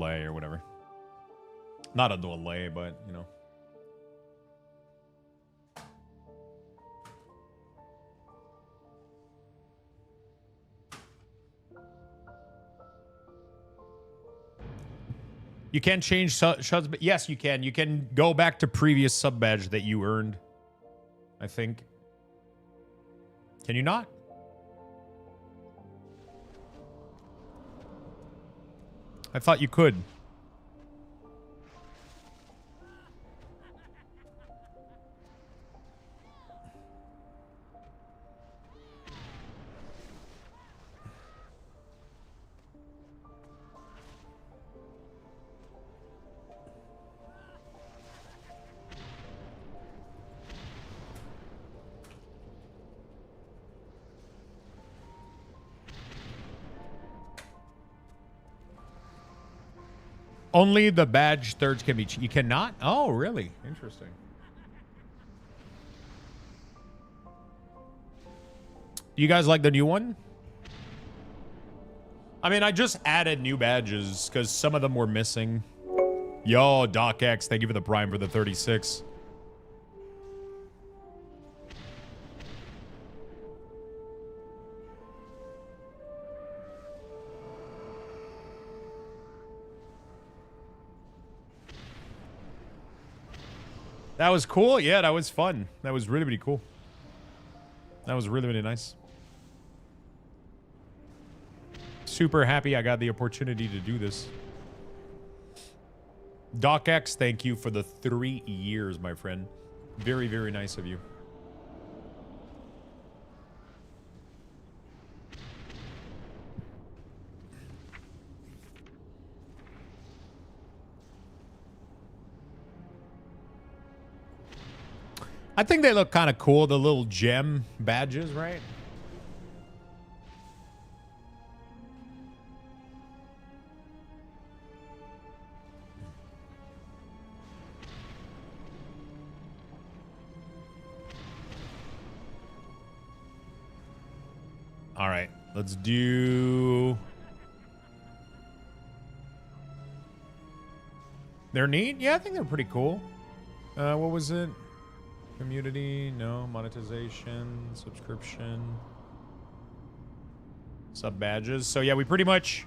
delay or whatever. Not a delay, but, you know. You can change shuts, but yes, you can. You can go back to previous sub badge that you earned, I think. Can you not? I thought you could. Only the badge thirds can be... You cannot? Oh, really? Interesting. You guys like the new one? I mean, I just added new badges because some of them were missing. Yo, Doc X, thank you for the Prime for the 36. That was cool. Yeah, that was fun. That was really, really cool. That was really, really nice. Super happy I got the opportunity to do this. Doc X, thank you for the 3 years, my friend. Very, very nice of you. I think they look kind of cool, the little gem badges, right? All right, let's do... They're neat? Yeah, I think they're pretty cool. What was it? Community, no. Monetization, subscription, sub badges. So yeah, we pretty much,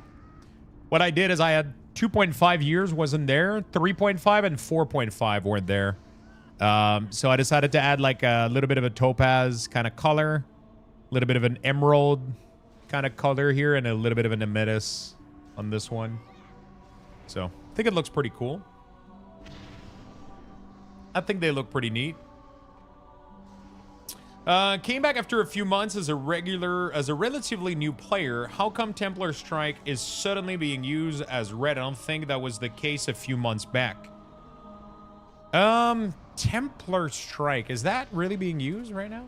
what I did is I had 2.5 years wasn't there, 3.5 and 4.5 weren't there. So I decided to add like a little bit of a topaz kind of color, a little bit of an emerald kind of color here, and a little bit of an amethyst on this one. So I think it looks pretty cool. I think they look pretty neat. Came back after a few months as a relatively new player. How come Templar Strike is suddenly being used as red? I don't think that was the case a few months back. Templar Strike, is that really being used right now?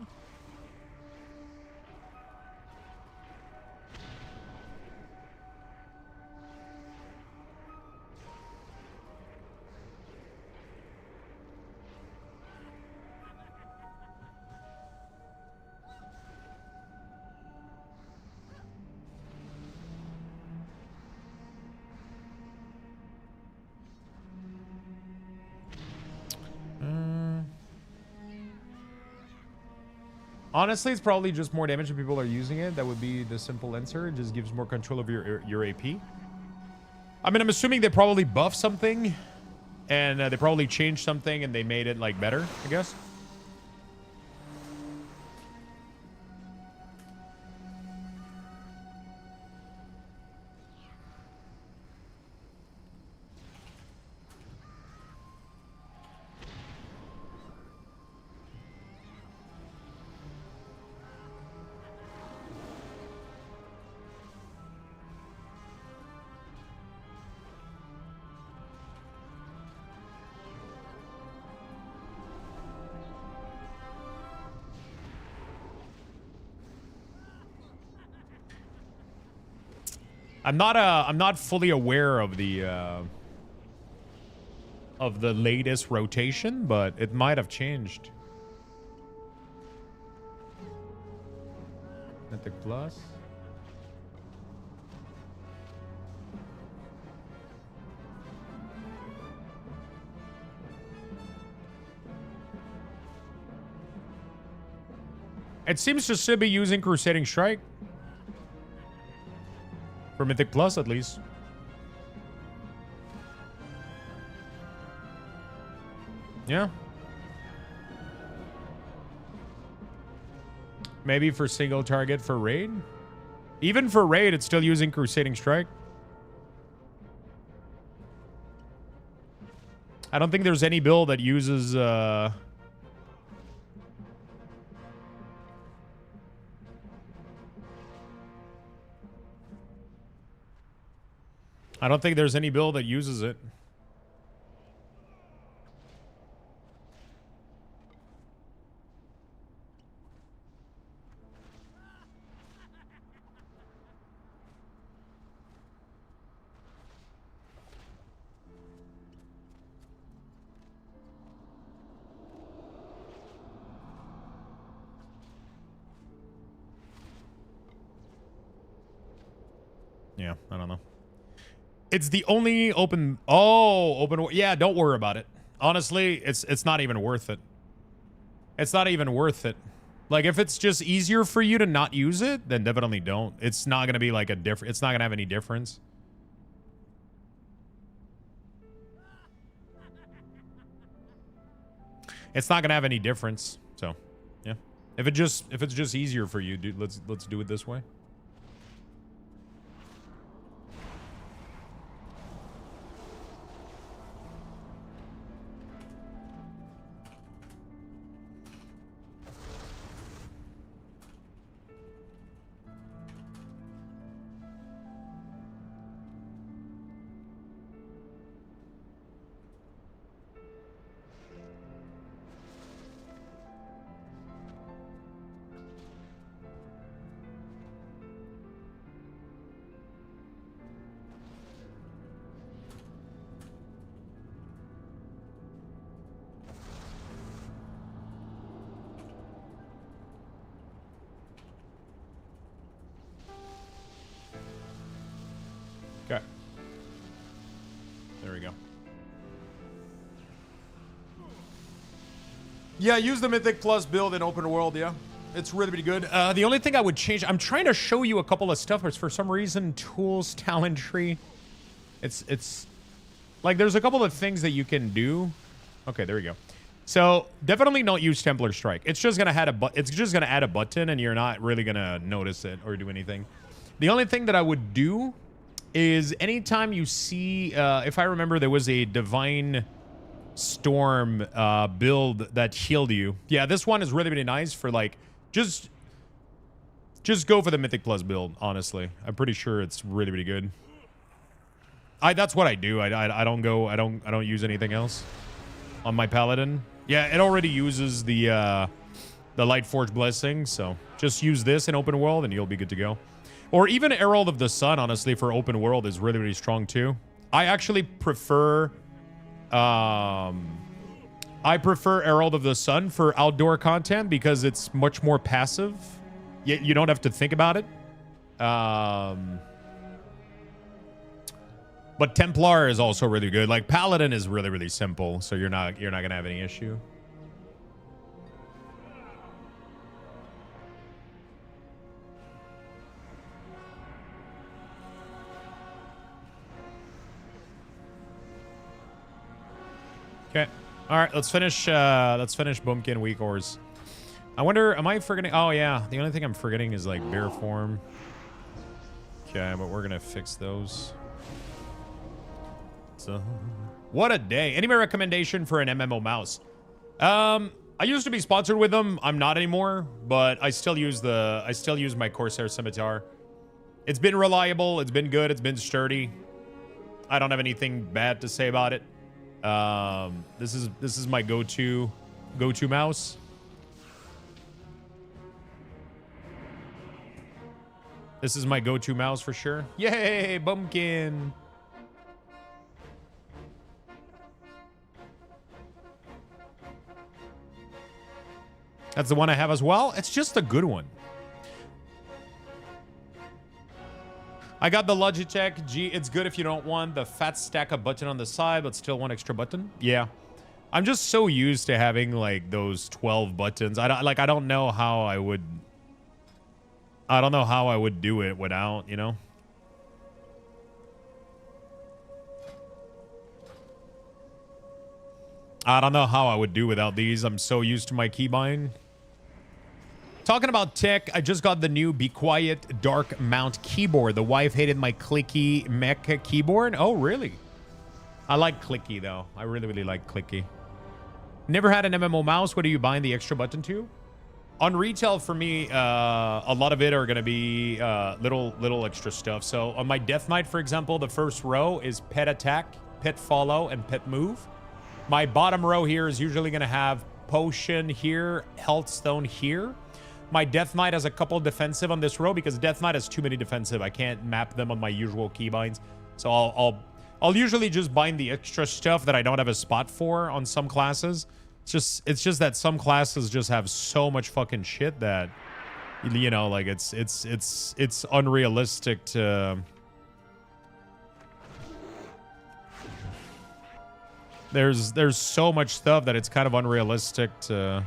Honestly, it's probably just more damage if people are using it. That would be the simple answer. It just gives more control of your AP. I mean, I'm assuming they probably buffed something, and they probably changed something, and they made it like better, I guess. I'm not fully aware of the latest rotation, but it might have changed. Mythic Plus. It seems to still be using Crusading Strike. For Mythic Plus, at least. Yeah. Maybe for single target for raid. Even for raid, it's still using Crusading Strike. I don't think there's any build that uses... I don't think there's any build that uses it. Yeah, I don't know. It's the only open... Oh, open... Yeah, don't worry about it. Honestly, it's not even worth it. It's not even worth it. Like, if it's just easier for you to not use it, then definitely don't. It's not going to be like a different... It's not going to have any difference. It's not going to have any difference. So, yeah. If it's just easier for you, dude, let's do it this way. Okay. There we go. Yeah, use the Mythic Plus build in open world, yeah. It's really, really good. The only thing I would change... I'm trying to show you a couple of stuff, but for some reason, tools, talent tree... It's... Like, there's a couple of things that you can do. Okay, there we go. So, definitely don't use Templar Strike. It's just gonna add a button, and you're not really gonna notice it or do anything. The only thing that I would do is anytime you see... if I remember, there was a Divine Storm build that healed you. Yeah, this one is really, really nice for, like... Just go for the Mythic Plus build, honestly. I'm pretty sure it's really, really good. That's what I do. I don't use anything else on my Paladin. Yeah, it already uses the Lightforge Blessing, so just use this in open world and you'll be good to go. Or even Herald of the Sun, honestly, for open world is really, really strong too. I actually prefer Herald of the Sun for outdoor content because it's much more passive. You don't have to think about it. But Templar is also really good. Like, Paladin is really, really simple, so you're not gonna have any issue. Okay. All right, let's finish Bumpkin WeakAuras. I wonder, am I forgetting? Oh yeah, the only thing I'm forgetting is like bear form. Okay, but we're gonna fix those. So, what a day. Any recommendation for an MMO mouse? I used to be sponsored with them. I'm not anymore, but I still use my Corsair Scimitar. It's been reliable, it's been good, it's been sturdy. I don't have anything bad to say about it. This is my go-to mouse. This is my go-to mouse for sure. Yay, Bumpkin. That's the one I have as well. It's just a good one. I got the Logitech G. It's good if you don't want the fat stack of button on the side, but still one extra button. Yeah. I'm just so used to having like those 12 buttons. I don't know how I would do it without, you know. I don't know how I would do without these. I'm so used to my keybind. Talking about tech, I just got the new Be Quiet Dark Mount keyboard. The wife hated my clicky mech keyboard. Oh, really? I like clicky, though. I really, really like clicky. Never had an MMO mouse. What are you buying the extra button to? On retail, for me, a lot of it are going to be little extra stuff. So on my Death Knight, for example, the first row is pet attack, pet follow, and pet move. My bottom row here is usually going to have potion here, health stone here. My Death Knight has a couple defensive on this row because Death Knight has too many defensive. I can't map them on my usual keybinds. So I'll usually just bind the extra stuff that I don't have a spot for on some classes. It's just that some classes just have so much fucking shit that, you know, like it's unrealistic to. There's so much stuff that it's kind of unrealistic to.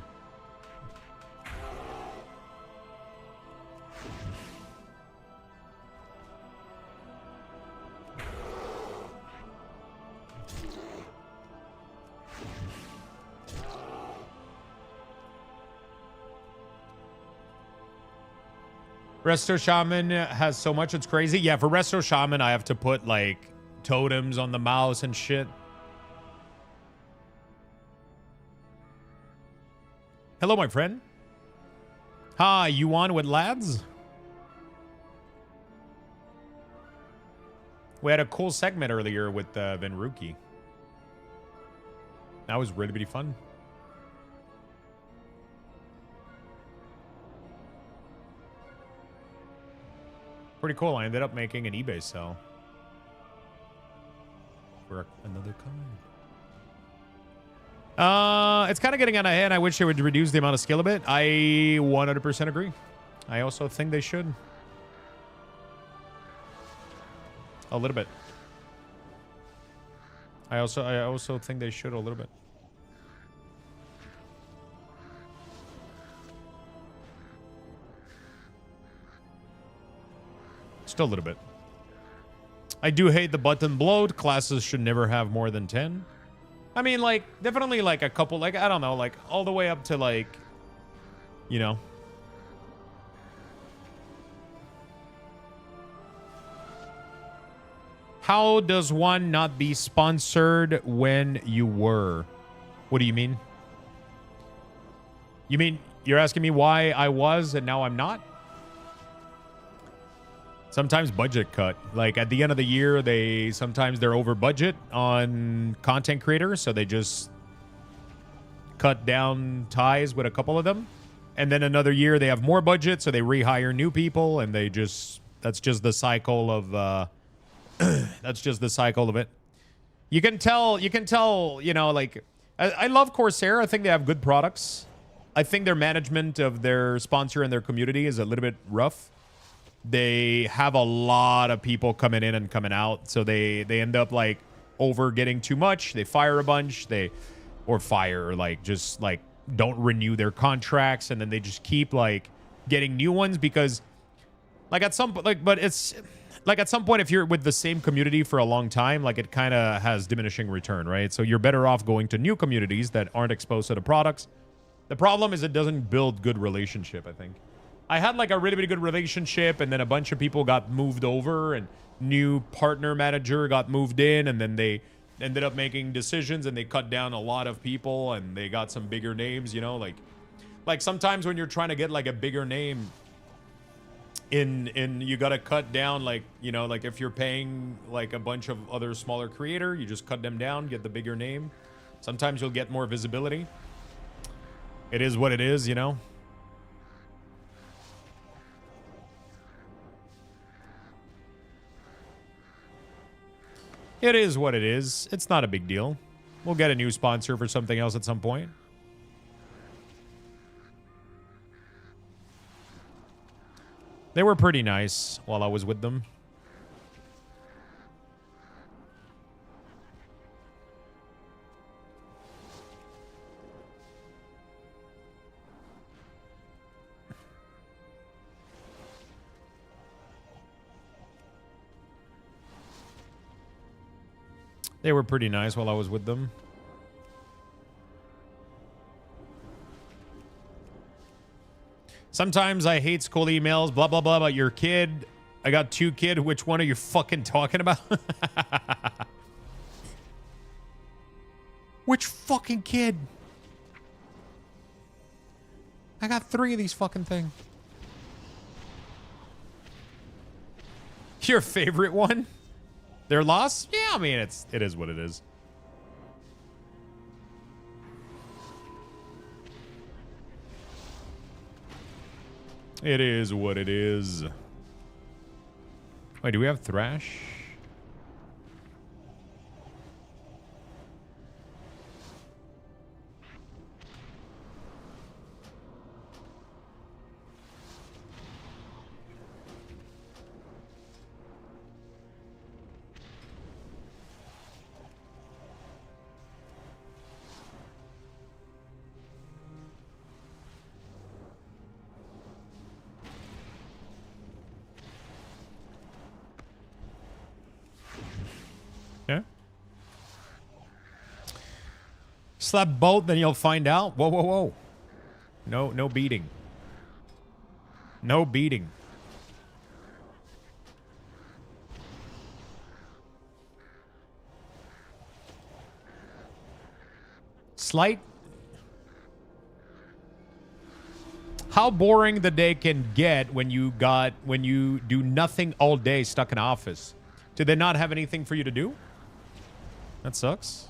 Resto Shaman has so much, it's crazy. Yeah, for Resto Shaman, I have to put, like, totems on the mouse and shit. Hello, my friend. Hi, you on with lads? We had a cool segment earlier with Venruki. That was really, really fun. Pretty cool. I ended up making an eBay sell for another card. It's kind of getting out of hand. I wish they would reduce the amount of skill a bit. I 100% agree. I also think they should. A little bit. I also think they should a little bit. Still a little bit. I do hate the button bloat. Classes should never have more than 10. I mean, like, definitely, like, a couple, like, I don't know, like, all the way up to, like, you know. How does one not be sponsored when you were? What do you mean? You mean you're asking me why I was and now I'm not? Sometimes budget cut. Like at the end of the year, sometimes they're over budget on content creators, so they just cut down ties with a couple of them. And then another year they have more budget, so they rehire new people, and that's just the cycle of that's just the cycle of it. You can tell, you know, like I love Corsair. I think they have good products. I think their management of their sponsor and their community is a little bit rough. They have a lot of people coming in and coming out, so they end up like over getting too much. They fire a bunch, just like don't renew their contracts, and then they just keep like getting new ones because like at some point if you're with the same community for a long time, like it kind of has diminishing return, right? So you're better off going to new communities that aren't exposed to the products. The problem is it doesn't build good relationship, I think. I had like a really, really good relationship, and then a bunch of people got moved over, and new partner manager got moved in, and then they ended up making decisions, and they cut down a lot of people, and they got some bigger names, you know, like sometimes when you're trying to get like a bigger name in you got to cut down, like, you know, like if you're paying like a bunch of other smaller creator, you just cut them down, get the bigger name. Sometimes you'll get more visibility. It is what it is, you know. It is what it is. It's not a big deal. We'll get a new sponsor for something else at some point. They were pretty nice while I was with them. They were pretty nice while I was with them. Sometimes I hate school emails, blah, blah, blah, about your kid. I got 2 kids. Which one are you fucking talking about? Which fucking kid? I got 3 of these fucking things. Your favorite one? Their loss? Yeah, I mean, it is what it is. It is what it is. Wait, do we have Thrash? Slap both, then you'll find out. Whoa, whoa, whoa. No beating. No beating. Slight. How boring the day can get when you do nothing all day stuck in office. Do they not have anything for you to do? That sucks.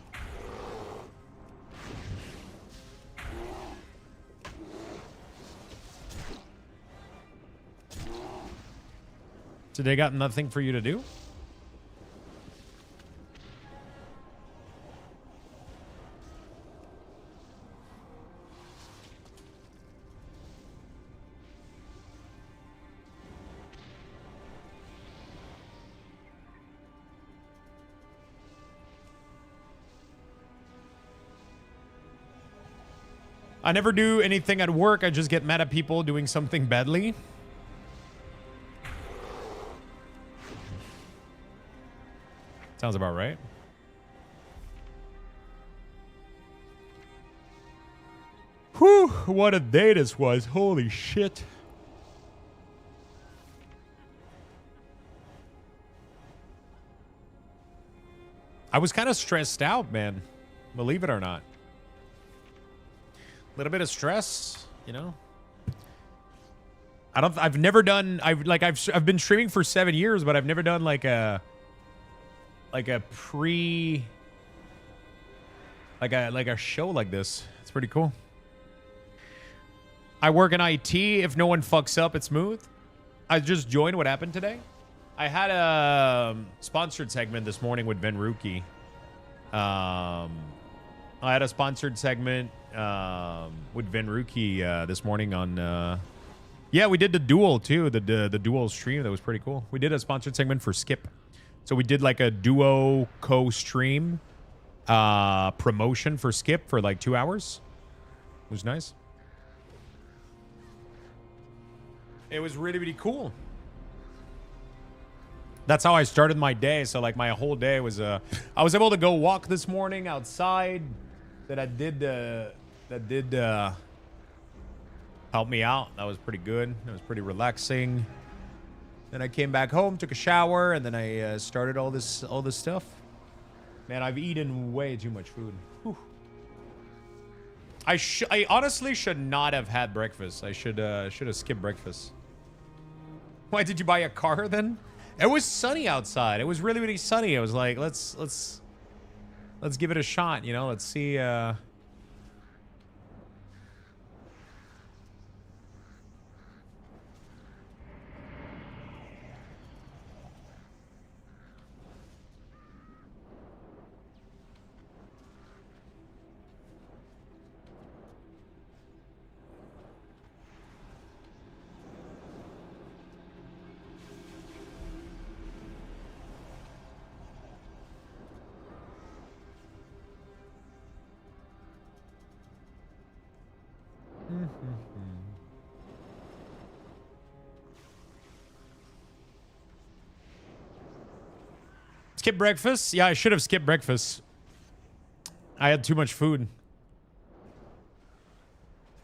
So they got nothing for you to do? I never do anything at work. I just get mad at people doing something badly. Sounds about right. Whew, what a day this was. Holy shit. I was kind of stressed out, man. Believe it or not. A little bit of stress, you know. I've never done I've been streaming for 7 years, but I've never done like a show like this. It's pretty cool. I work in IT. If no one fucks up, it's smooth. I just joined. What happened today? I had a sponsored segment this morning with Ben Rookie. I had a sponsored segment with Ben Rookie this morning on. Yeah, we did the duel too. The duel stream that was pretty cool. We did a sponsored segment for Skip. So we did like a duo co-stream promotion for Skip for like 2 hours. It was nice. It was really, really cool. That's how I started my day. So like my whole day was I was able to go walk this morning outside. That did help me out. That was pretty good. It was pretty relaxing. Then I came back home, took a shower, and then I started all this stuff. Man, I've eaten way too much food. Whew. I honestly should not have had breakfast. I should have skipped breakfast. Why did you buy a car then? It was sunny outside. It was really, really sunny. I was like, let's give it a shot, you know. Let's see. Skip breakfast? Yeah, I should have skipped breakfast. I had too much food.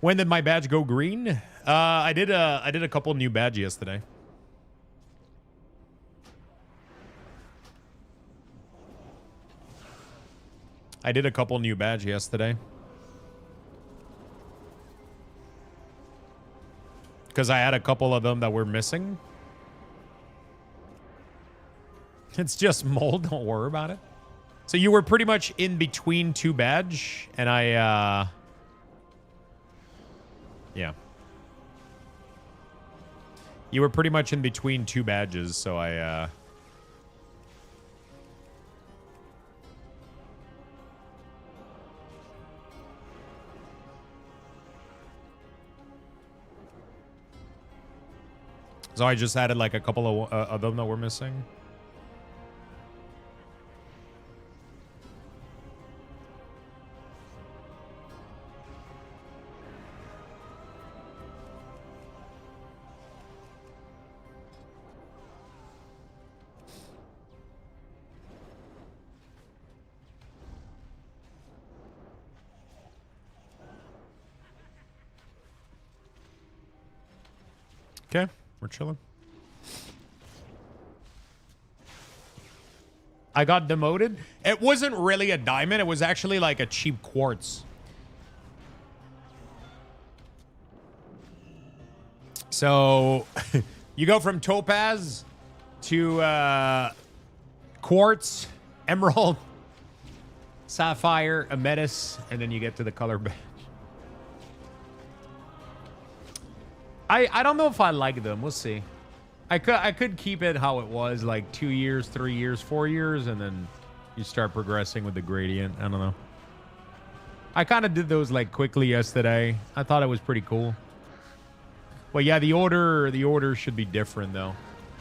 When did my badge go green? I did a couple new badges yesterday. I did a couple new badges yesterday. Because I had a couple of them that were missing. It's just mold, don't worry about it. So you were pretty much in between two badge, and I, yeah. You were pretty much in between two badges, so I, so I just added like a couple of them that were missing. Okay, we're chilling. I got demoted. It wasn't really a diamond. It was actually like a cheap quartz. So you go from topaz to quartz, emerald, sapphire, amethyst, and then you get to the color badge. I don't know if I like them. We'll see. I could keep it how it was, like 2 years, 3 years, 4 years, and then you start progressing with the gradient. I don't know. I kind of did those like quickly yesterday. I thought it was pretty cool. But yeah, the order should be different though.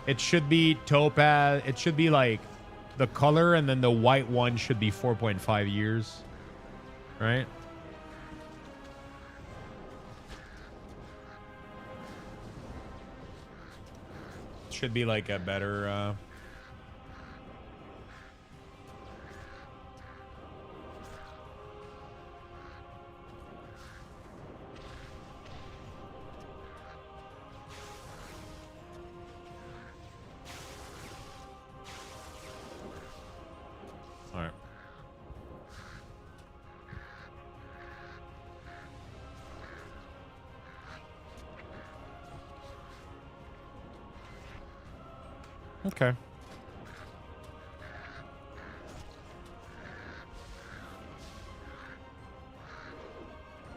It should be topaz. It should be like the color, and then the white one should be 4.5 years, right? Should be like a better all right. Okay.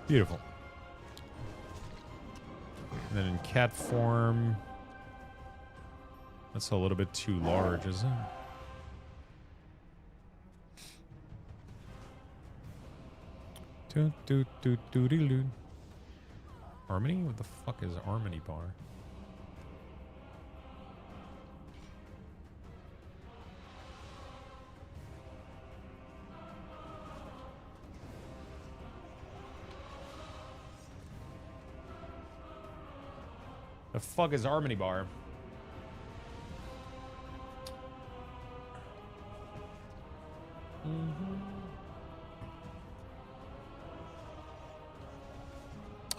Beautiful. And then in cat form, that's a little bit too large, isn't it? Harmony? What the fuck is harmony bar? The fuck is harmony bar?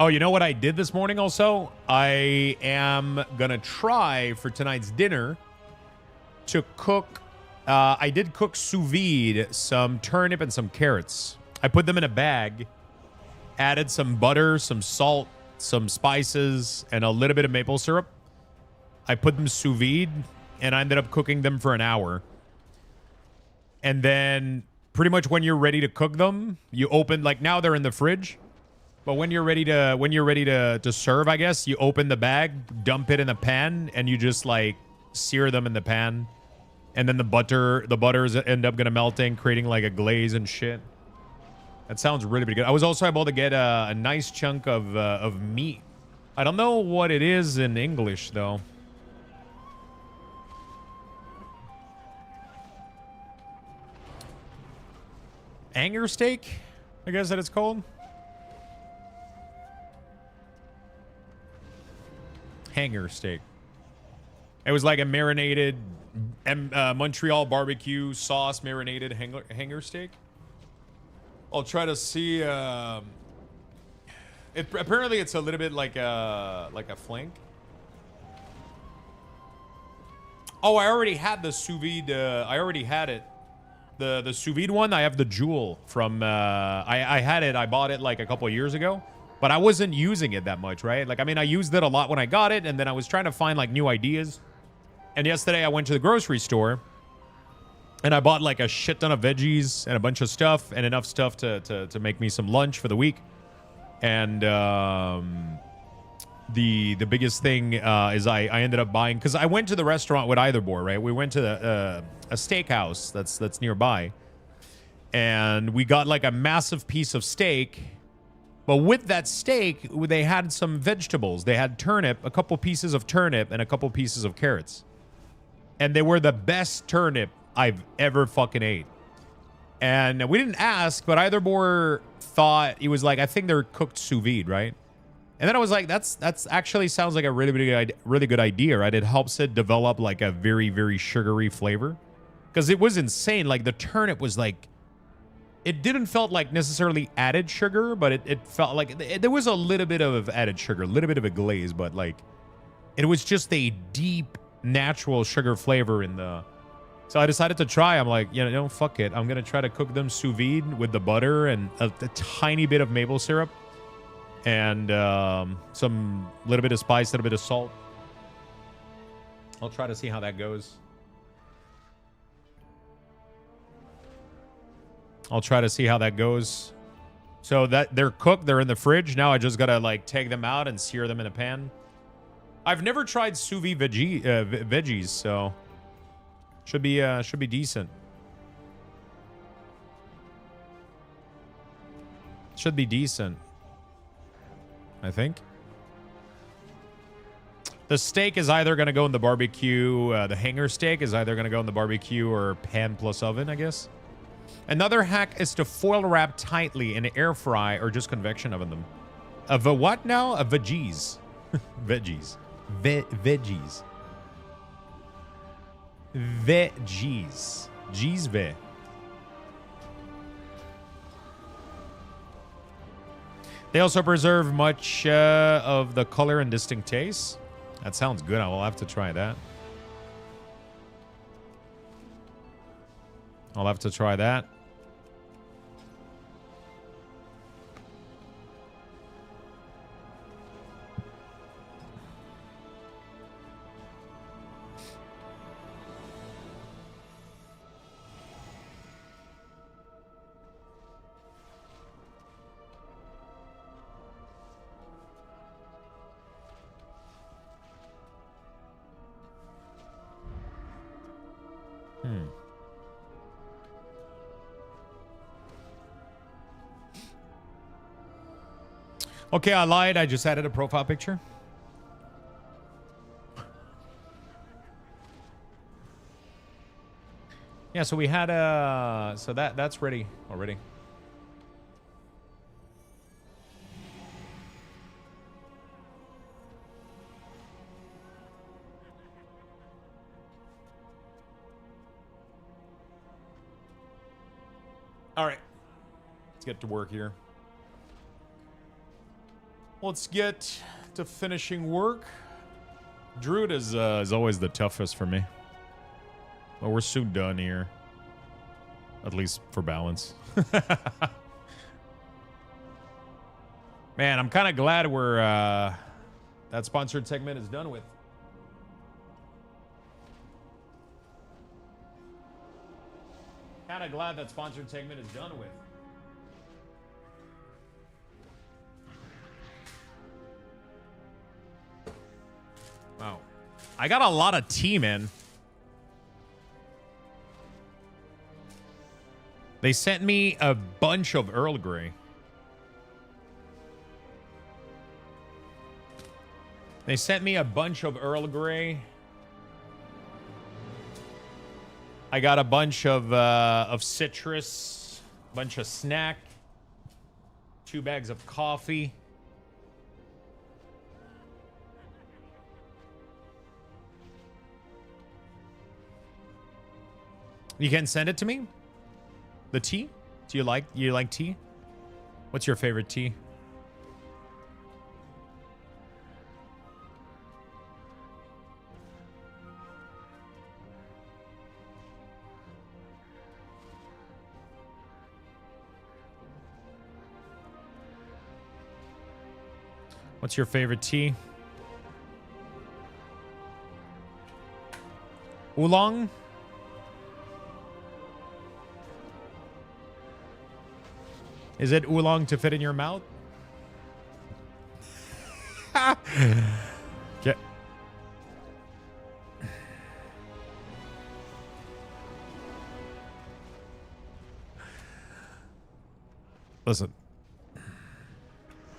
Oh, you know what I did this morning also? I am gonna try for tonight's dinner to cook. I did cook sous vide some turnip and some carrots. I put them in a bag, added some butter, some salt, some spices, and a little bit of maple syrup. I put them sous vide, and I ended up cooking them for an hour. And then pretty much when you're ready to cook them, you open, like now they're in the fridge. But when you're ready to serve, I guess, you open the bag, dump it in a pan, and you just like sear them in the pan. And then the butters end up gonna melting, creating like a glaze and shit. That sounds really, really good. I was also able to get a nice chunk of meat. I don't know what it is in English though. Anger steak, I guess that it's called. Hanger steak. It was like a marinated And Montreal barbecue sauce marinated hanger steak. I'll try to see. Apparently it's a little bit like a flank. Oh, I already had the sous vide. I already had it. The sous vide one. I have the Jewel from. I had it. I bought it like a couple of years ago, but I wasn't using it that much, right? Like, I mean, I used it a lot when I got it, and then I was trying to find like new ideas. And yesterday I went to the grocery store, and I bought like a shit ton of veggies and a bunch of stuff and enough stuff to make me some lunch for the week. And the biggest thing is I ended up buying, because I went to the restaurant with Eithorborg, right? We went to a steakhouse that's nearby, and we got like a massive piece of steak. But with that steak, they had some vegetables. They had turnip, a couple pieces of turnip, and a couple pieces of carrots. And they were the best turnip I've ever fucking ate. And we didn't ask, but Eithorborg thought, he was like, I think they're cooked sous vide, right? And then I was like, that's actually sounds like a really good idea, right? It helps it develop like a very, very sugary flavor. Because it was insane. Like, the turnip was like, it didn't felt like necessarily added sugar, but it felt like there was a little bit of added sugar, a little bit of a glaze, but like, it was just a deep, natural sugar flavor in the... So I decided to try. I'm like, you know, fuck it. I'm going to try to cook them sous vide with the butter and a tiny bit of maple syrup. And some little bit of spice, a little bit of salt. I'll try to see how that goes. So that they're cooked, they're in the fridge. Now I just gotta like take them out and sear them in a pan. I've never tried sous vide veggies, so should be decent. Should be decent, I think. The steak is either going to go in the barbecue. The hanger steak is either going to go in the barbecue or pan plus oven, I guess. Another hack is to foil wrap tightly and air fry or just convection oven them. Of a what now? A veggies. Veggies. Veggies. Veggies. G's ve. They also preserve much of the color and distinct taste. That sounds good. I will have to try that. I'll have to try that. Okay, I lied. I just added a profile picture. Yeah, so we had so that's ready already. All right. Let's get to work here. Let's get to finishing work. Druid is always the toughest for me. But we're soon done here. At least for balance. Man, I'm kind of glad we're that sponsored segment is done with. Kind of glad that sponsored segment is done with. Wow. I got a lot of tea, man. They sent me a bunch of Earl Grey. They sent me a bunch of Earl Grey. I got a bunch of citrus, bunch of snack, 2 bags of coffee. You can send it to me? The tea? Do you like tea? What's your favorite tea? What's your favorite tea? Oolong? Is it oolong to fit in your mouth? Okay. Listen.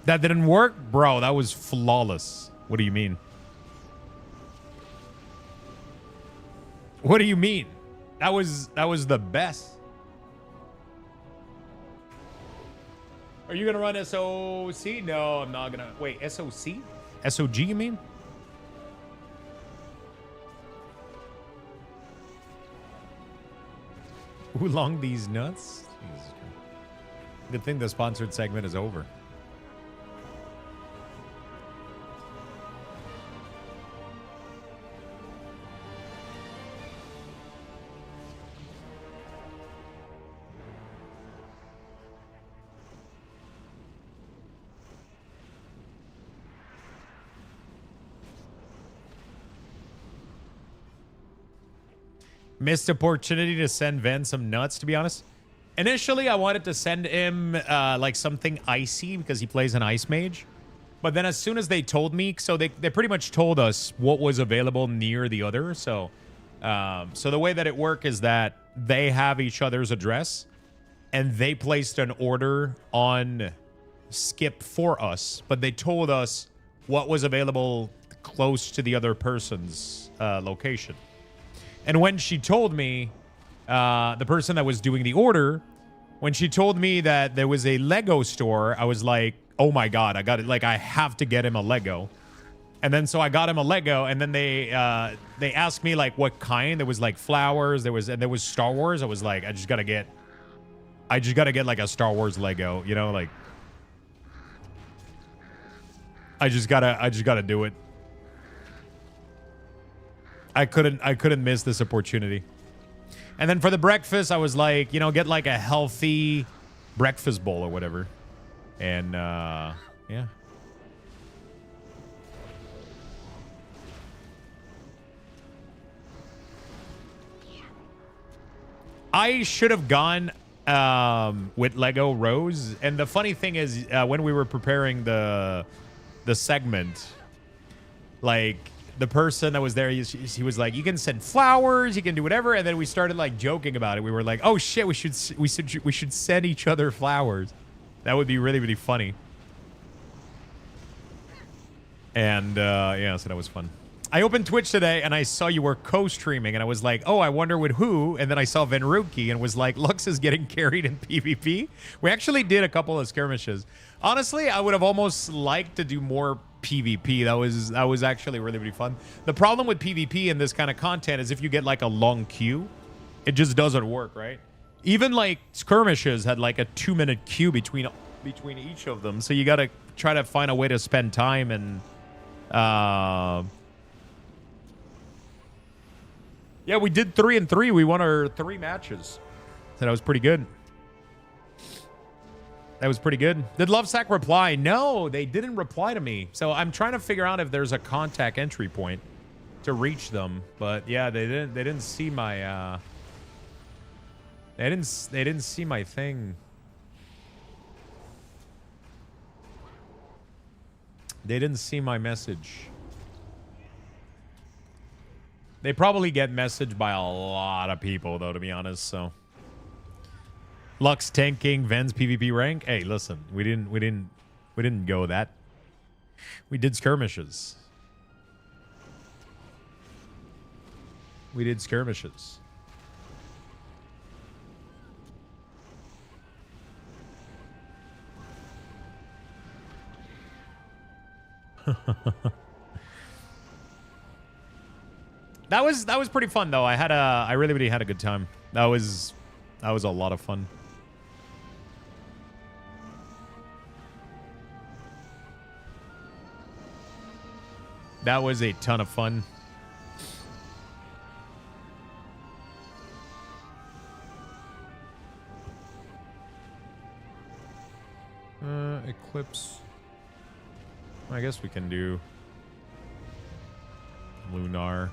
That didn't work? Bro, that was flawless. What do you mean? What do you mean? That was the best. Are you gonna run SOC? No, I'm not gonna. Wait, SOC? SOG, you mean? Oolong these nuts? Jesus Christ. Good thing the sponsored segment is over. Missed opportunity to send Ven some nuts, to be honest. Initially, I wanted to send him like something icy because he plays an ice mage. But then as soon as they told me, so they pretty much told us what was available near the other. So, so the way that it worked is that they have each other's address and they placed an order on Skip for us. But they told us what was available close to the other person's location. And when she told me, the person that was doing the order, when she told me that there was a Lego store, I was like, oh my God, I got it. Like, I have to get him a Lego. And then so I got him a Lego, and then they asked me like what kind. There was like flowers, there was Star Wars. I was like, I just gotta get like a Star Wars Lego, you know, like I just gotta do it. I couldn't miss this opportunity. And then for the breakfast, I was like, you know, get like a healthy breakfast bowl or whatever. And yeah. I should have gone with Lego Rose. And the funny thing is, when we were preparing the segment, like the person that was there, he was like, you can send flowers, you can do whatever. And then we started like joking about it. We were like, oh shit, we should send each other flowers. That would be really, really funny. And yeah, so that was fun. I opened Twitch today and I saw you were co-streaming and I was like, oh, I wonder with who? And then I saw Venruki and was like, Lux is getting carried in PvP. We actually did a couple of skirmishes. Honestly, I would have almost liked to do more PvP. That was actually really, really fun. The problem with PvP in this kind of content is if you get like a long queue, it just doesn't work, right? Even like skirmishes had like a 2-minute queue between each of them. So you got to try to find a way to spend time and yeah, we did 3-3. We won our 3 matches. So that was pretty good. That was pretty good. Did Lovesack reply? No, they didn't reply to me. So I'm trying to figure out if there's a contact entry point to reach them. But yeah, they didn't see my they didn't see my thing. They didn't see my message. They probably get messaged by a lot of people, though, to be honest. So, Lux tanking Ven's PvP rank. Hey, listen, we didn't go that. We did skirmishes. We did skirmishes. That was pretty fun though. I really had a good time. That was a lot of fun. That was a ton of fun. Eclipse. I guess we can do Lunar.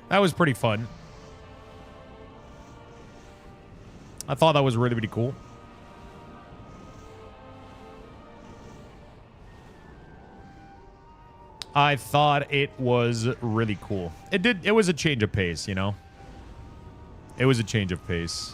That was pretty fun. I thought that was really, really cool. I thought it was really cool. It was a change of pace, you know? It was a change of pace.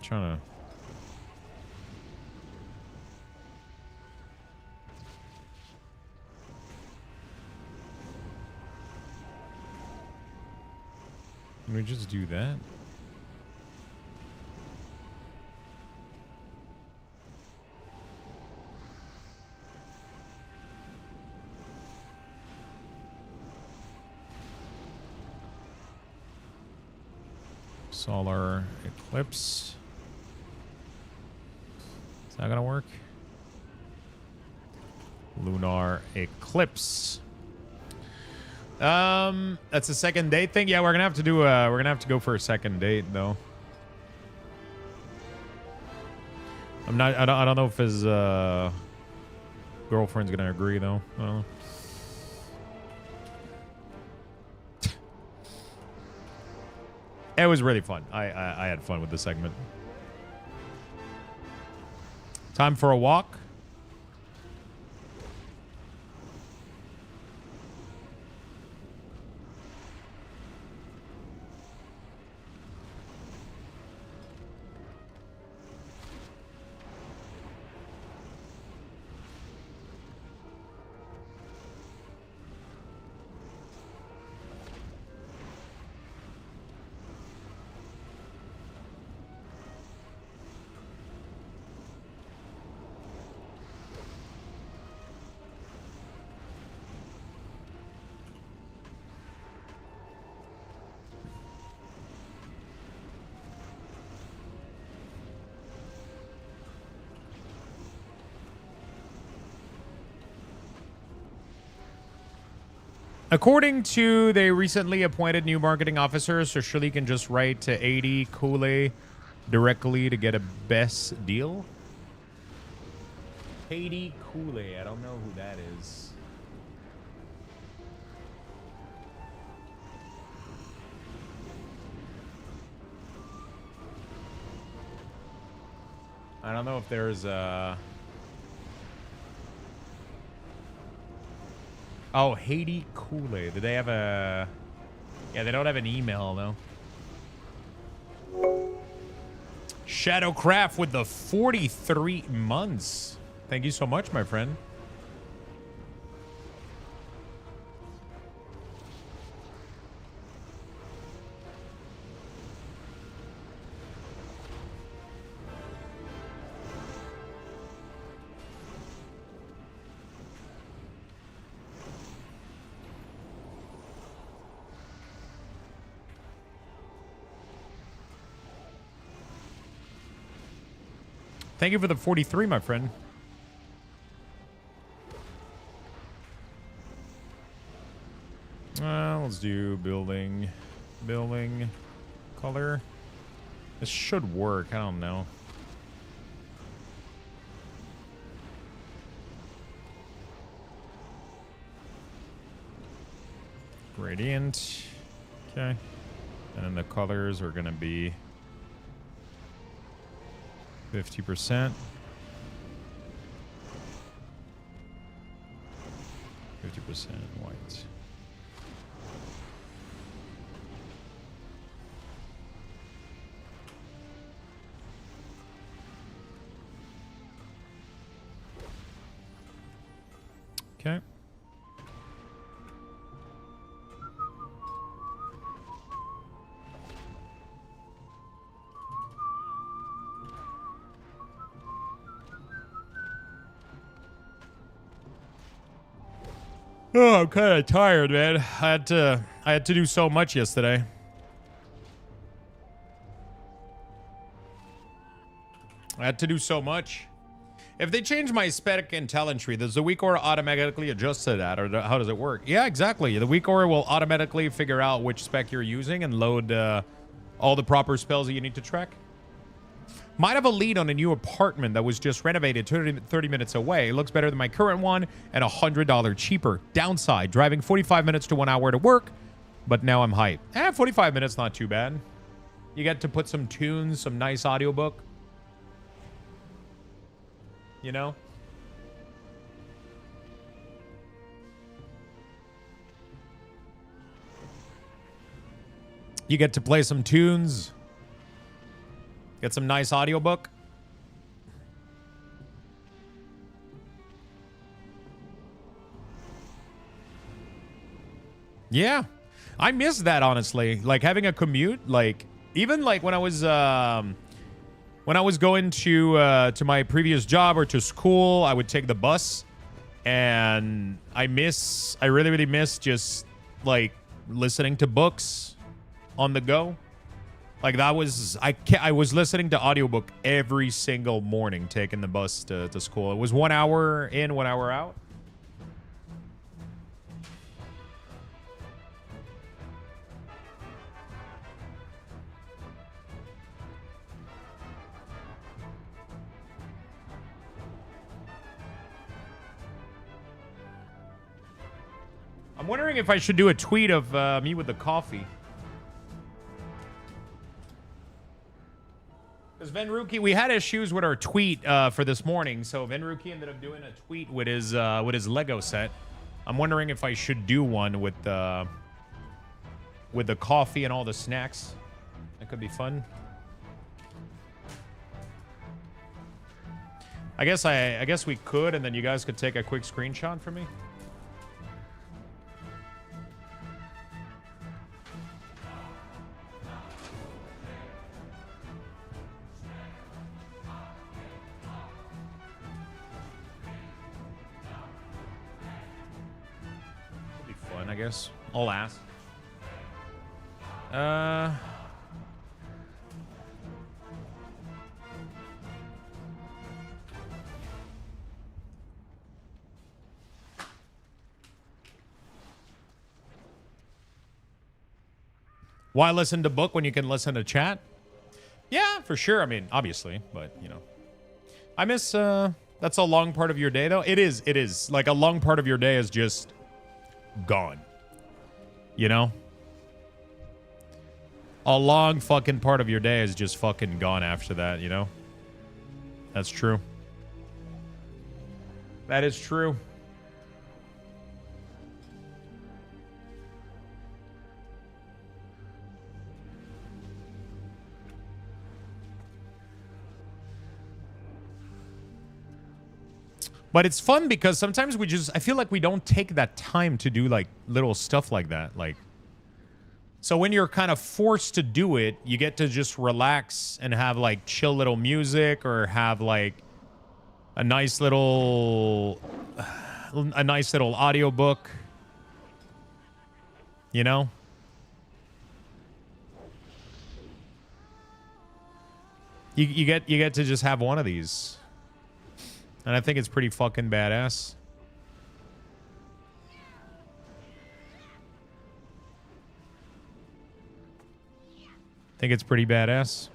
Trying to... Can we just do that? Solar eclipse. Is that gonna work? Lunar eclipse. That's a second date thing. Yeah, we're gonna have to do. We're gonna have to go for a second date though. I'm not. I don't know if his girlfriend's gonna agree though. I don't know. It was really fun. I had fun with the segment. Time for a walk. According to the recently appointed new marketing officer, so Shirley can just write to 80 Kool-Aid directly to get a best deal. 80 Kool-Aid. I don't know who that is. I don't know if there's a... Oh, Haiti Kool-Aid. Do they have a... Yeah, they don't have an email, though. Shadowcraft with the 43 months. Thank you so much, my friend. Thank you for the 43, my friend. Let's do building. Building. Color. This should work. I don't know. Gradient. Okay. And then the colors are going to be 50%. 50% white. Okay. Oh, I'm kind of tired, man. I had to do so much yesterday. I had to do so much. If they change my spec and talent tree, does the WeakAura automatically adjust to that, or how does it work? Yeah, exactly. The WeakAura will automatically figure out which spec you're using and load all the proper spells that you need to track. Might have a lead on a new apartment that was just renovated 30 minutes away. It looks better than my current one and $100 cheaper. Downside, driving 45 minutes to 1 hour to work, but now I'm hyped. 45 minutes, not too bad. You get to put some tunes, some nice audiobook. You know? You get to play some tunes. Get some nice audiobook. Yeah. I miss that, honestly. Like, having a commute. Like, even, like, when I was going to my previous job or to school, I would take the bus. And I really, really miss just, like, listening to books on the go. Like, that was, I was listening to audiobook every single morning taking the bus to school. It was 1 hour in, 1 hour out. I'm wondering if I should do a tweet of me with the coffee. Because Venruki, we had issues with our tweet for this morning, so Venruki ended up doing a tweet with his Lego set. I'm wondering if I should do one with the coffee and all the snacks. That could be fun. I guess we could, and then you guys could take a quick screenshot for me. I guess I'll ask. Why listen to book when you can listen to chat? Yeah, for sure. I mean, obviously, but you know, I miss. That's a long part of your day, though. It is. It is like a long part of your day is just gone. You know? A long fucking part of your day is just fucking gone after that, you know? That's true. That is true. But it's fun because sometimes I feel like we don't take that time to do like little stuff like that. Like, so when you're kind of forced to do it, you get to just relax and have like chill little music or have like a nice little audiobook, you know? You get to just have one of these. And I think it's pretty fucking badass. I think it's pretty badass.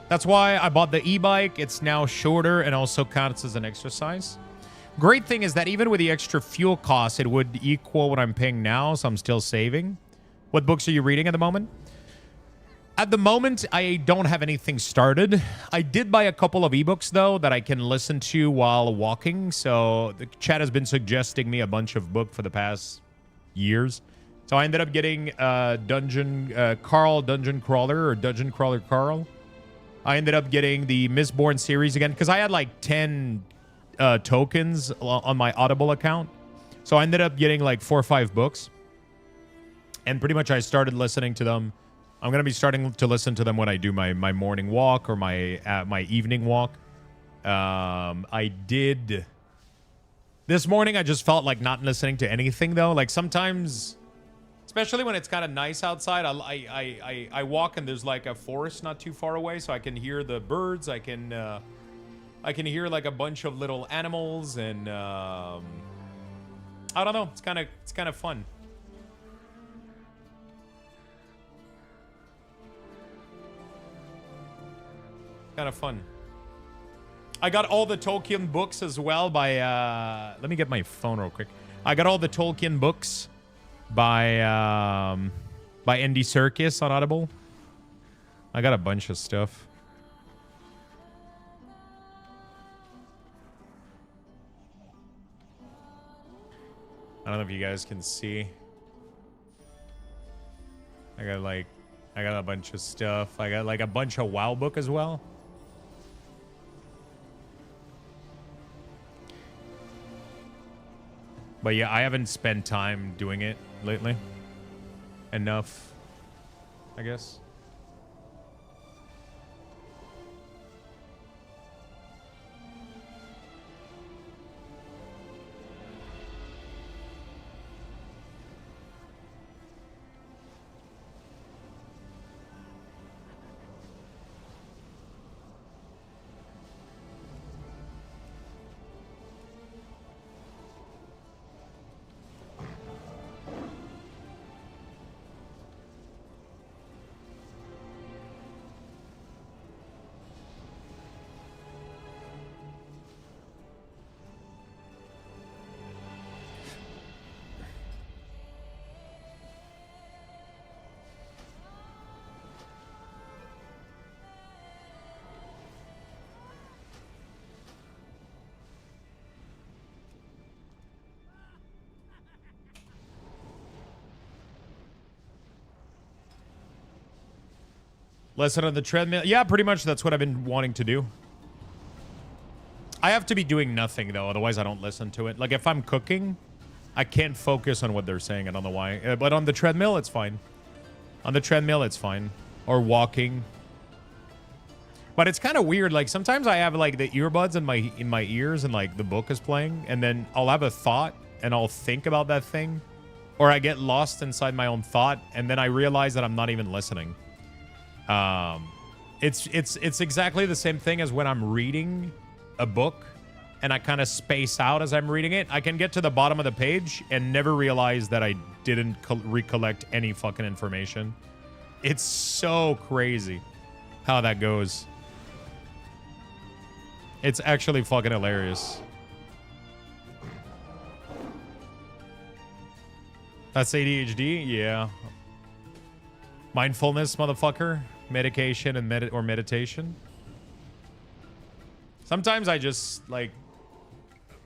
That's why I bought the e-bike. It's now shorter and also counts as an exercise. Great thing is that even with the extra fuel costs, it would equal what I'm paying now, so I'm still saving. What books are you reading at the moment? At the moment, I don't have anything started. I did buy a couple of ebooks, though, that I can listen to while walking. So the chat has been suggesting me a bunch of books for the past years. So I ended up getting Dungeon Crawler Carl. I ended up getting the Mistborn series again because I had like 10 tokens on my Audible account. So I ended up getting like 4 or 5 books. And pretty much I started listening to them. I'm going to be starting to listen to them when I do my morning walk or my evening walk. I did... This morning, I just felt like not listening to anything, though. Like, sometimes, especially when it's kind of nice outside, I walk and there's, like, a forest not too far away, so I can hear the birds. I can hear, like, a bunch of little animals, and, I don't know. It's kind of fun. Kind of fun. I got all the Tolkien books as well by let me get my phone real quick. I got all the Tolkien books by Andy Serkis on Audible. I got a bunch of stuff. I don't know if you guys can see. I got a bunch of stuff. I got like a bunch of WoW book as well. But yeah, I haven't spent time doing it lately. Enough, I guess. Listen on the treadmill. Yeah, pretty much that's what I've been wanting to do. I have to be doing nothing, though. Otherwise, I don't listen to it. Like, if I'm cooking, I can't focus on what they're saying. I don't know why. But on the treadmill, it's fine. On the treadmill, it's fine. Or walking. But it's kind of weird. Like, sometimes I have, like, the earbuds in my ears and, like, the book is playing. And then I'll have a thought and I'll think about that thing. Or I get lost inside my own thought. And then I realize that I'm not even listening. It's exactly the same thing as when I'm reading a book and I kind of space out as I'm reading it. I can get to the bottom of the page and never realize that I didn't recollect any fucking information. It's so crazy how that goes. It's actually fucking hilarious. That's ADHD? Yeah. Mindfulness, motherfucker. Medication and meditation. Sometimes I just, like,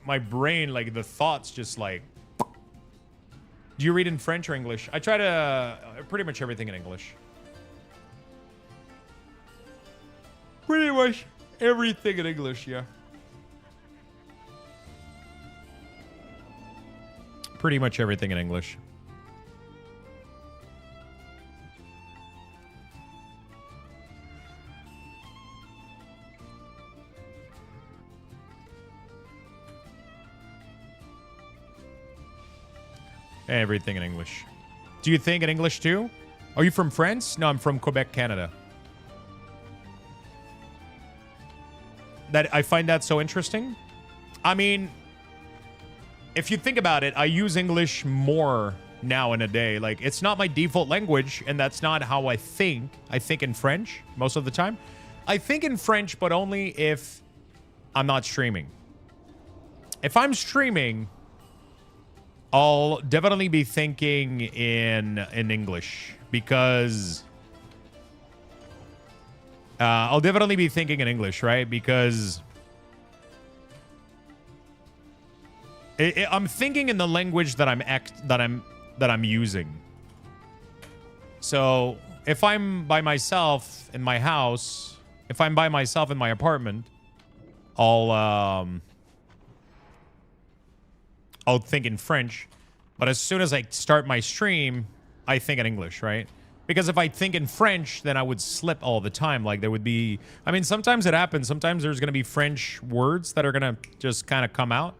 my brain, like, the thoughts just, like... Do you read in French or English? I try to... pretty much everything in English. Pretty much everything in English, yeah. Pretty much everything in English. Everything in English. Do you think in English too? Are you from France? No, I'm from Quebec, Canada. That I find that so interesting. I mean, if you think about it, I use English more now in a day. Like, it's not my default language, and that's not how I think. I think in French most of the time. I think in French, but only if I'm not streaming. if I'm streaming, I'll definitely be thinking in English because I'll definitely be thinking in English, right? Because I'm thinking in the language that I'm using. So if I'm by myself in my house, if I'm by myself in my apartment, I'll think in French. But as soon as I start my stream, I think in English, right? Because if I think in French, then I would slip all the time. Like there would be, I mean, sometimes it happens. Sometimes there's going to be French words that are going to just kind of come out.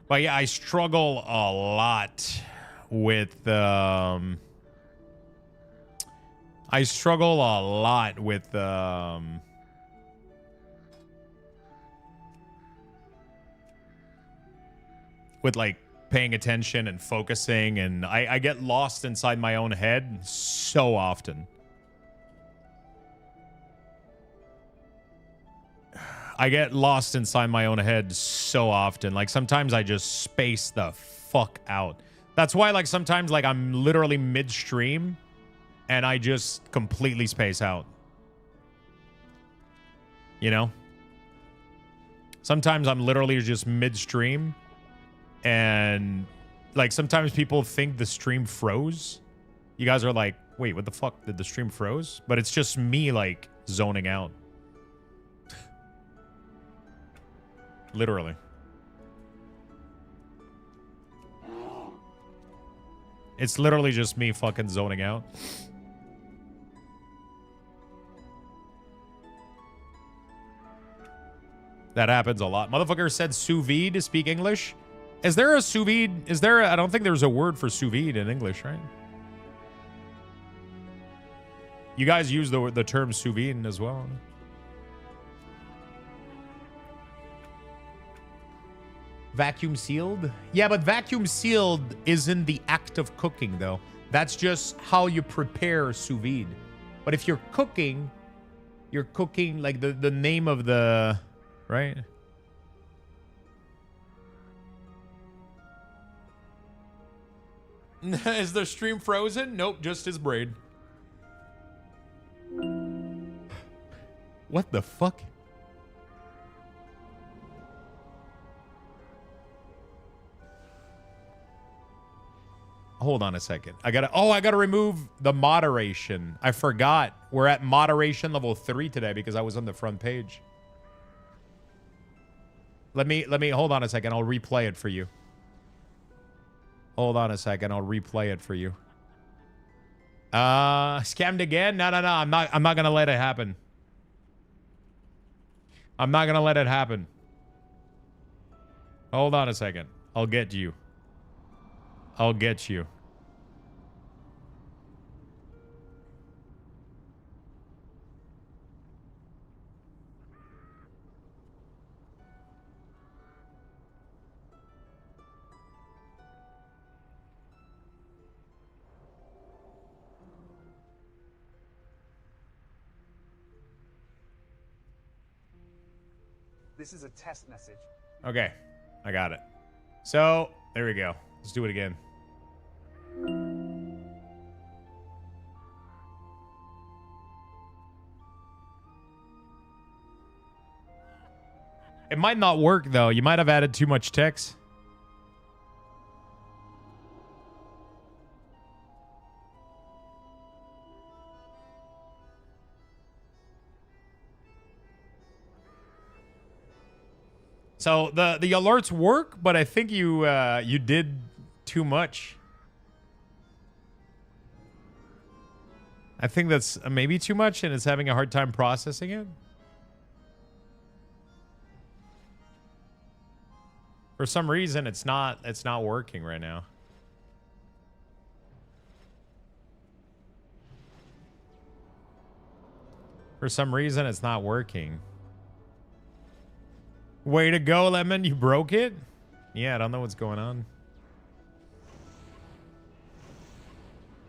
But yeah, I struggle a lot with, with like paying attention and focusing, and I get lost inside my own head so often. I get lost inside my own head so often. Like sometimes I just space the fuck out. That's why like sometimes like I'm literally midstream and I just completely space out. You know? Sometimes I'm literally just midstream and like sometimes people think the stream froze. You guys are like, wait, what the fuck? Did the stream froze? But it's just me like zoning out. Literally. It's literally just me fucking zoning out. That happens a lot. Motherfucker said sous vide to speak English. Is there a sous vide? Is there I don't think there's a word for sous vide in English, right? You guys use the term sous vide as well. Vacuum sealed? Yeah, but vacuum sealed isn't the act of cooking, though. That's just how you prepare sous vide. But if you're cooking like the name of the... Right? Is the stream frozen? Nope, just his brain. What the fuck? Hold on a second. I gotta remove the moderation. I forgot. We're at moderation level 3 today because I was on the front page. Let me hold on a second. I'll replay it for you. Hold on a second. I'll replay it for you. Scammed again? No. I'm not gonna let it happen. I'm not gonna let it happen. Hold on a second. I'll get you. I'll get you. This is a test message. Okay, I got it. So, there we go. Let's do it again. It might not work, though. You might have added too much text. So the alerts work, but I think you did too much. I think that's maybe too much, and it's having a hard time processing it. For some reason, it's not working right now. For some reason, it's not working. Way to go, Lemon. You broke it? Yeah, I don't know what's going on.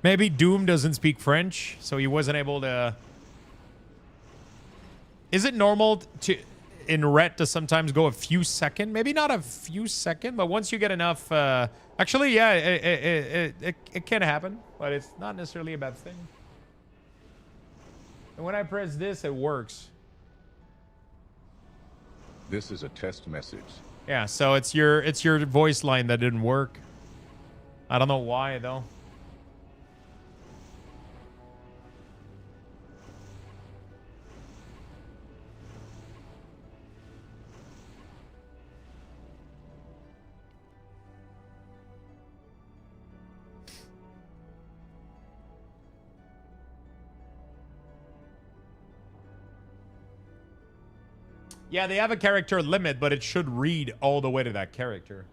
Maybe Doom doesn't speak French, so he wasn't able to... Is it normal to... in ret to sometimes go a few seconds. Maybe not a few seconds, but once you get enough... actually, yeah, it can happen, but it's not necessarily a bad thing. And when I press this, it works. This is a test message. Yeah, so it's your voice line that didn't work. I don't know why, though. Yeah, they have a character limit, but it should read all the way to that character.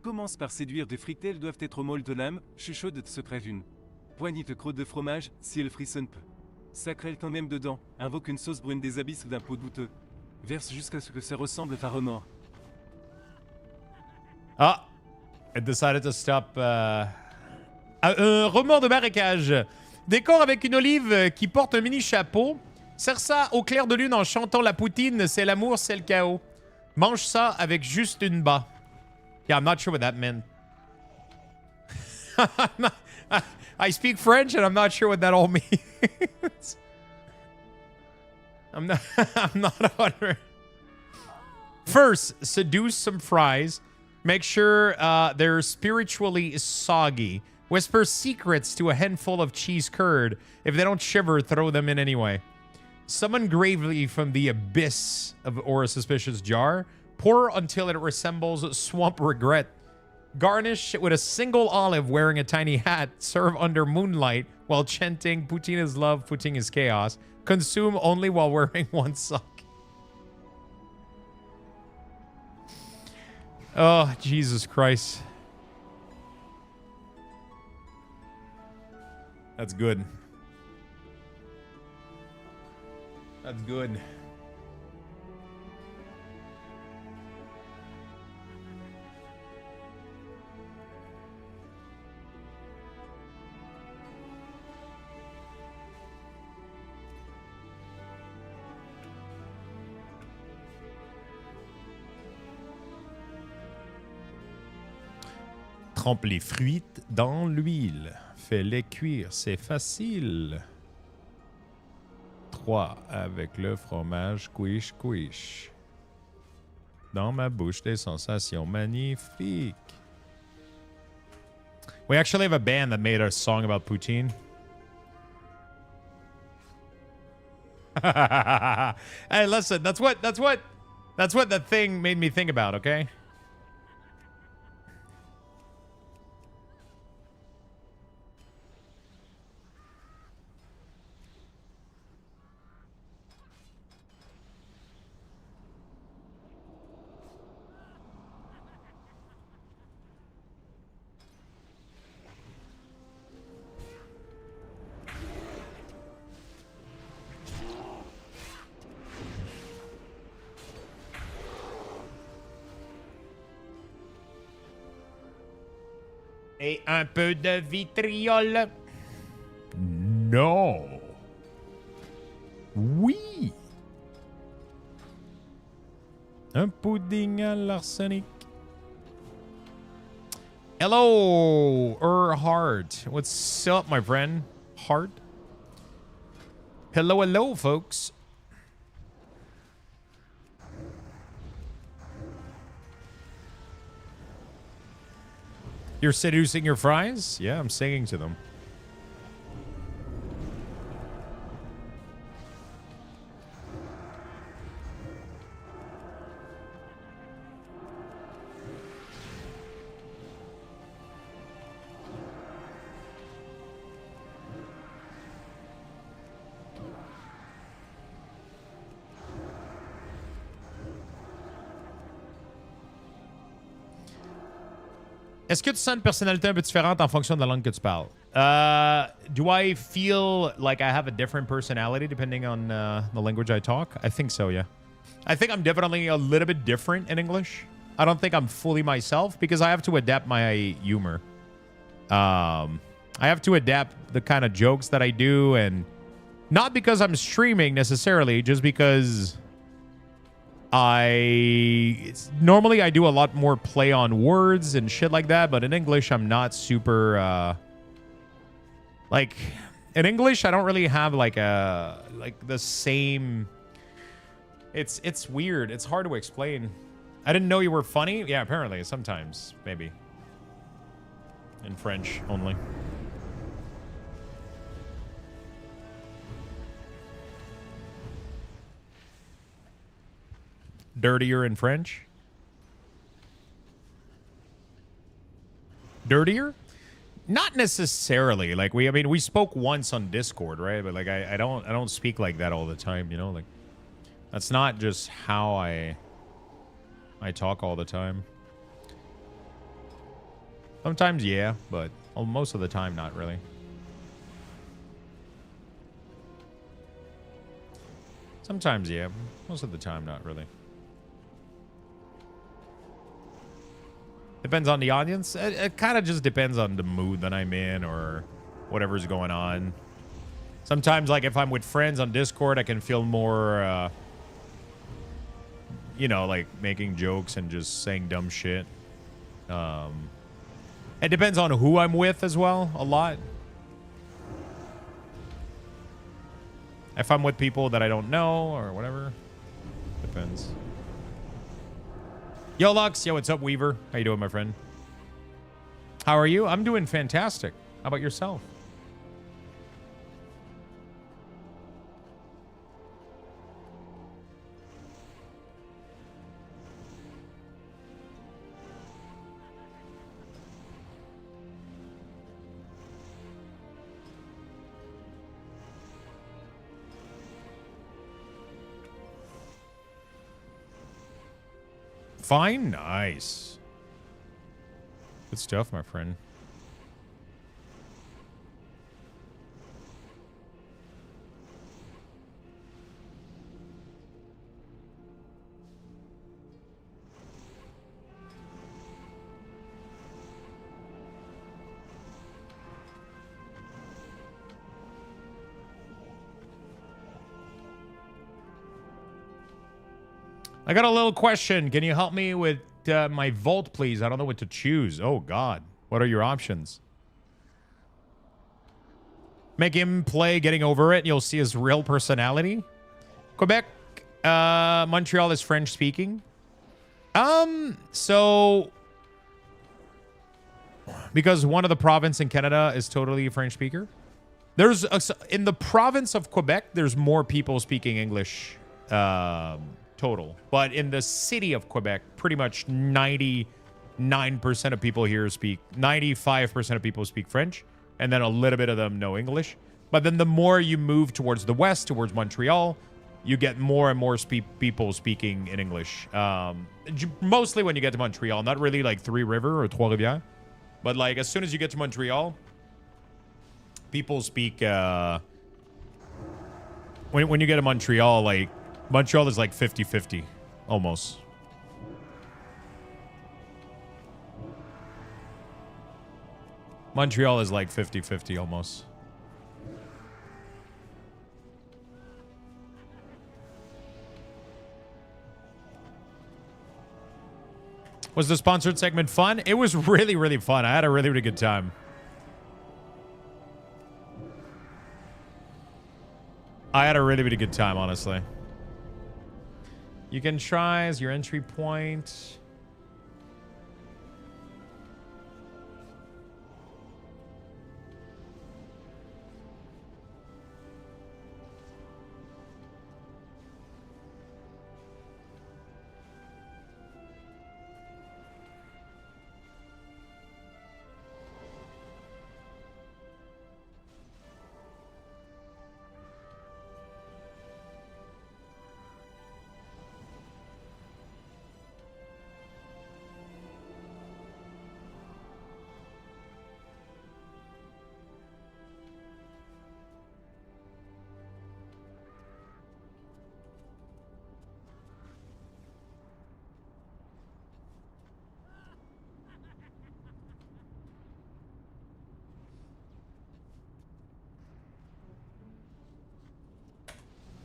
Commence par séduire des frictelles doivent être molles de l'âme, chuchote de se crève une. Poignée de croûte de fromage, si elle frissonne peu. Sacrelle quand même dedans, invoque une sauce brune des abysses d'un pot douteux. Verse jusqu'à ce que ça ressemble à remords. Ah! It decided to stop... remords de marécage. Décor avec une olive qui porte un mini chapeau. Serre ça au clair de lune en chantant la poutine. C'est l'amour, c'est le chaos. Mange ça avec juste une bas. Yeah, I'm not sure what that meant. I speak French and I'm not sure what that all means. I'm not 100. First, seduce some fries. Make sure they're spiritually soggy. Whisper secrets to a handful of cheese curd. If they don't shiver, throw them in anyway. Summon gravely from the abyss of Aura Suspicious jar. Pour until it resembles swamp regret. Garnish with a single olive wearing a tiny hat. Serve under moonlight while chanting Poutine is love, Poutine is chaos. Consume only while wearing one sock. Oh, Jesus Christ. That's good. That's good. Trempe les fruits dans l'huile. Fais-les cuire, c'est facile. 3. Avec le fromage quiche quiche. Dans ma bouche, des sensations magnifiques. We actually have a band that made a song about poutine. Hey, listen, that's what that thing made me think about, okay? Et un peu de vitriol. Non. Oui. Un pudding à l'arsenic. Hello, Heart. What's up, my friend? Heart. Hello, hello, folks. You're seducing your fries? Yeah, I'm singing to them. Est-ce que tu sens une personnalité un peu différente en fonction de la langue que tu parles? Do I feel like I have a different personality depending on the language I talk? I think so, yeah. I think I'm definitely a little bit different in English. I don't think I'm fully myself because I have to adapt my humor. I have to adapt the kind of jokes that I do and Not because I'm streaming necessarily, just because normally I do a lot more play on words and shit like that, but in English I'm not super like in English I don't really have like the same. It's weird. It's hard to explain. I didn't know you were funny. Yeah, apparently sometimes maybe in French only. Dirtier in French? Dirtier? Not necessarily. Like we spoke once on Discord, right? But like I don't speak like that all the time, you know? Like that's not just how I talk all the time. Sometimes yeah, but most of the time not really. Sometimes yeah, most of the time not really. Depends on the audience. It kind of just depends on the mood that I'm in or whatever's going on. Sometimes, like, if I'm with friends on Discord, I can feel more, you know, like, making jokes and just saying dumb shit. It depends on who I'm with as well, a lot. If I'm with people that I don't know or whatever. Depends. Yo, Lux. Yo, what's up, Weaver? How you doing, my friend? How are you? I'm doing fantastic. How about yourself? Fine? Nice. Good stuff, my friend. I got a little question. Can you help me with my vault, please? I don't know what to choose. Oh, God. What are your options? Make him play Getting Over It, and you'll see his real personality. Quebec, Montreal is French speaking. So because one of the province in Canada is totally a French speaker. There's in the province of Quebec, there's more people speaking English total. But in the city of Quebec, pretty much 99% of people here speak, 95% of people speak French, and then a little bit of them know English. But then the more you move towards the west, towards Montreal, you get more and more people speaking in English. Mostly when you get to Montreal, not really like Three River or Trois-Rivières. But like as soon as you get to Montreal, people speak, when you get to Montreal, like, Montreal is like 50-50, almost. Montreal is like 50-50, almost. Was the sponsored segment fun? It was really, really fun. I had a really, really good time. I had a really, really good time, honestly. You can try as your entry point.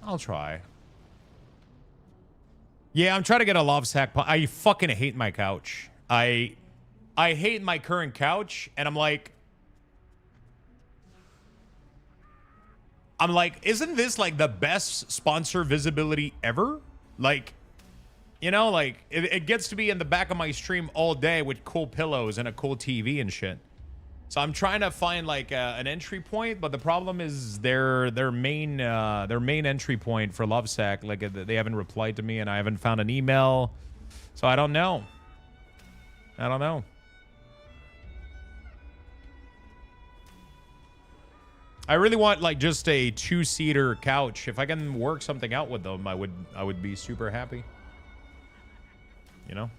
I'll try. Yeah, I'm trying to get a love sack. I fucking hate my couch. I hate my current couch, and I'm like, isn't this like the best sponsor visibility ever? Like, you know, like it gets to be in the back of my stream all day with cool pillows and a cool TV and shit. So I'm trying to find like an entry point, but the problem is their main entry point for Lovesack, like they haven't replied to me, and I haven't found an email, so I don't know. I don't know. I really want like just a 2-seater couch. If I can work something out with them, I would be super happy. You know?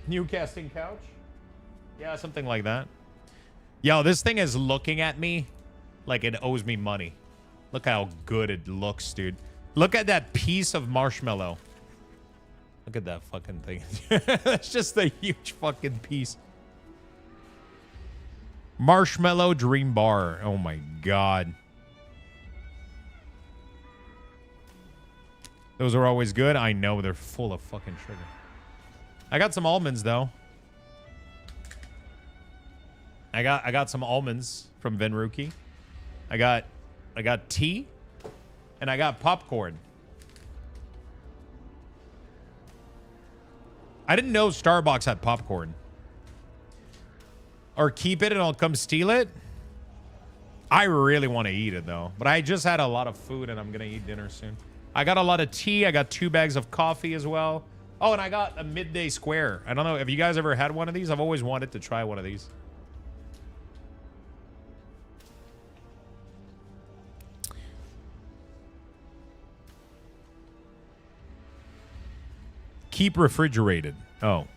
New casting couch? Yeah, something like that. Yo, this thing is looking at me like it owes me money. Look how good it looks, dude. Look at that piece of marshmallow. Look at that fucking thing. That's just a huge fucking piece. Marshmallow Dream Bar. Oh my god. Those are always good. I know, they're full of fucking sugar. I got some almonds though. I got some almonds from Venruki. I got tea and I got popcorn. I didn't know Starbucks had popcorn. Or keep it and I'll come steal it. I really want to eat it though. But I just had a lot of food and I'm going to eat dinner soon. I got a lot of tea. I got 2 bags of coffee as well. Oh, and I got a midday square. I don't know. Have you guys ever had one of these? I've always wanted to try one of these. Keep refrigerated. Oh.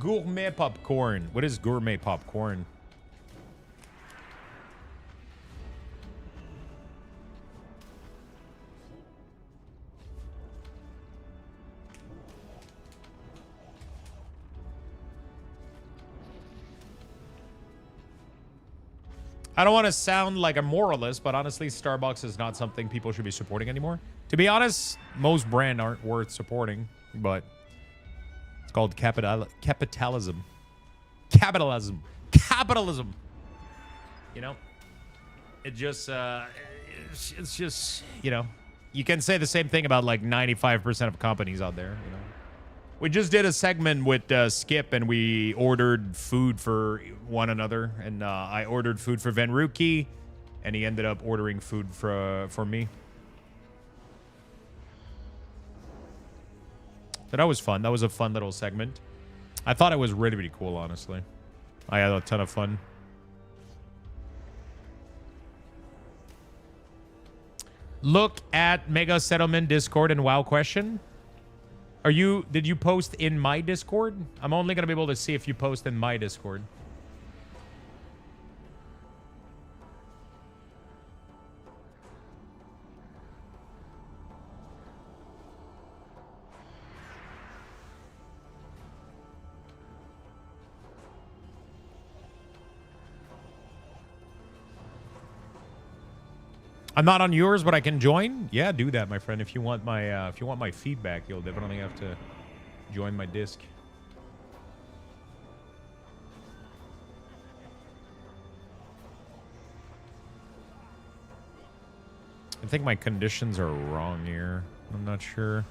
Gourmet popcorn. What is gourmet popcorn? I don't want to sound like a moralist, but honestly, Starbucks is not something people should be supporting anymore. To be honest, most brands aren't worth supporting, but it's called capitalism. Capitalism. Capitalism. You know? It just, it's just, you know, you can say the same thing about like 95% of companies out there, you know? We just did a segment with Skip, and we ordered food for one another. And I ordered food for Venruki, and he ended up ordering food for me. So that was fun. That was a fun little segment. I thought it was really, really cool, honestly. I had a ton of fun. Look at Mega Settlement Discord and WoW question. Did you post in my Discord? I'm only going to be able to see if you post in my Discord. I'm not on yours, but I can join. Yeah, do that, my friend. If you want my feedback, you'll definitely have to join my disc. I think my conditions are wrong here. I'm not sure.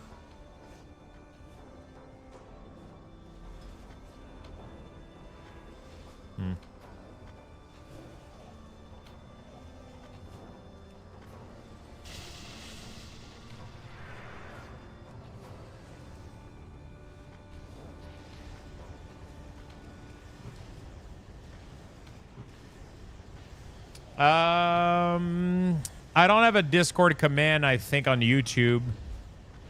I don't have a Discord command, I think, on YouTube.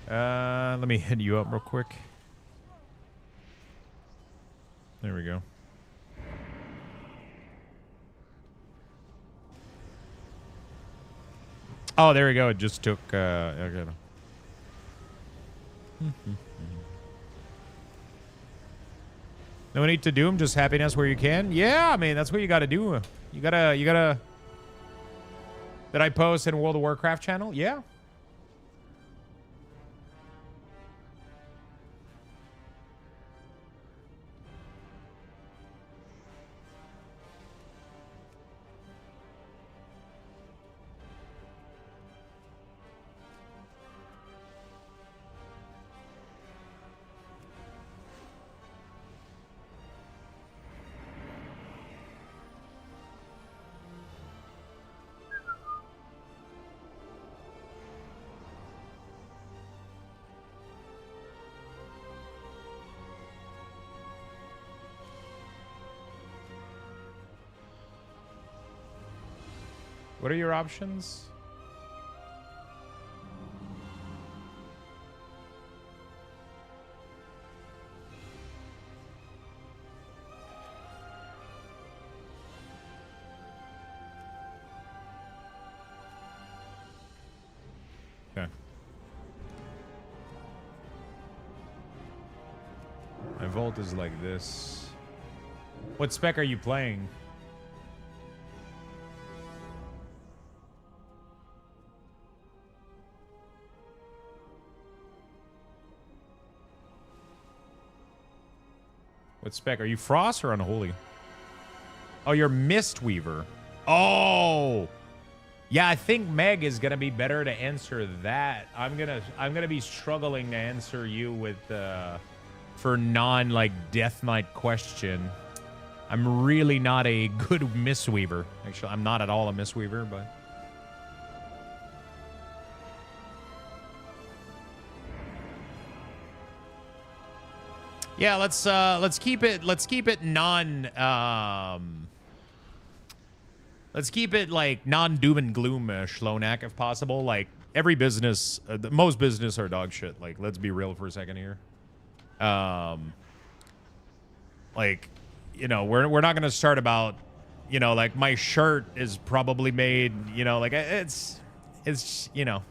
Let me hit you up real quick. There we go. Oh, there we go. It just took, okay. No need to doom, just happiness where you can. Yeah, I mean, that's what you gotta do. You gotta... Did I post in World of Warcraft channel? Yeah. What are your options? Okay. My vault is like this. What spec are you playing? What spec? Are you Frost or Unholy? Oh, you're Mistweaver. Oh! Yeah, I think Meg is gonna be better to answer that. I'm gonna be struggling to answer you with for non like Death Knight question. I'm really not a good Mistweaver. Actually, I'm not at all a Mistweaver, but yeah, let's keep it non let's keep it like non doom and gloom Shlonak if possible. Like every business, most business are dog shit. Like let's be real for a second here. Like, you know, we're not gonna start about, you know, like my shirt is probably made, you know, like it's you know.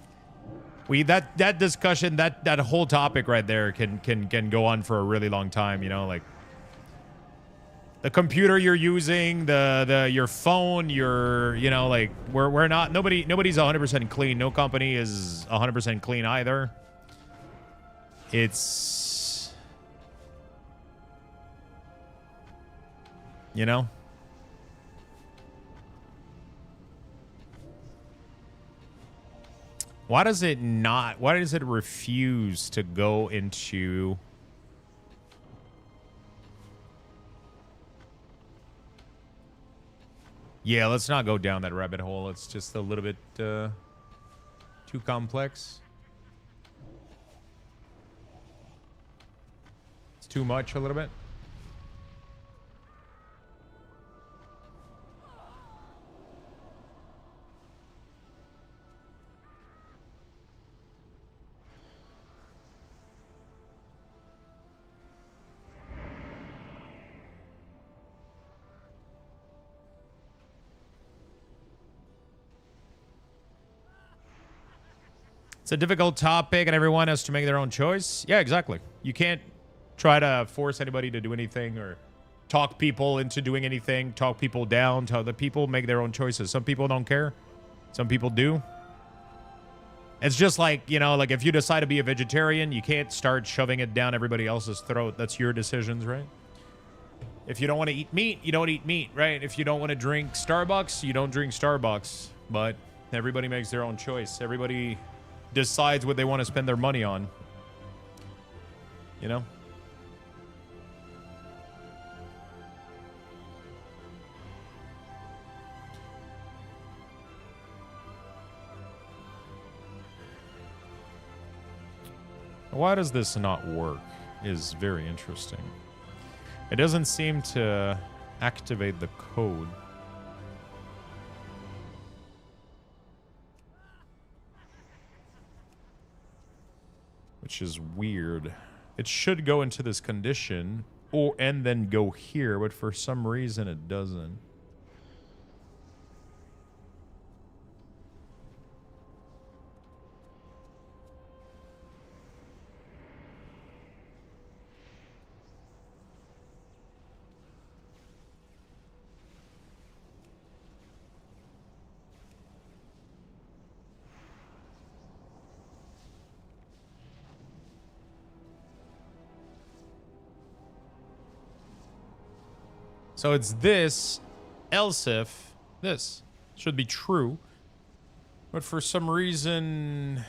That discussion, that whole topic right there can go on for a really long time, you know, like the computer you're using, your phone, you know, like we're not nobody's 100% clean. No company is 100% clean either. It's, you know, why does it refuse to go into... Yeah, let's not go down that rabbit hole. It's just a little bit too complex. It's too much a little bit. It's a difficult topic and everyone has to make their own choice. Yeah, exactly. You can't try to force anybody to do anything or talk people into doing anything, talk people down, tell the people make their own choices. Some people don't care. Some people do. It's just like, you know, like if you decide to be a vegetarian, you can't start shoving it down everybody else's throat. That's your decisions, right? If you don't want to eat meat, you don't eat meat, right? If you don't want to drink Starbucks, you don't drink Starbucks. But everybody makes their own choice. Everybody decides what they want to spend their money on. You know? Why does this not work is very interesting. It doesn't seem to activate the code. Which is weird. It should go into this condition and then go here, but for some reason it doesn't. So it's this, else if this. Should be true. But for some reason...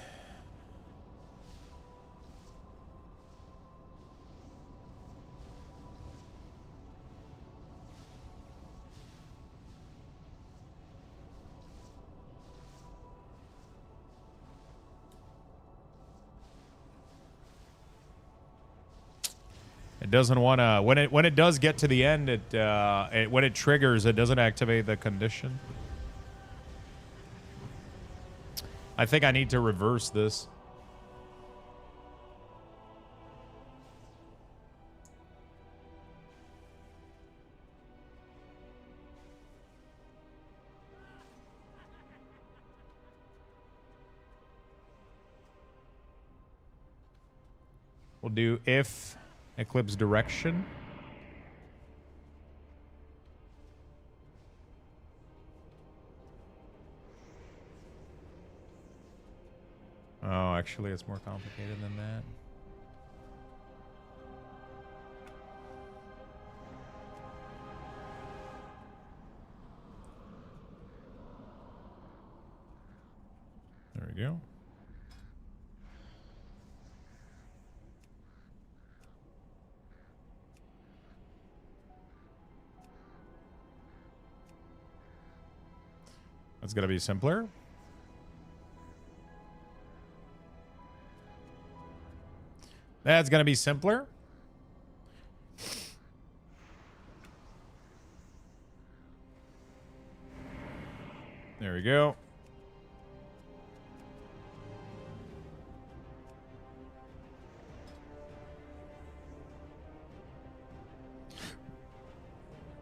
It doesn't want to... When it does get to the end, when it triggers, it doesn't activate the condition. I think I need to reverse this. We'll do if eclipse direction. Oh, actually, it's more complicated than that. There we go. That's gonna be simpler. That's gonna be simpler. There we go.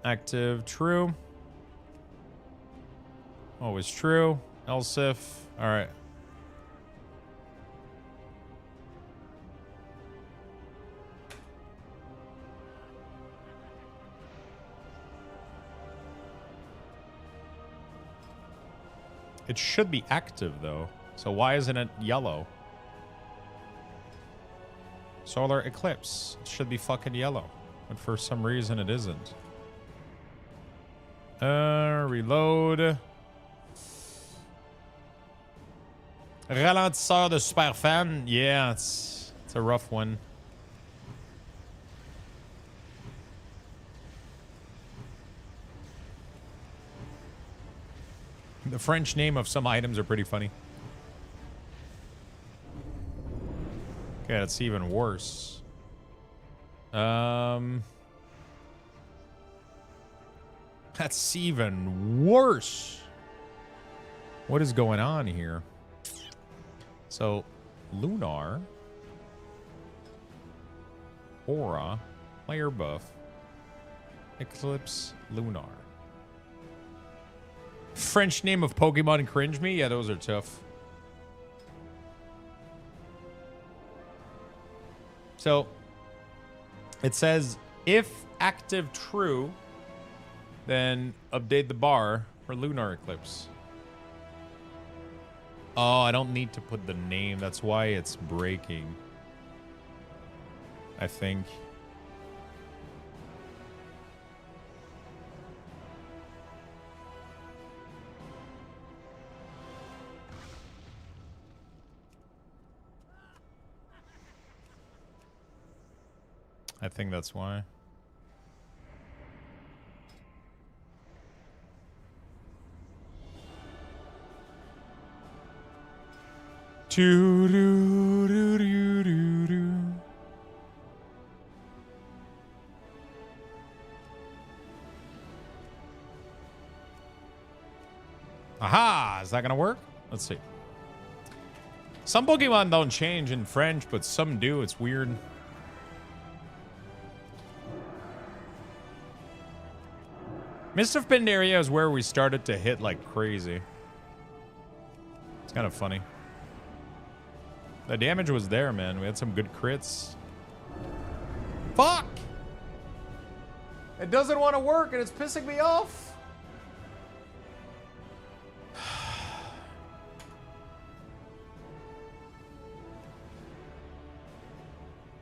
Active, true. Always true. Else if. All right. It should be active, though. So why isn't it yellow? Solar eclipse. It should be fucking yellow. But for some reason, it isn't. Reload. Ralentisseur de Superfan. Yeah, it's a rough one. The French name of some items are pretty funny. Okay, that's even worse. That's even worse. What is going on here? So, Lunar, Aura, player buff, Eclipse, Lunar. French name of Pokemon cringe me? Yeah, those are tough. So, it says, if active true, then update the bar for Lunar Eclipse. Oh, I don't need to put the name. That's why it's breaking. I think. I think that's why. Do, do, do, do, do, do. Aha! Is that gonna work? Let's see. Some Pokemon don't change in French, but some do. It's weird. Mist of Pandaria is where we started to hit like crazy. It's kind of funny. The damage was there, man. We had some good crits. Fuck! It doesn't want to work and it's pissing me off.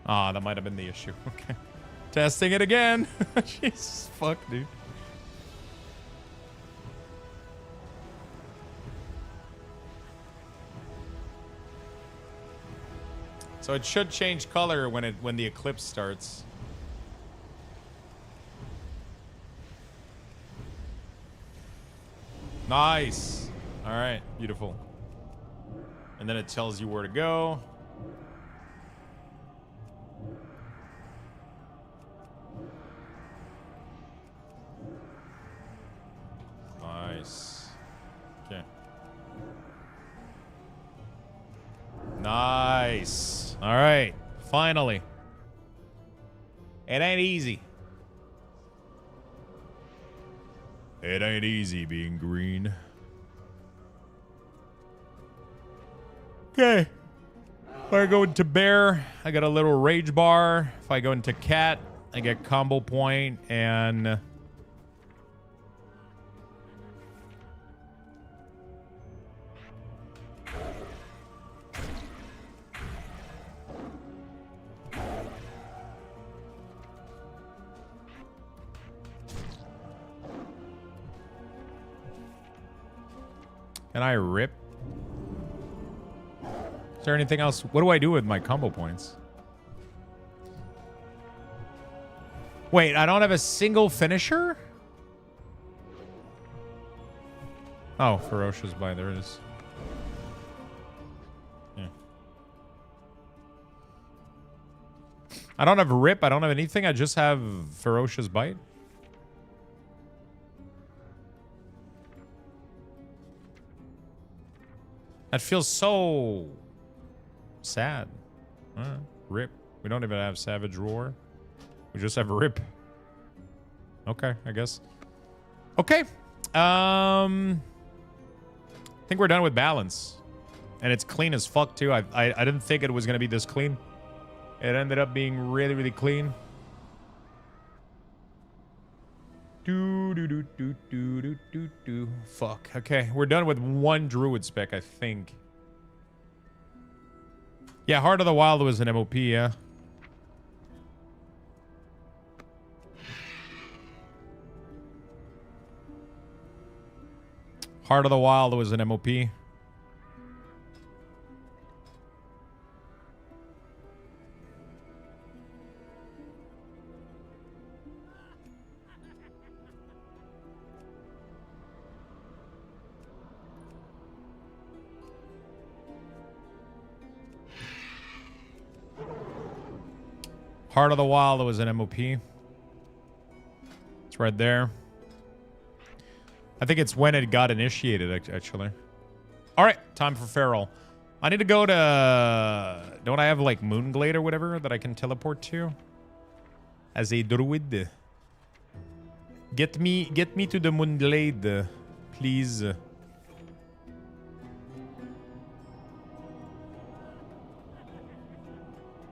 Ah, that might have been the issue. Okay. Testing it again. Jesus fuck, dude. So it should change color when the eclipse starts. Nice. All right, beautiful. And then it tells you where to go. Nice. Okay. Nice. All right. Finally. It ain't easy. It ain't easy being green. Okay. If I go into bear, I got a little rage bar. If I go into cat, I get combo point and... Can I rip? Is there anything else? What do I do with my combo points? Wait, I don't have a single finisher? Oh, Ferocious Bite. There it is. Yeah. I don't have rip. I don't have anything. I just have Ferocious Bite. That feels so sad. Rip. We don't even have Savage Roar. We just have Rip. Okay, I guess. Okay. I think we're done with balance. And it's clean as fuck, too. I didn't think it was going to be this clean. It ended up being really, really clean. Fuck. Okay, we're done with one druid spec, I think. Yeah, Heart of the Wild was an MOP, yeah. Heart of the Wild was an MOP. Heart of the Wild was an MOP. It's right there. I think it's when it got initiated, actually. All right, time for Feral. I need to go to... Don't I have, like, Moonglade or whatever that I can teleport to? As a druid. Get me to the Moonglade, please.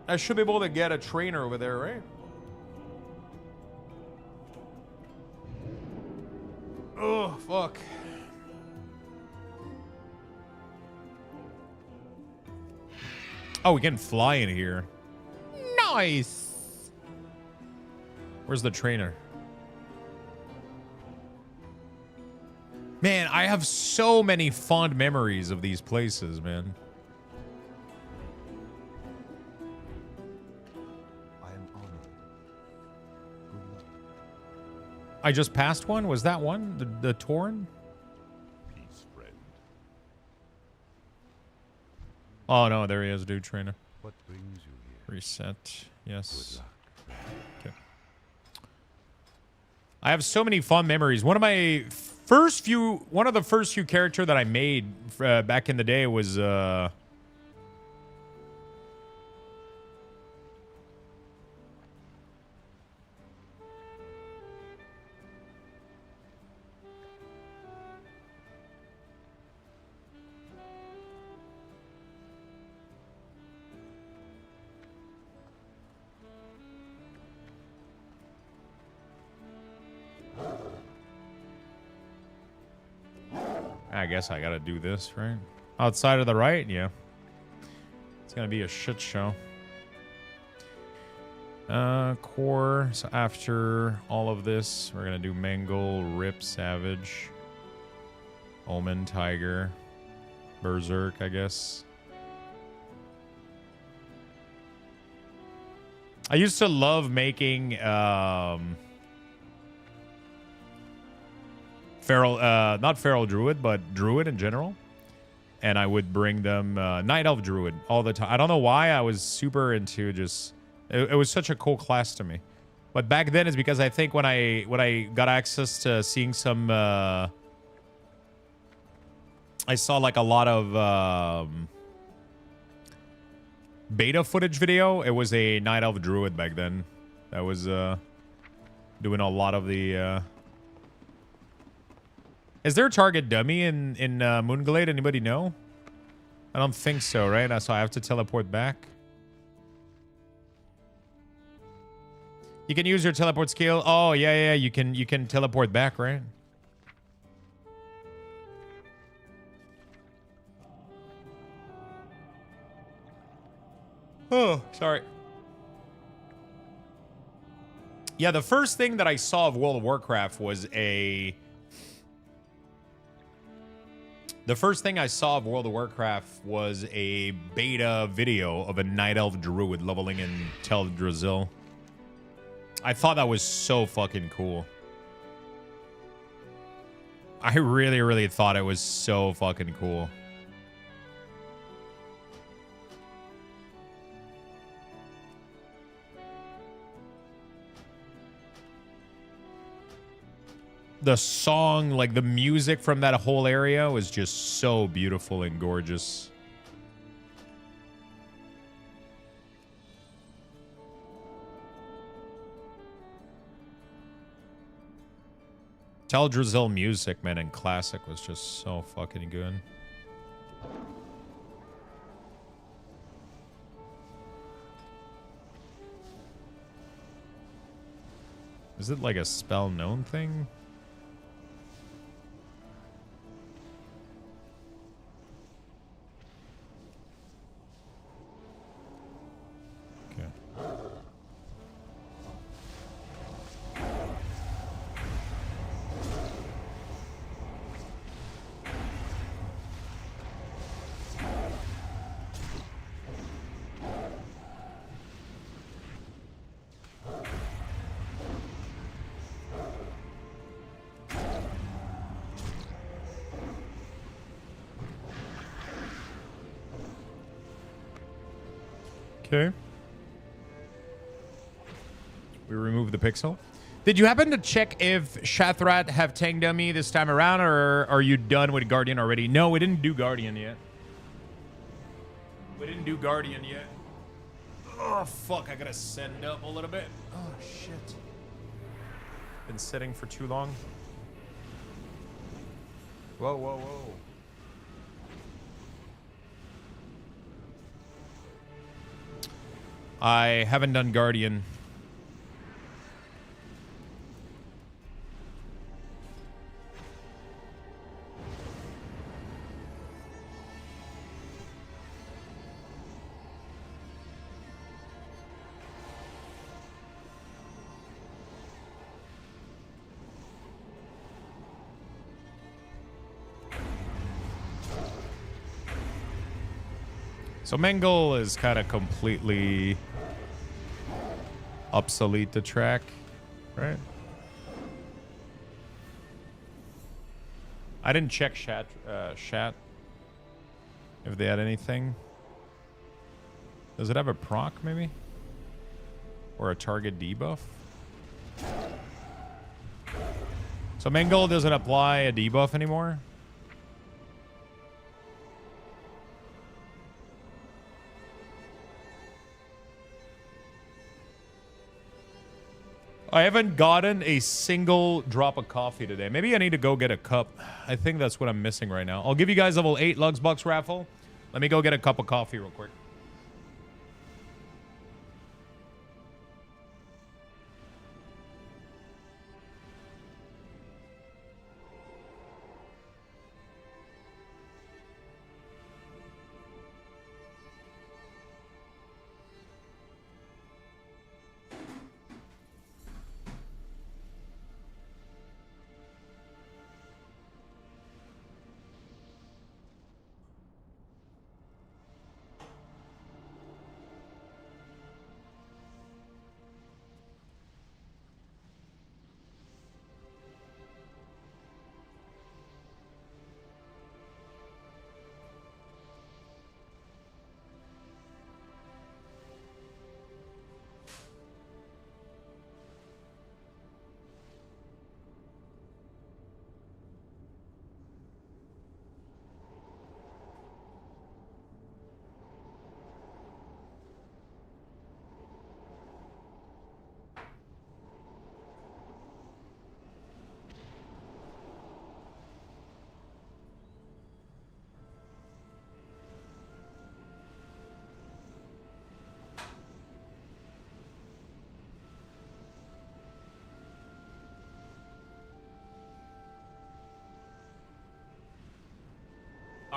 I should be able to get a trainer over there, right? Oh, fuck. Oh, we can fly in here. Nice. Where's the trainer? Man, I have so many fond memories of these places, man. I just passed one? Was that one? The Torn? Peace, friend. Oh, no. There he is, dude trainer. What brings you here? Reset. Yes. Good luck. Okay. I have so many fun memories. One of the first few character that I made back in the day was... I guess I gotta do this, right? Outside of the right? Yeah. It's gonna be a shit show. Core. So after all of this, we're gonna do Mangle, Rip, Savage, Omen, Tiger, Berserk, I guess. I used to love making Feral, not Feral Druid, but Druid in general. And I would bring them Night Elf Druid all the time. I don't know why I was super into just... It was such a cool class to me. But back then it's because I think when I got access to seeing some... I saw like a lot of beta footage video. It was a Night Elf Druid back then. That was doing a lot of the... Is there a target dummy in Moonglade? Anybody know? I don't think so, right? So I have to teleport back. You can use your teleport skill. Oh, yeah. You can teleport back, right? Oh, sorry. Yeah, the first thing that I saw of World of Warcraft was a... The first thing I saw of World of Warcraft was a beta video of a Night Elf Druid leveling in Teldrassil. I thought that was so fucking cool. I really, really thought it was so fucking cool. The song, like the music from that whole area was just so beautiful and gorgeous. Teldrassil music, man, and classic was just so fucking good. Is it like a spell known thing? Okay. We remove the pixel. Did you happen to check if Shathrat have tank dummy this time around, or are you done with Guardian already? No, we didn't do Guardian yet. We didn't do Guardian yet. Oh, fuck. I gotta send up a little bit. Oh, shit. Been sitting for too long. Whoa, whoa, whoa. I haven't done Guardian. So Mangle is kind of completely obsolete to track, right? I didn't check chat if they had anything. Does it have a proc maybe? Or a target debuff? So Mangle doesn't apply a debuff anymore? I haven't gotten a single drop of coffee today. Maybe I need to go get a cup. I think that's what I'm missing right now. I'll give you guys level 8 Luxbox raffle. Let me go get a cup of coffee real quick.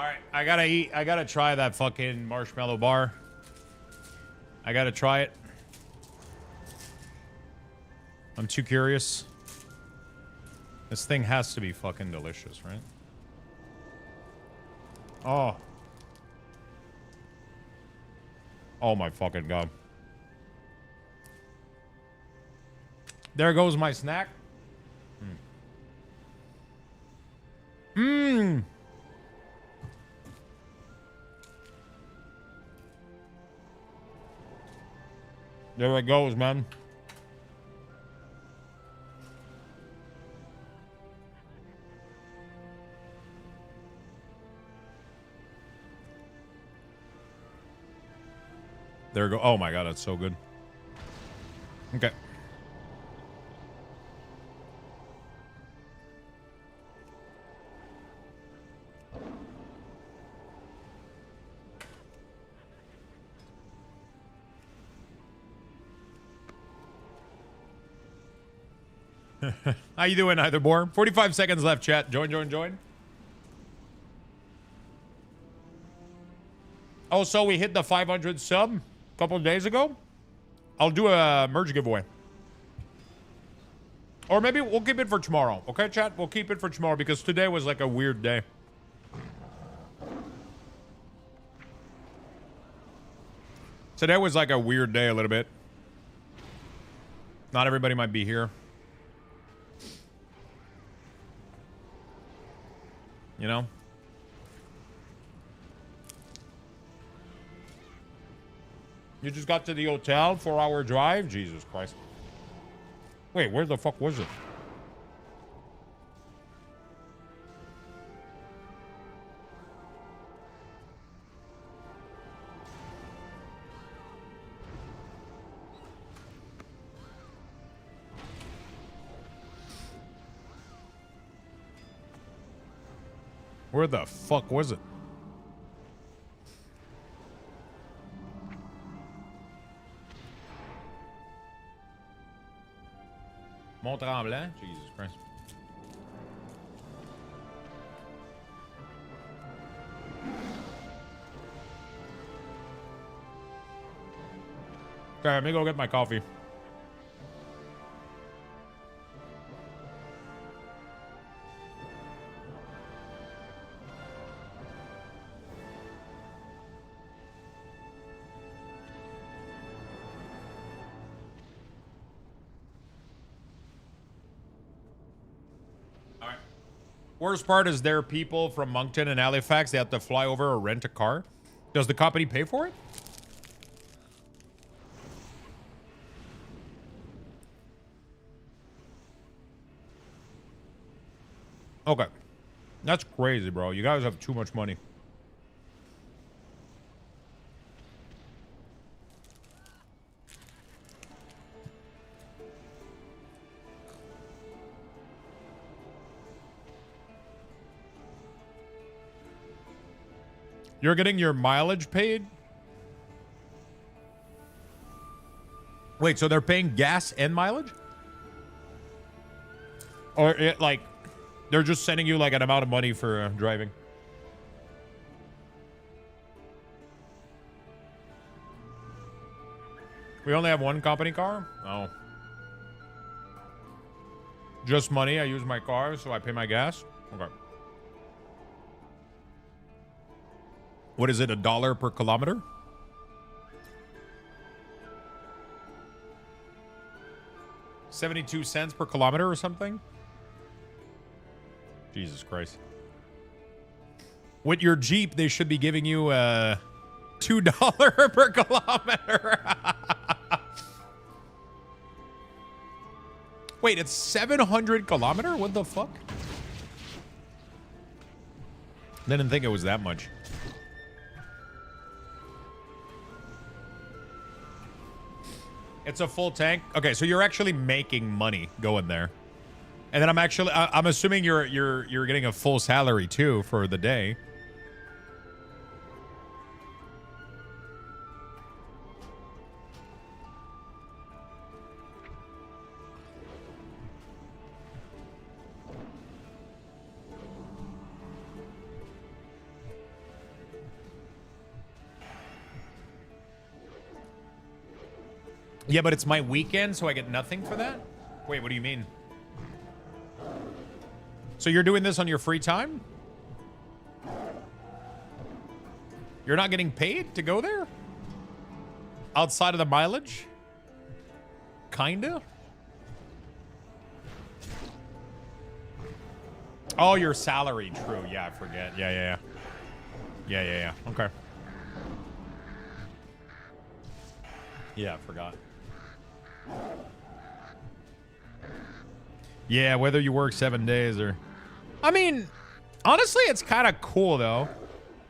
right, I gotta eat. I gotta try that fucking marshmallow bar. I gotta try it. I'm too curious. This thing has to be fucking delicious, right? Oh. Oh my fucking god. There goes my snack. Mmm. There it goes, man. There we go. Oh my god, that's so good. Okay. How you doing, Eitherborn? 45 seconds left, chat. Join. Oh, so we hit the 500 sub a couple of days ago. I'll do a merge giveaway. Or maybe we'll keep it for tomorrow. Okay, chat? We'll keep it for tomorrow because today was like a weird day. Today was like a weird day a little bit. Not everybody might be here. You know? You just got to the hotel, 4-hour drive? Jesus Christ. Wait, where the fuck was it? Where the fuck was it? Mont-Tremblant? Jesus Christ. Okay, let me go get my coffee. Worst part is there are people from Moncton and Halifax. They have to fly over or rent a car. Does the company pay for it? Okay. That's crazy, bro. You guys have too much money. You're getting your mileage paid? Wait, so they're paying gas and mileage? Or it, like, they're just sending you like an amount of money for driving? We only have one company car? Oh. Just money. I use my car, so I pay my gas? Okay. What is it, $1 per kilometer? $0.72 per kilometer or something? Jesus Christ. With your Jeep, they should be giving you $2 per kilometer. Wait, it's 700 kilometer? What the fuck? Didn't think it was that much. It's a full tank. Okay, so you're actually making money going there. And then I'm assuming you're getting a full salary too for the day. Yeah, but it's my weekend, so I get nothing for that? Wait, what do you mean? So you're doing this on your free time? You're not getting paid to go there? Outside of the mileage? Kinda? Oh, your salary. True. Yeah, I forget. Yeah. Okay. Yeah, I forgot. Yeah, whether you work 7 days or... I mean, honestly, it's kind of cool, though.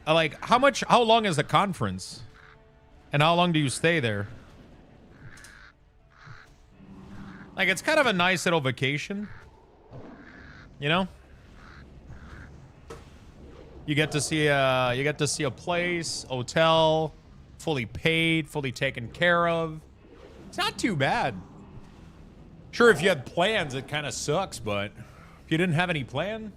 Like, how long is the conference? And how long do you stay there? Like, it's kind of a nice little vacation. You know? You get to see a place, hotel, fully paid, fully taken care of. It's not too bad. Sure, if you had plans, it kind of sucks, but if you didn't have any plan...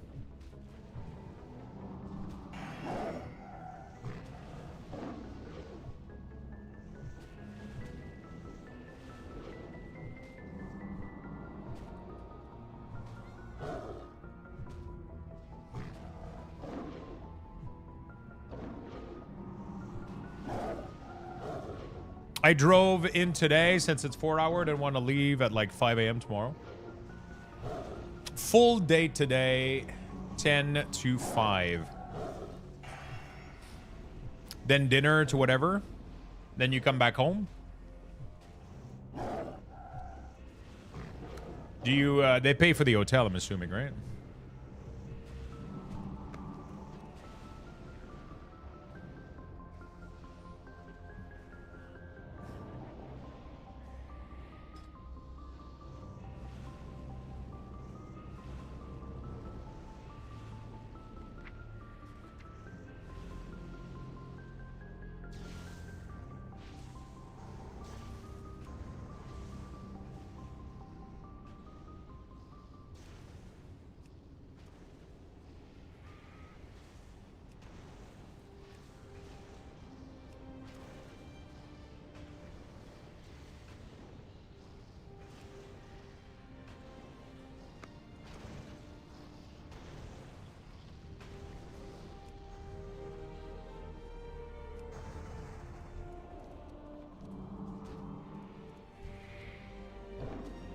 I drove in today since it's 4 hour. Didn't want to leave at like 5 a.m. tomorrow. Full day today, 10 to 5. Then dinner to whatever. Then you come back home. Do you, they pay for the hotel, I'm assuming, right?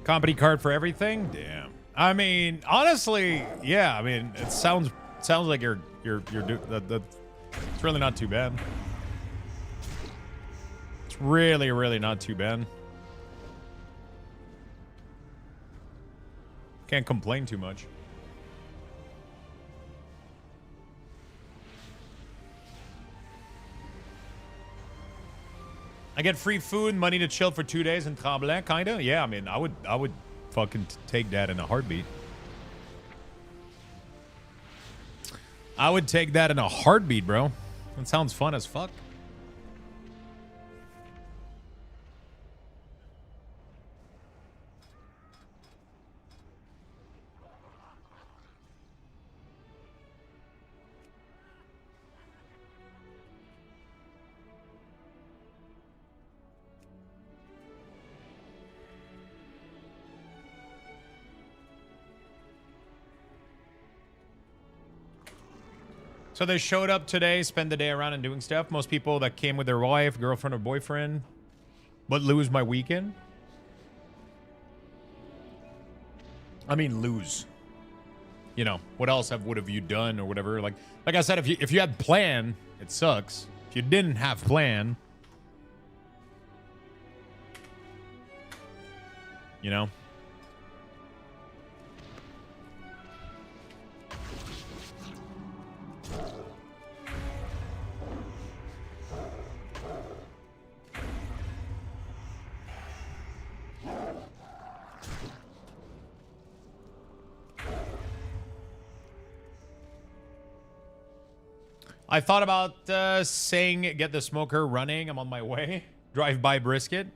Company card for everything? Damn. I mean, honestly, yeah. I mean, it sounds like you're it's really not too bad. It's really not too bad. Can't complain too much. I get free food, money to chill for 2 days in Tremblant, kinda. Yeah, I mean, I would fucking take that in a heartbeat. I would take that in a heartbeat, bro. That sounds fun as fuck. So they showed up today, spend the day around and doing stuff. Most people that came with their wife, girlfriend, or boyfriend, but lose my weekend. I mean, lose. You know, what else would have you done or whatever? Like I said, if you had plan, it sucks. If you didn't have plan, you know. I thought about saying get the smoker running. I'm on my way. Drive by brisket.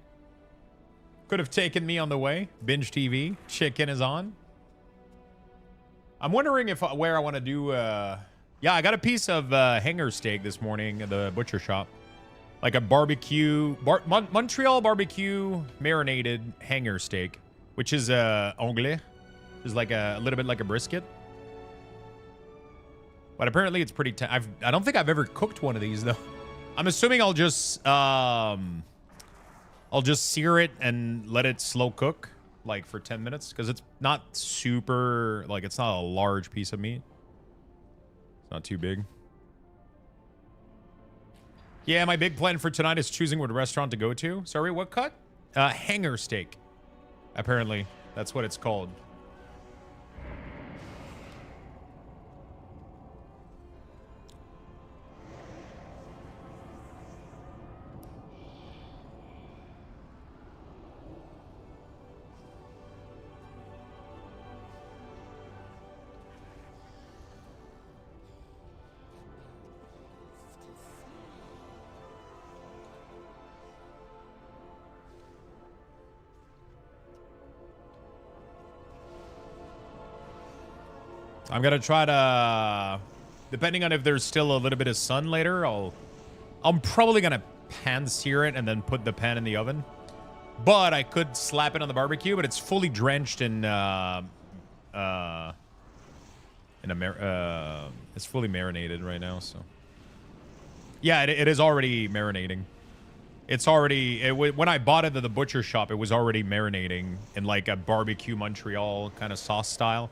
Could have taken me on the way. Binge TV. Chicken is on. I'm wondering if where I want to do... yeah, I got a piece of hanger steak this morning at the butcher shop. like a barbecue, Montreal barbecue marinated hanger steak, which is anglais, is like a little bit like a brisket. But apparently it's pretty. I don't think I've ever cooked one of these though. I'm assuming I'll just sear it and let it slow cook like for 10 minutes because it's not super like it's not a large piece of meat. It's not too big. Yeah, my big plan for tonight is choosing what restaurant to go to. Sorry, what cut? Hanger steak. Apparently, that's what it's called. I'm gonna try to, depending on if there's still a little bit of sun later, I'm probably gonna pan sear it and then put the pan in the oven. But I could slap it on the barbecue, but it's fully drenched in it's fully marinated right now, so. Yeah, it is already marinating. It's already, when I bought it at the butcher shop, it was already marinating in like a barbecue Montreal kind of sauce style.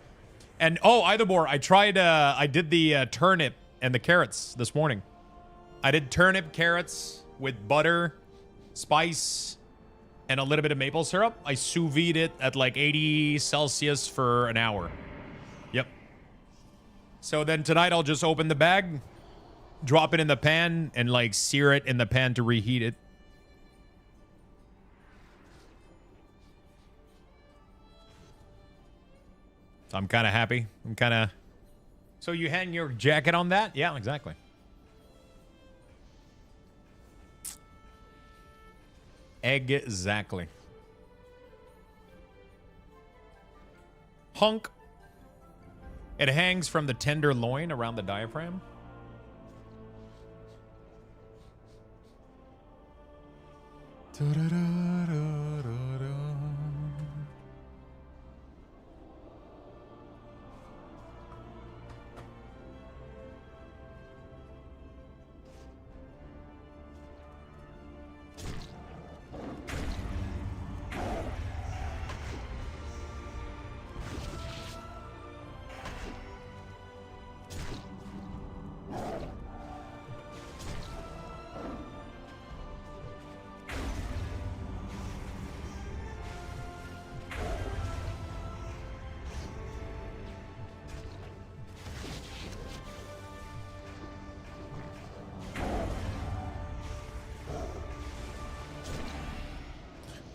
And, oh, either more, I did the turnip and the carrots this morning. I did turnip, carrots with butter, spice, and a little bit of maple syrup. I sous vide it at like 80 Celsius for an hour. Yep. So then tonight I'll just open the bag, drop it in the pan, and like sear it in the pan to reheat it. I'm kind of happy. I'm kind of... So you hang your jacket on that? Yeah, exactly. Exactly. Hunk. It hangs from the tender loin around the diaphragm.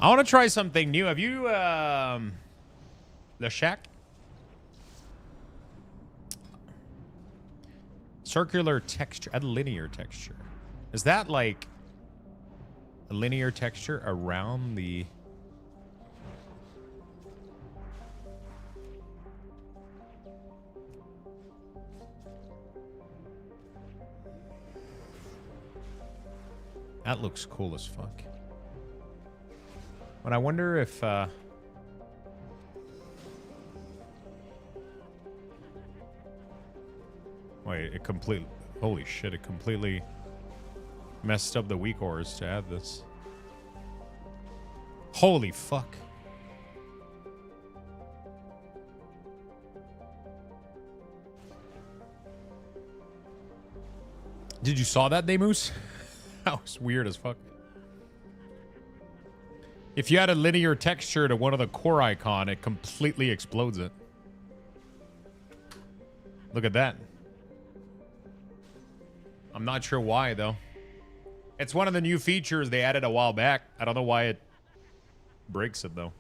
I want to try something new. Have you, the shack? Circular texture, a linear texture. Is that like a linear texture around the... That looks cool as fuck. But I wonder if, wait, it completely... Holy shit, it completely messed up the WeakAuras to add this. Holy fuck. Did you saw that, Demus? That was weird as fuck. If you add a linear texture to one of the core icon, it completely explodes it. Look at that. I'm not sure why, though. It's one of the new features they added a while back. I don't know why it breaks it, though.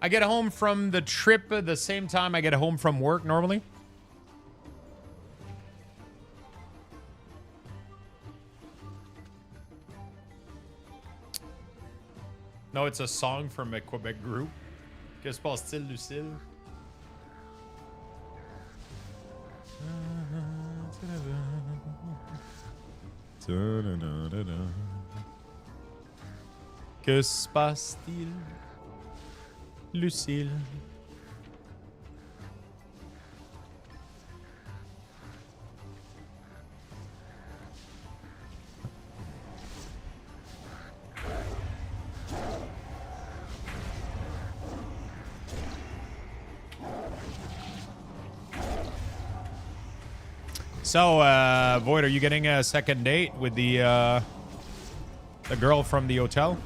I get home from the trip at the same time I get home from work normally. No, it's a song from a Quebec group. Que se passe-t-il, Lucille? Que se passe-t-il, Lucille? So, Void, are you getting a second date with the girl from the hotel?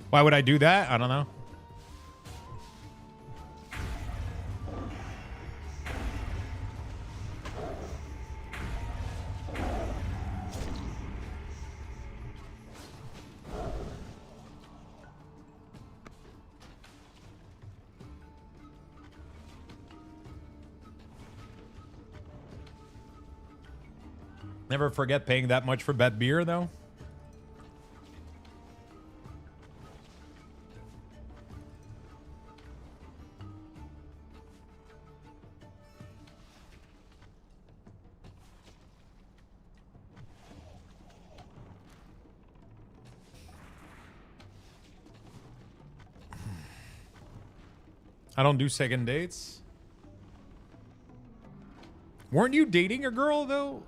Why would I do that? I don't know. Never forget paying that much for bad beer, though. I don't do second dates. Weren't you dating a girl, though?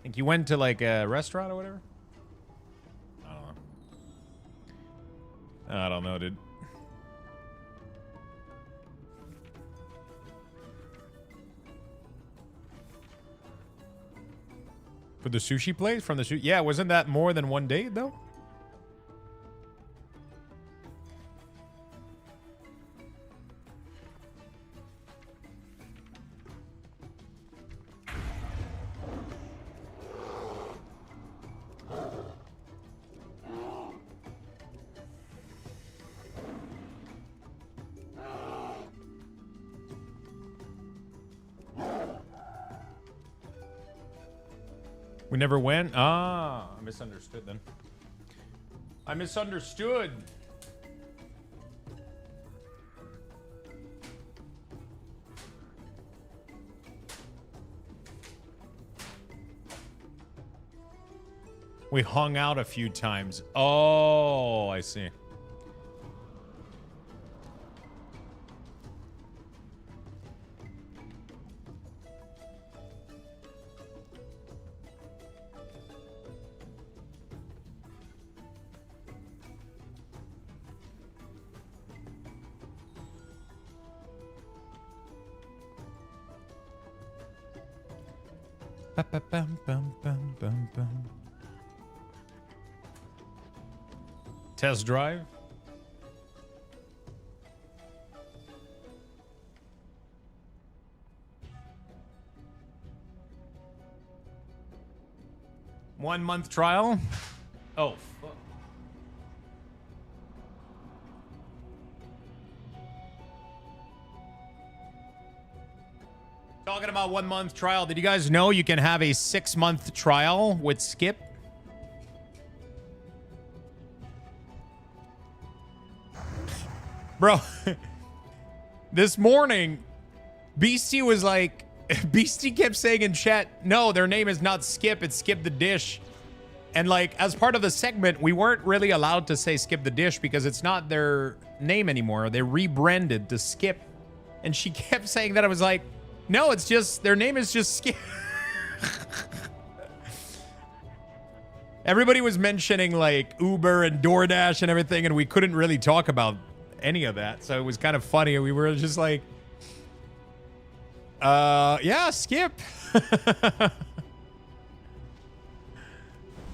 Think you went to like a restaurant or whatever? I don't know. I don't know, dude. For the sushi place? From the sushi? Yeah, wasn't that more than one date, though? We never went? Ah, I misunderstood then. I misunderstood. We hung out a few times. Oh, I see. Test drive. One month trial. Oh, fuck. Talking about 1 month trial. Did you guys know you can have a 6 month trial with Skip? Bro, this morning, Beastie was like, Beastie kept saying in chat, no, their name is not Skip, it's Skip the Dish. And like, as part of the segment, we weren't really allowed to say Skip the Dish because it's not their name anymore. They rebranded to Skip. And she kept saying that. I was like, no, it's just, their name is just Skip. Everybody was mentioning like Uber and DoorDash and everything, and we couldn't really talk about any of that. So it was kind of funny. We were just like, yeah, Skip.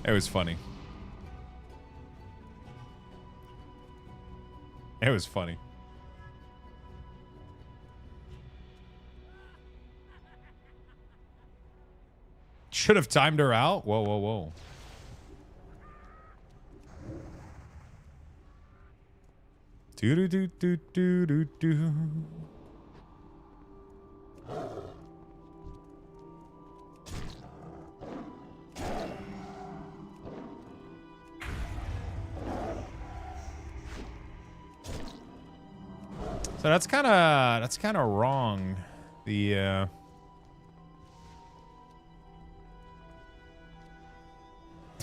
It was funny. It was funny. Should have timed her out. Whoa, whoa, whoa. Do do do do do do do. So that's kind of wrong. The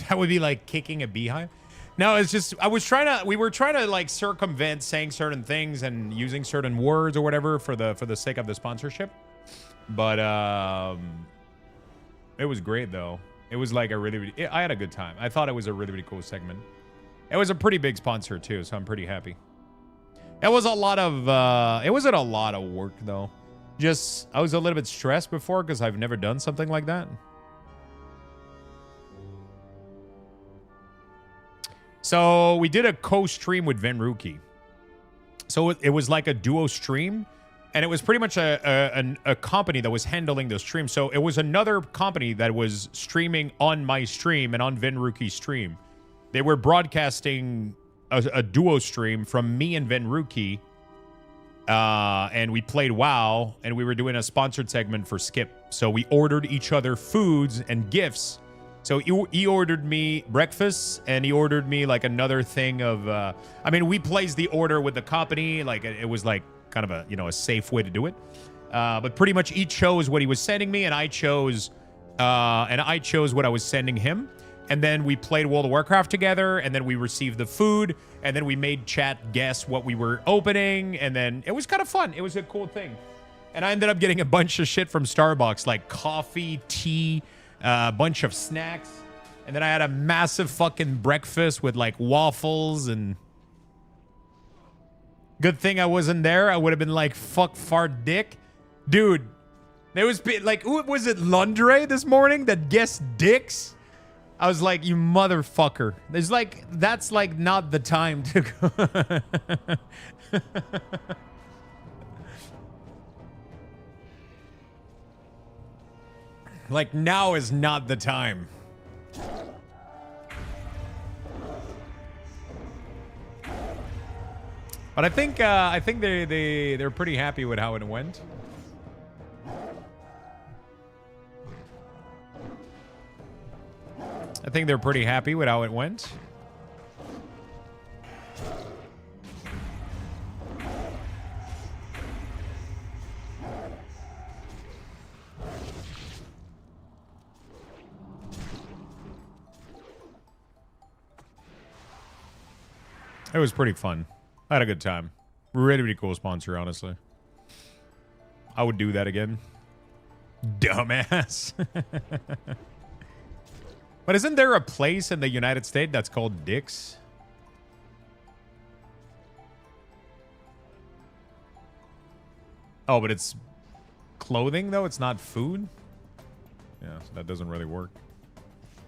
that would be like kicking a beehive. No, it's just we were trying to like circumvent saying certain things and using certain words or whatever for the sake of the sponsorship. But it was great though. It was like I had a good time. I thought it was a really cool segment. It was a pretty big sponsor too, so I'm pretty happy. It wasn't a lot of work though. Just I was a little bit stressed before because I've never done something like that. So we did a co-stream with Venruki. So it was like a duo stream, and it was pretty much a company that was handling the stream. So it was another company that was streaming on my stream and on Venruki's stream. They were broadcasting a duo stream from me and Venruki, and we played WoW, and we were doing a sponsored segment for Skip. So we ordered each other foods and gifts. So he ordered me breakfast, and he ordered me like another thing of. I mean, we placed the order with the company, like it was like kind of a safe way to do it. But pretty much he chose what he was sending me, and I chose what I was sending him. And then we played World of Warcraft together, and then we received the food, and then we made chat guess what we were opening, and then it was kind of fun. It was a cool thing. And I ended up getting a bunch of shit from Starbucks, like coffee, tea, a bunch of snacks. And then I had a massive fucking breakfast with like waffles, and good thing I wasn't there. I would have been like, fuck, fart, dick. Dude, there was like, who was it, Lundre this morning that guessed dicks? I was like, you motherfucker. There's like, that's like not the time to go. Like, now is not the time. But I think they're pretty happy with how it went. I think they're pretty happy with how it went. It was pretty fun. I had a good time. Really cool sponsor, honestly. I would do that again. Dumbass. But isn't there a place in the United States that's called Dick's? Oh, but it's clothing, though? It's not food? Yeah, so that doesn't really work.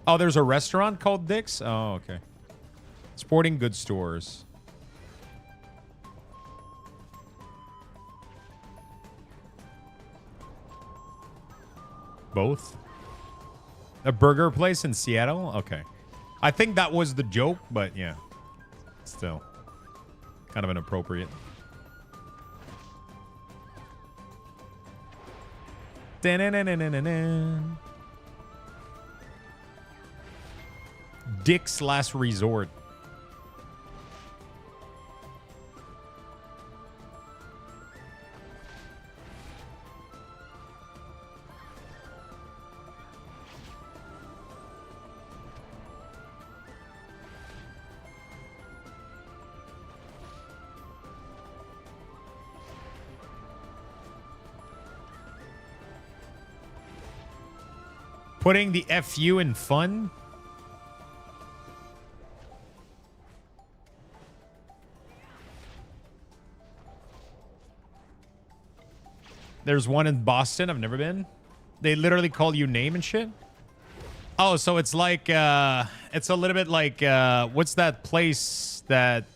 Oh, there's a restaurant called Dick's? Oh, okay. Sporting goods stores. Both? A burger place in Seattle? Okay. I think that was the joke, but yeah. Still. Kind of inappropriate. Dick's Last Resort. Putting the FU in fun? There's one in Boston. I've never been. They literally call you name and shit? Oh, so it's like, it's a little bit like, what's that place that...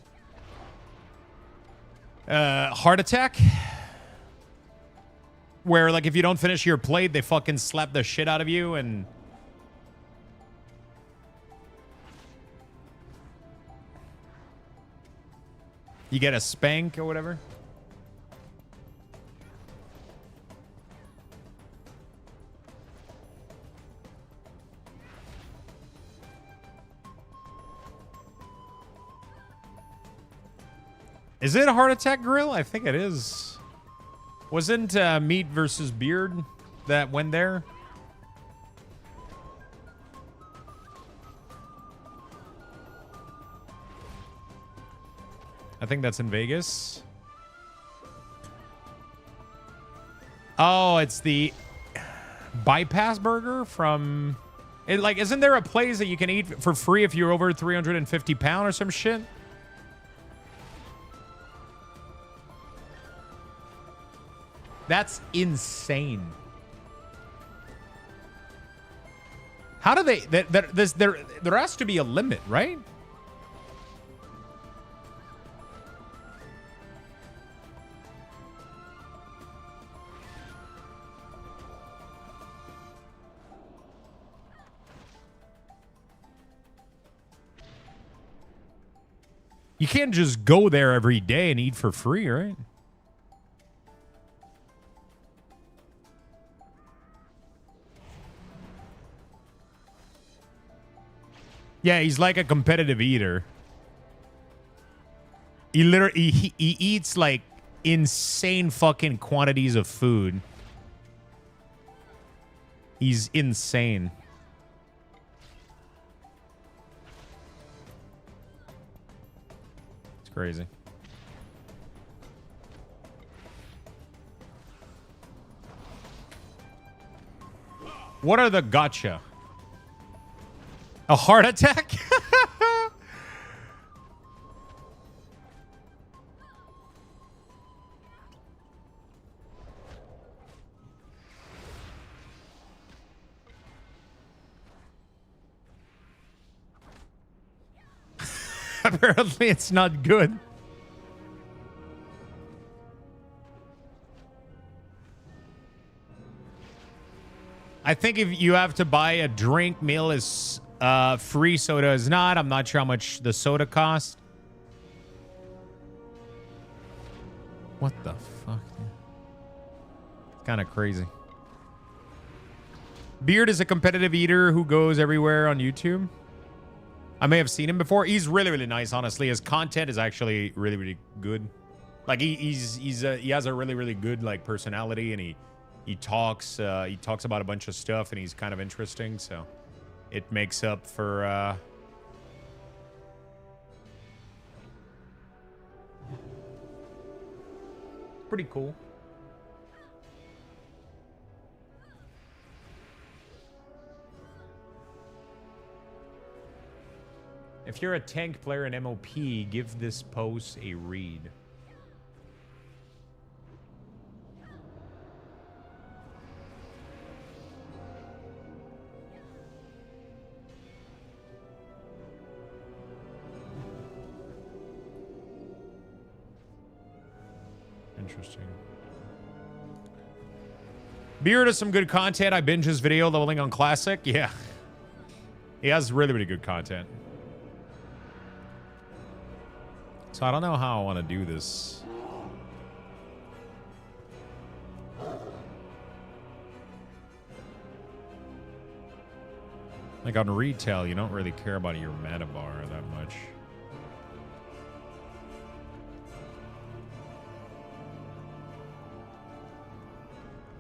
Heart attack. Where, like, if you don't finish your plate, they fucking slap the shit out of you and... you get a spank or whatever. Is it a heart attack grill? I think it is. Wasn't meat versus beard that went there? I think that's in Vegas. Oh, it's the bypass burger from... It, like, isn't there a place that you can eat for free if you're over 350 pounds or some shit? That's insane. How do they... There has to be a limit, right? You can't just go there every day and eat for free, right? Yeah, he's like a competitive eater. He literally he eats like insane fucking quantities of food. He's insane. It's crazy. What are the gotcha? A heart attack? Apparently it's not good. I think if you have to buy a drink, meal is free, soda is not. I'm not sure how much the soda cost. What the fuck? It's kind of crazy. Beard is a competitive eater who goes everywhere on YouTube. I may have seen him before. He's really, really nice, honestly. His content is actually really, really good. Like he has a really, really good like personality, and he talks about a bunch of stuff, and he's kind of interesting, so it makes up for pretty cool. If you're a tank player in MOP, give this post a read. Interesting. Beard has some good content. I binge his video leveling on Classic. Yeah. He has really, really good content. So I don't know how I want to do this. Like on retail, you don't really care about your mana bar that much.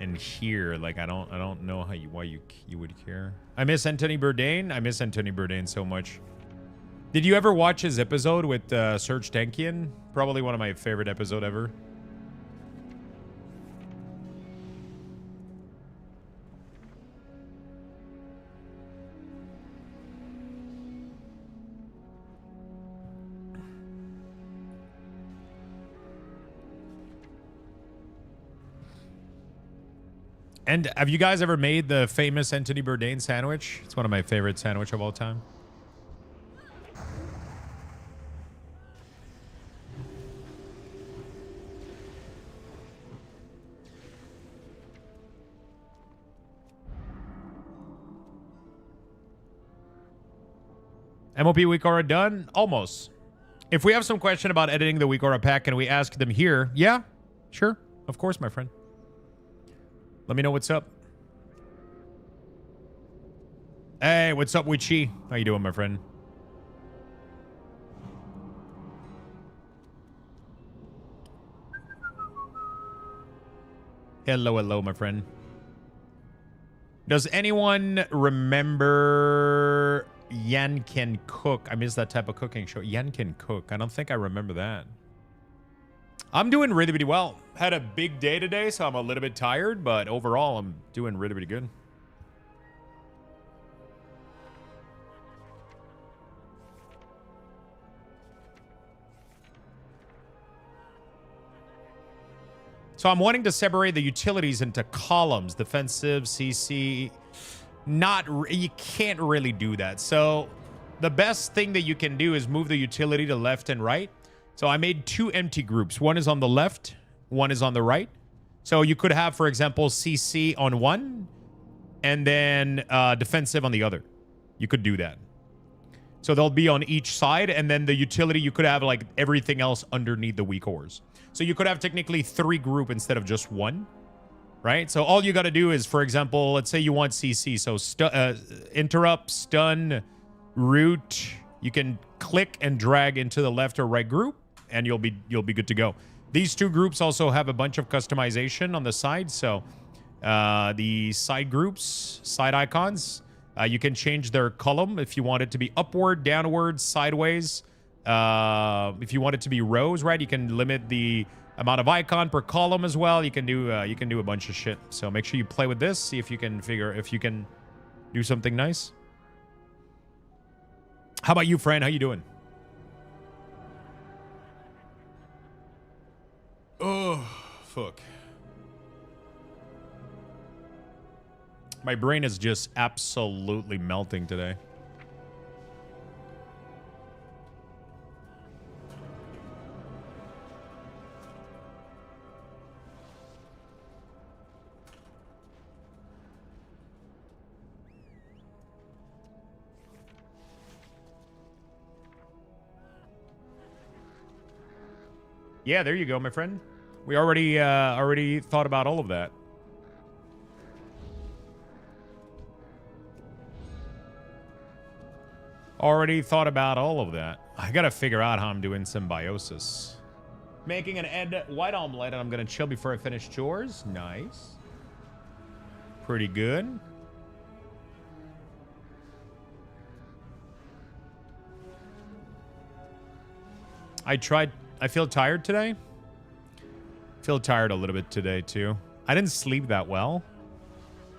And here, like I don't know how why you would care. I miss Anthony Bourdain. I miss Anthony Bourdain so much. Did you ever watch his episode with Serge Tankian? Probably one of my favorite episodes ever. And have you guys ever made the famous Anthony Bourdain sandwich? It's one of my favorite sandwich of all time. MOP WeakAura done? Almost. If we have some question about editing the WeakAura pack, can we ask them here? Yeah, sure. Of course, my friend. Let me know what's up. Hey, what's up, Wichi? How you doing, my friend? Hello, hello, my friend. Does anyone remember Yan Can Cook? I miss that type of cooking show. Yan Can Cook. I don't think I remember that. I'm doing really, really well. Had a big day today, so I'm a little bit tired, but overall, I'm doing really, really good. So I'm wanting to separate the utilities into columns, defensive, CC. You can't really do that. So the best thing that you can do is move the utility to left and right. So I made 2 empty groups. One is on the left, one is on the right. So you could have, for example, CC on one and then defensive on the other. You could do that. So they'll be on each side, and then the utility, you could have like everything else underneath the WeakAuras. So you could have technically 3 group instead of just 1, right? So all you got to do is, for example, let's say you want CC. So interrupt, stun, root. You can click and drag into the left or right group, and you'll be good to go. These 2 groups also have a bunch of customization on the side. So the side groups, side icons, you can change their column if you want it to be upward, downward, sideways. If you want it to be rows, right, you can limit the amount of icon per column as well. You can do a bunch of shit. So make sure you play with this. See if you can do something nice. How about you, friend? How you doing? Oh, fuck. My brain is just absolutely melting today. Yeah, there you go, my friend. We already thought about all of that. Already thought about all of that. I gotta figure out how I'm doing symbiosis. Making an egg white omelet, and I'm gonna chill before I finish chores. Nice. Pretty good. I feel tired today. Feel tired a little bit today too. I didn't sleep that well,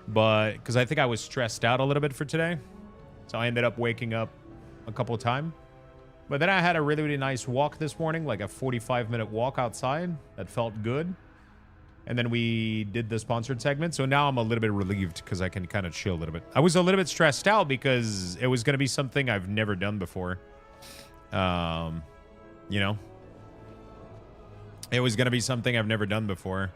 but because I think I was stressed out a little bit for today, so I ended up waking up a couple of times. But then I had a really, really nice walk this morning, like a 45-minute walk outside. That felt good. And then we did the sponsored segment. So now I'm a little bit relieved because I can kind of chill a little bit. I was a little bit stressed out because it was going to be something I've never done before. You know? It was going to be something I've never done before.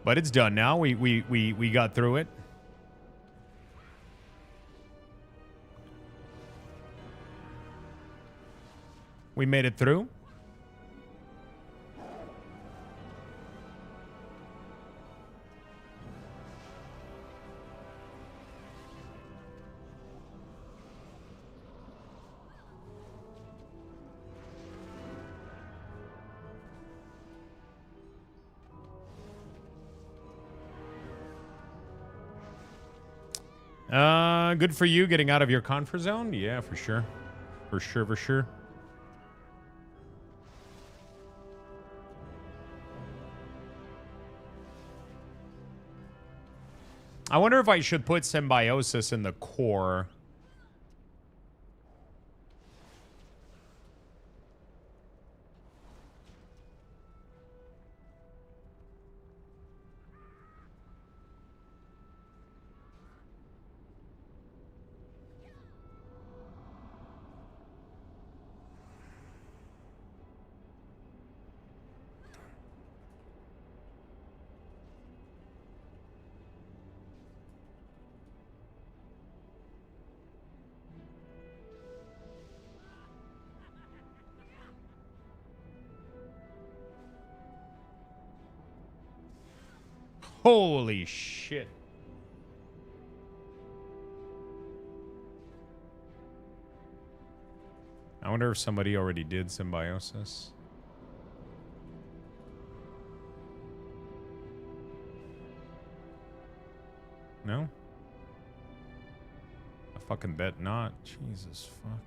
But it's done now. We got through it. We made it through. Good for you getting out of your comfort zone. Yeah, for sure. For sure, for sure. I wonder if I should put symbiosis in the core. Holy shit. I wonder if somebody already did symbiosis. No? I fucking bet not. Jesus fuck.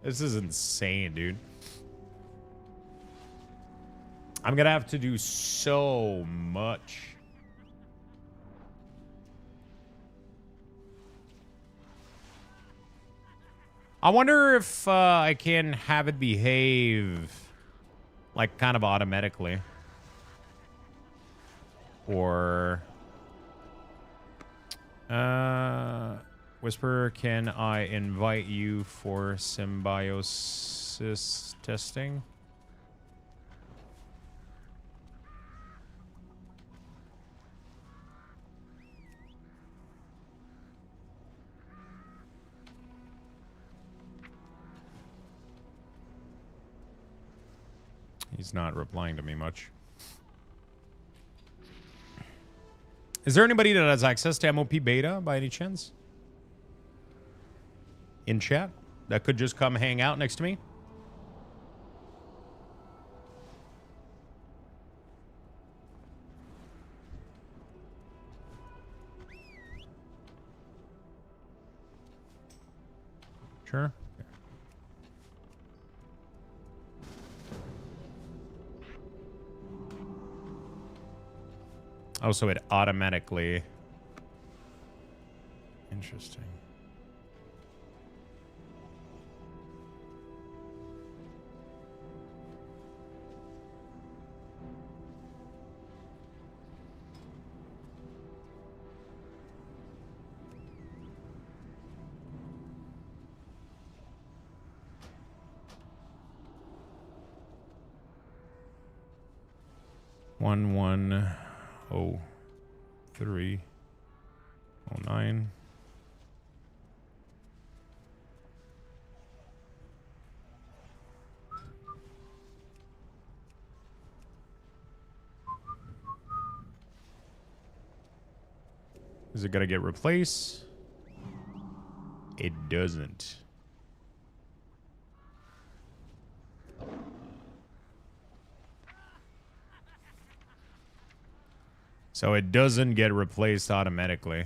This is insane, dude. I'm gonna have to do so much. I wonder if I can have it behave like kind of automatically. Or... Whisper, can I invite you for symbiosis testing? He's not replying to me much. Is there anybody that has access to MOP beta by any chance? In chat? That could just come hang out next to me? Sure. Oh, so it automatically... Interesting. One, 3, 09. Is it gonna get replaced? It doesn't. So it doesn't get replaced automatically.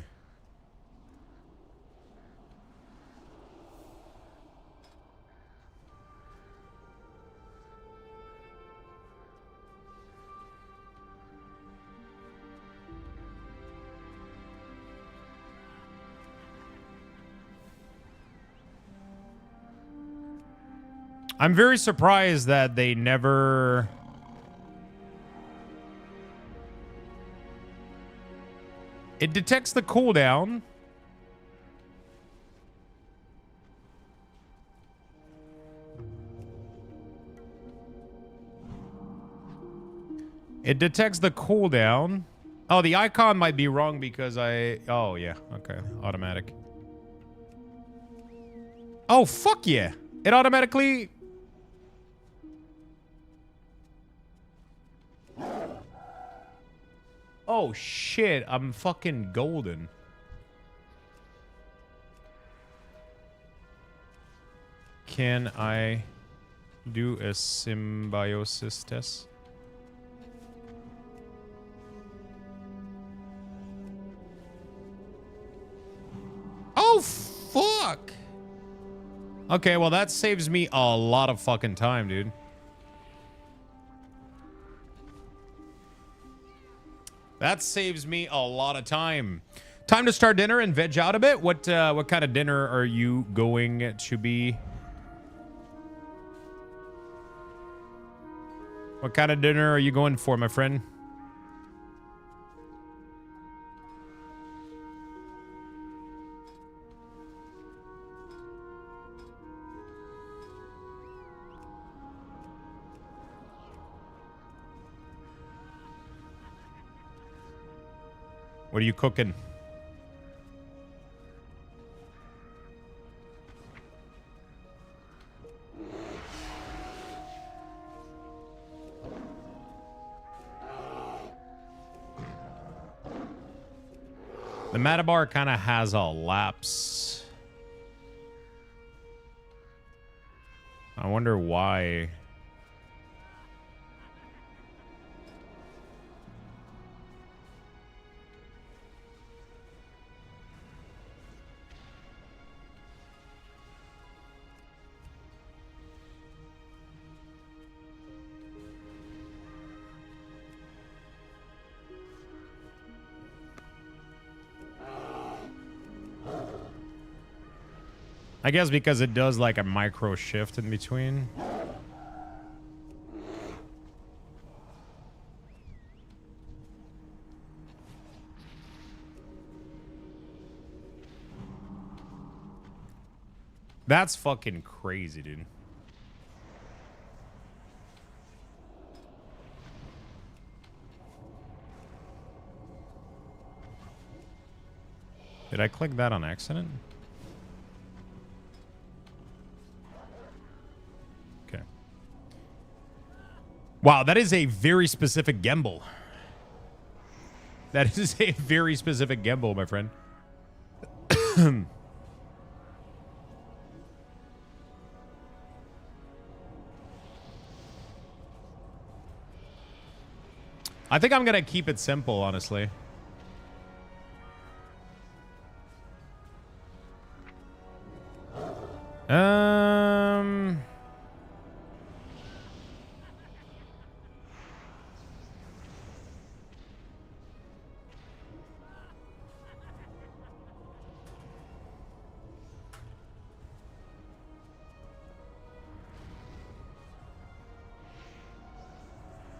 I'm very surprised that they never... It detects the cooldown. It detects the cooldown. Oh, the icon might be wrong because I... Oh, yeah. Okay. Automatic. Oh, fuck yeah. It automatically... Oh, shit. I'm fucking golden. Can I do a symbiosis test? Oh, fuck. Okay, well, that saves me a lot of fucking time, dude. That saves me a lot of time. Time to start dinner and veg out a bit. What kind of dinner are you going to be? What kind of dinner are you going for, my friend? What are you cooking? The Matabar kind of has a lapse. I wonder why. I guess because it does like a micro shift in between. That's fucking crazy, dude. Did I click that on accident? Okay. Wow, that is a very specific gamble. That is a very specific gamble, my friend. I think I'm gonna keep it simple, honestly.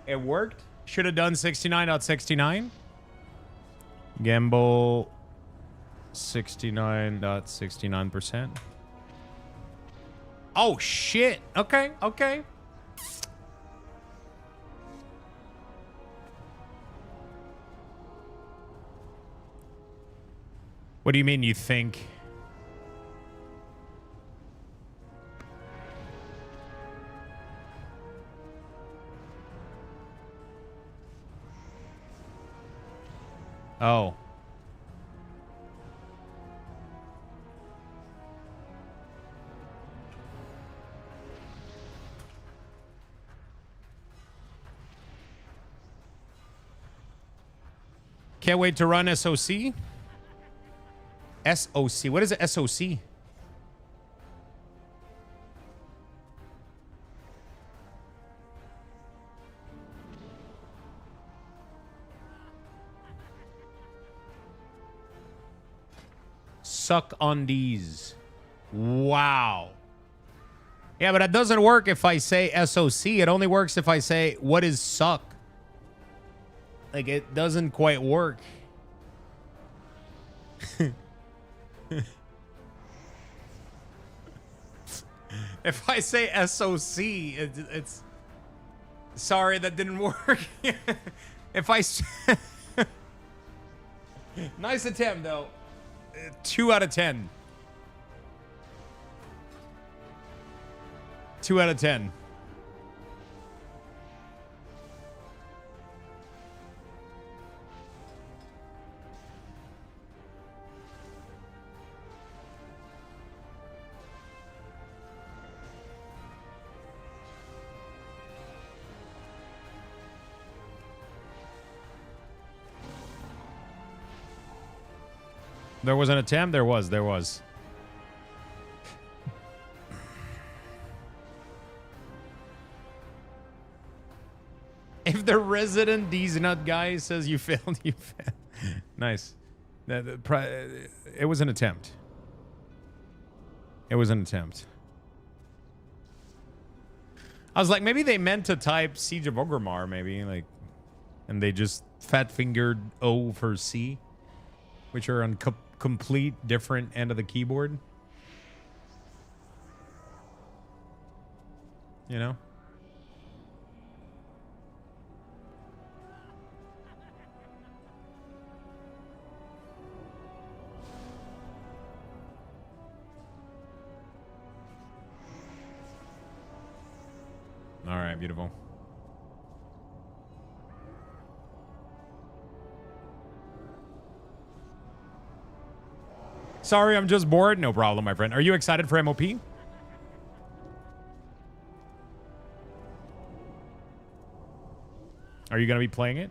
It worked. Should have done 69.69. Gamble 69.69%. Oh shit. Okay, okay. What do you mean you think? Oh. Can't wait to run SOC. SOC. What is it? SOC? Suck on these. Wow. Yeah, but it doesn't work if I say SOC. It only works if I say, what is suck? Like, it doesn't quite work. If I say SOC, it's... Sorry, that didn't work. If I... Nice attempt, though. 2 out of 10. 2 out of 10. There was an attempt? There was. if the resident D's nut guy says you failed, you failed. Nice. It was an attempt. It was an attempt. I was like, maybe they meant to type Siege of Orgrimmar, maybe, like, and they just fat-fingered O for C, which are on complete different end of the keyboard. You know? All right, beautiful. Sorry, I'm just bored. No problem, my friend. Are you excited for MOP? Are you going to be playing it?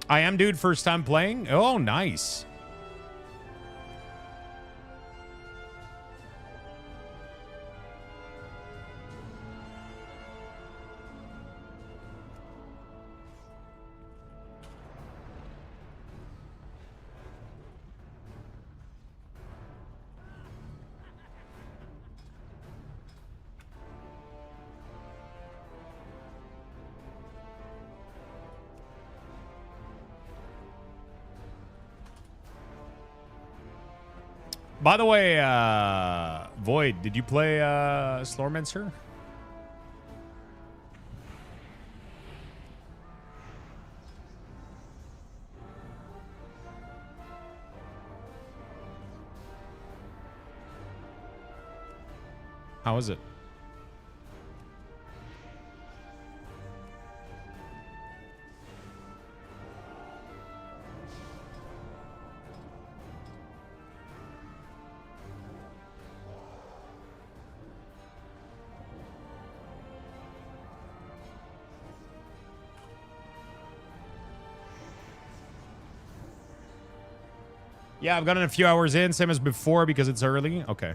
I am, dude. First time playing. Oh, nice. By the way, Void, did you play Slormancer? How is it? Yeah, I've gotten a few hours in, same as before because it's early. Okay.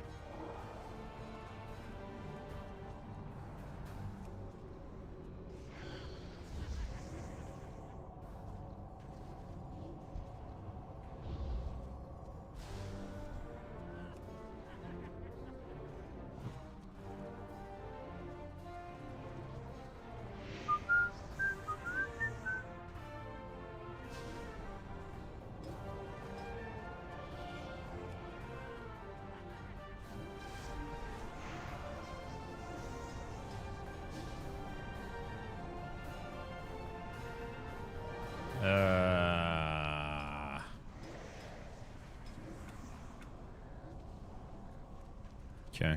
Okay,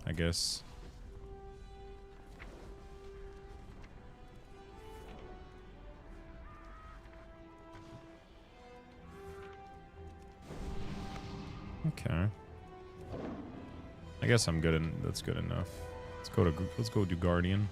I guess. Okay. I guess I'm good. That's good enough. Let's go do Guardian.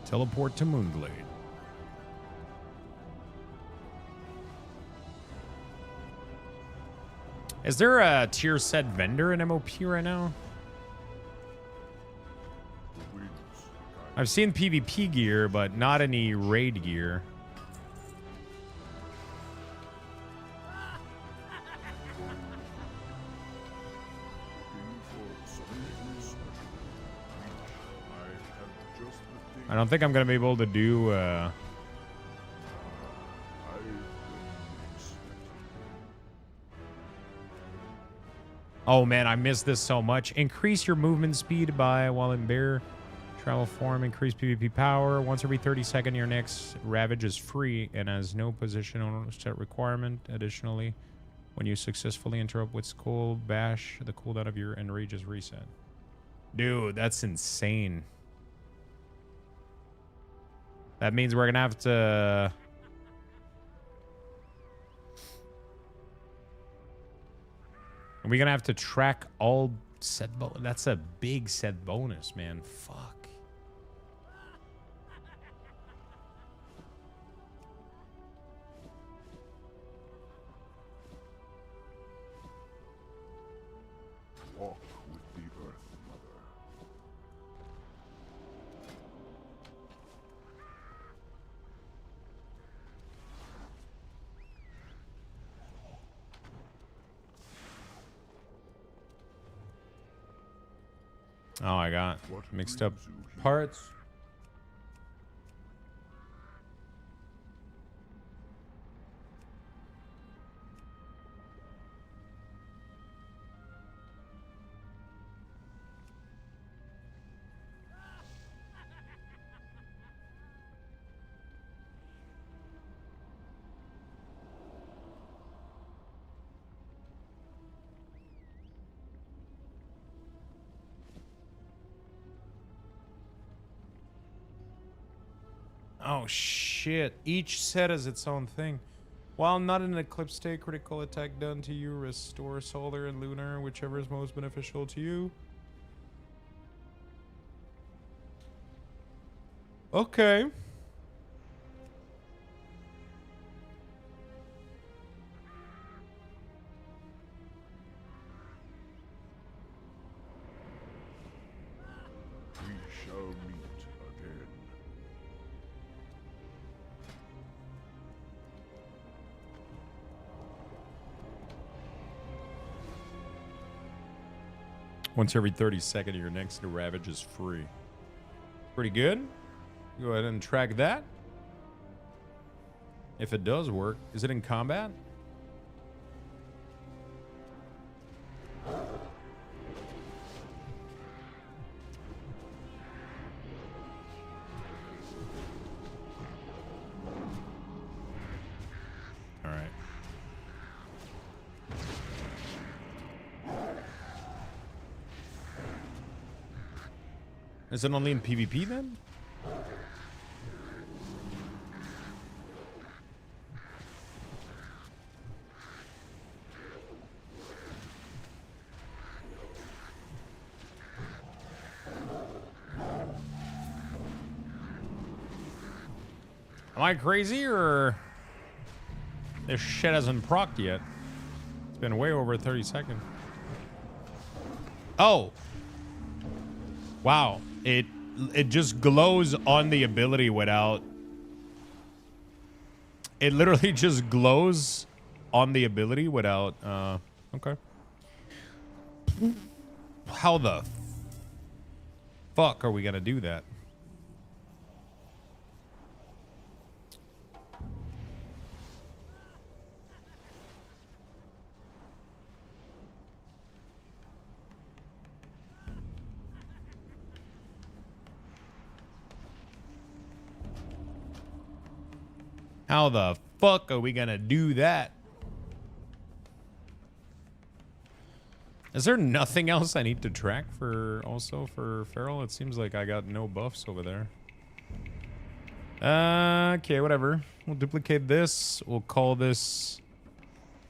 Teleport to Moonglade. Is there a tier set vendor in MOP right now? I've seen PvP gear, but not any raid gear. I don't think I'm going to be able to do... Oh man, I missed this so much. Increase your movement speed by while in bear travel form. Increase PvP power. Once every 30 seconds, your next Ravage is free and has no positional set requirement. Additionally, when you successfully interrupt with Skull Bash, the cooldown of your Enrage is reset. Dude, that's insane. That means we're gonna have to... We're gonna have to track all set that's a big set bonus, man. Fuck. Walk with the Earth Mother. Oh, I got mixed up parts. Oh shit, each set has its own thing. While not in an eclipse state, critical attack done to you, restore solar and lunar, whichever is most beneficial to you. Okay. We shall meet again. Once every 30 seconds, your next Ravage is free. Pretty good. Go ahead and track that. If it does work, is it in combat? All right. Is it only in PvP then? Am I crazy or this shit hasn't procced yet? It's been way over 30 seconds. Oh. Wow. It just glows on the ability without... It literally just glows on the ability without... Okay. How the fuck are we gonna do that? How the fuck are we gonna do that? Is there nothing else I need to track for also for Feral? It seems like I got no buffs over there. Okay, whatever. We'll duplicate this. We'll call this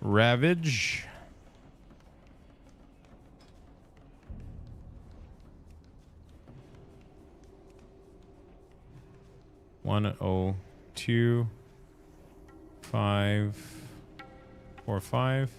Ravage. One oh two 5 4 5.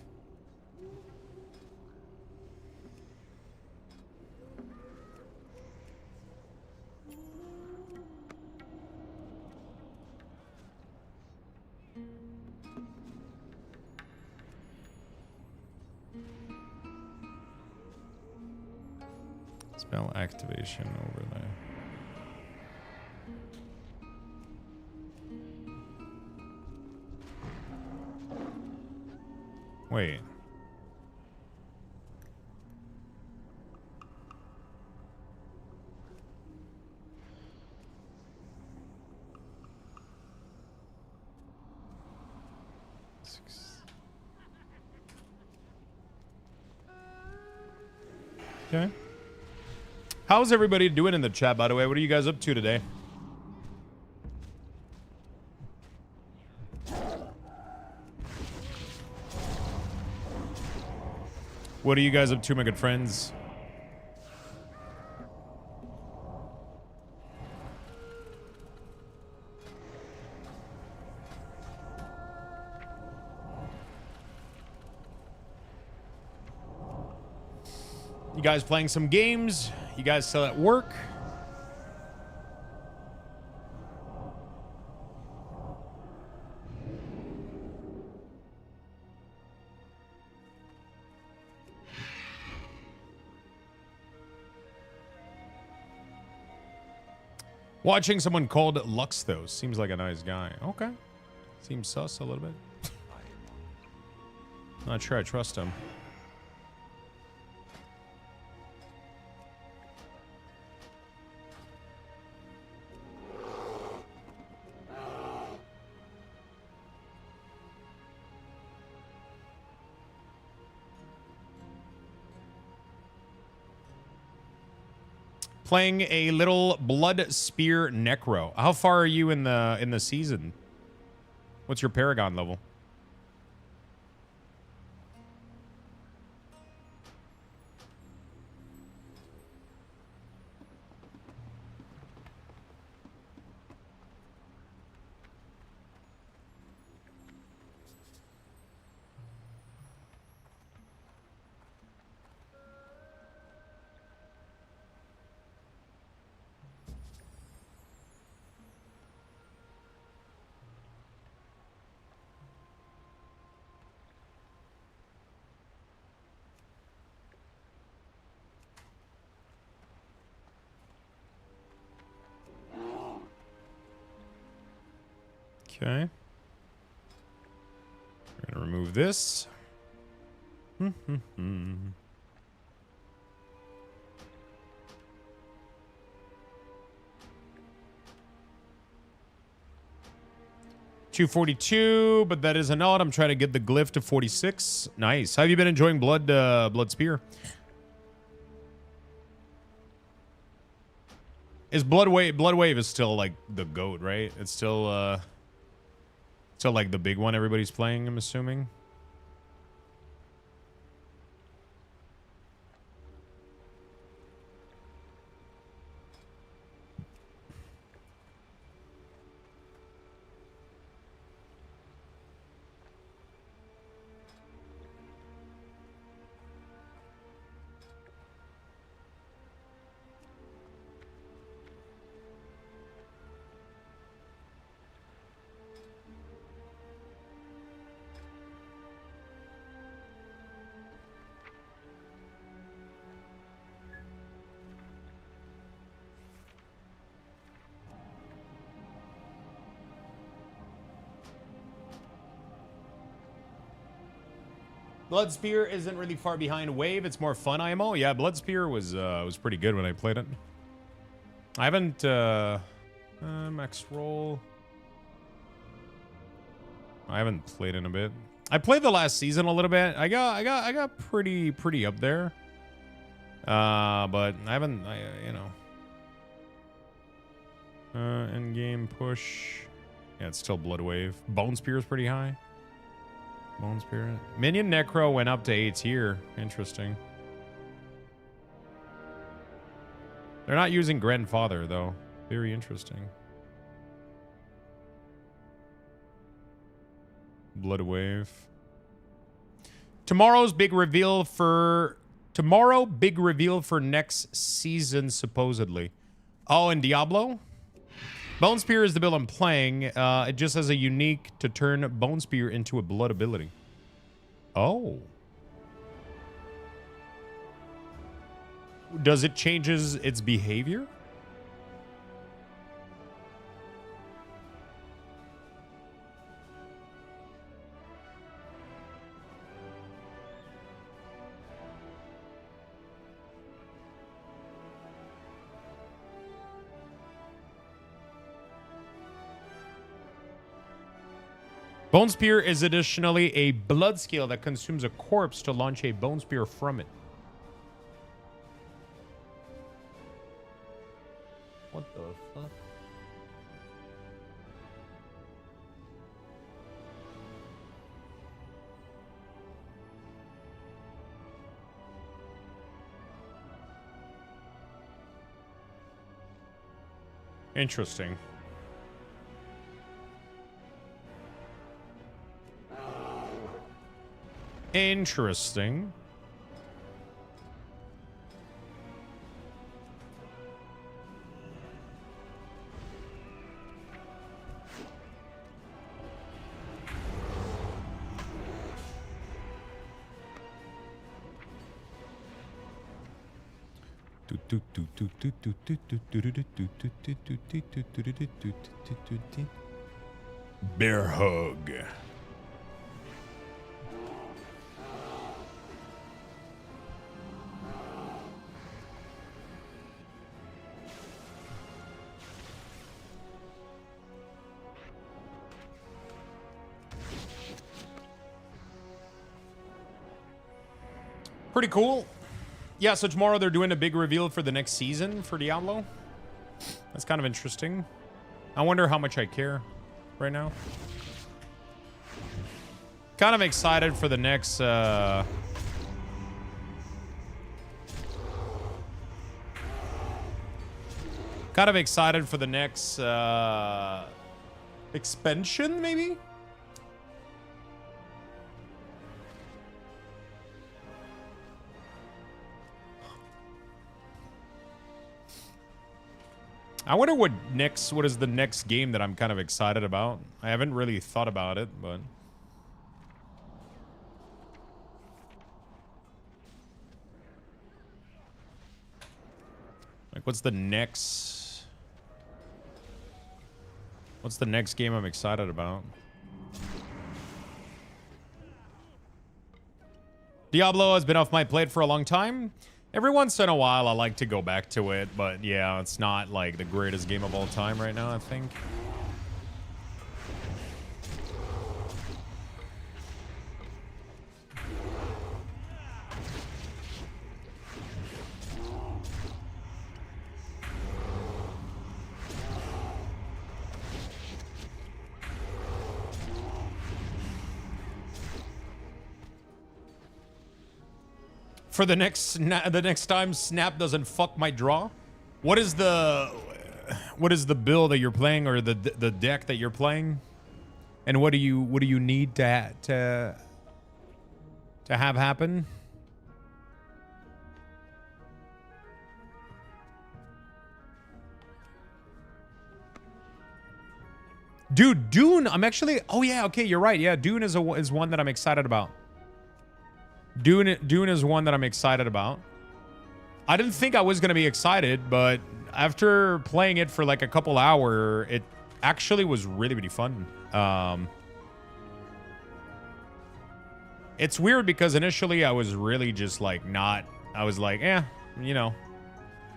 Spell activation overlay. Wait. Okay. How's everybody doing in the chat, by the way? What are you guys up to today? What are you guys up to, my good friends? You guys playing some games? You guys still at work? Watching someone called Luxthos. Seems like a nice guy. Okay. Seems sus a little bit. Not sure I trust him. Playing a little blood spear necro. How far are you in the season? What's your paragon level? Okay. We're gonna remove this. 242, but that is a nod. I'm trying to get the glyph to 46. Nice. How have you been enjoying Blood Spear? Is Blood Wave is still like the GOAT, right? It's still like the big one everybody's playing, I'm assuming. Blood Spear isn't really far behind Wave. It's more fun IMO. Yeah, Blood Spear was pretty good when I played it. I haven't max roll. I haven't played in a bit. I played the last season a little bit. I got pretty up there. But I haven't. End game push. Yeah, it's still Blood Wave. Bone Spear is pretty high. Bone Spirit. Minion Necro went up to A tier. Interesting. They're not using Grandfather, though. Very interesting. Blood Wave. Tomorrow, big reveal for next season, supposedly. Oh, and Diablo? Bone Spear is the build I'm playing. It just has a unique to turn Bone Spear into a blood ability. Oh. Does it changes its behavior? Bone Spear is additionally a blood scale that consumes a corpse to launch a Bone Spear from it. What the fuck? Interesting. Interesting. Bear hug. Pretty cool. Yeah, so tomorrow they're doing a big reveal for the next season for Diablo. That's kind of interesting. I wonder how much I care right now. Kind of excited for the next kind of excited for the next expansion, maybe? I wonder what is the next game that I'm kind of excited about. I haven't really thought about it, but like what's the next game I'm excited about? Diablo has been off my plate for a long time. Every once in a while, I like to go back to it, but yeah, it's not like the greatest game of all time right now, I think. For the next time Snap doesn't fuck my draw. What is the build that you're playing, or the deck that you're playing? And what do you need to have happen? Dude, Dune, I'm actually, oh yeah, okay, you're right. Yeah, Dune is one that I'm excited about. Dune is one that I'm excited about. I didn't think I was going to be excited, but after playing it for like a couple hours, it actually was really, really fun. It's weird because initially I was really just like I was like, you know,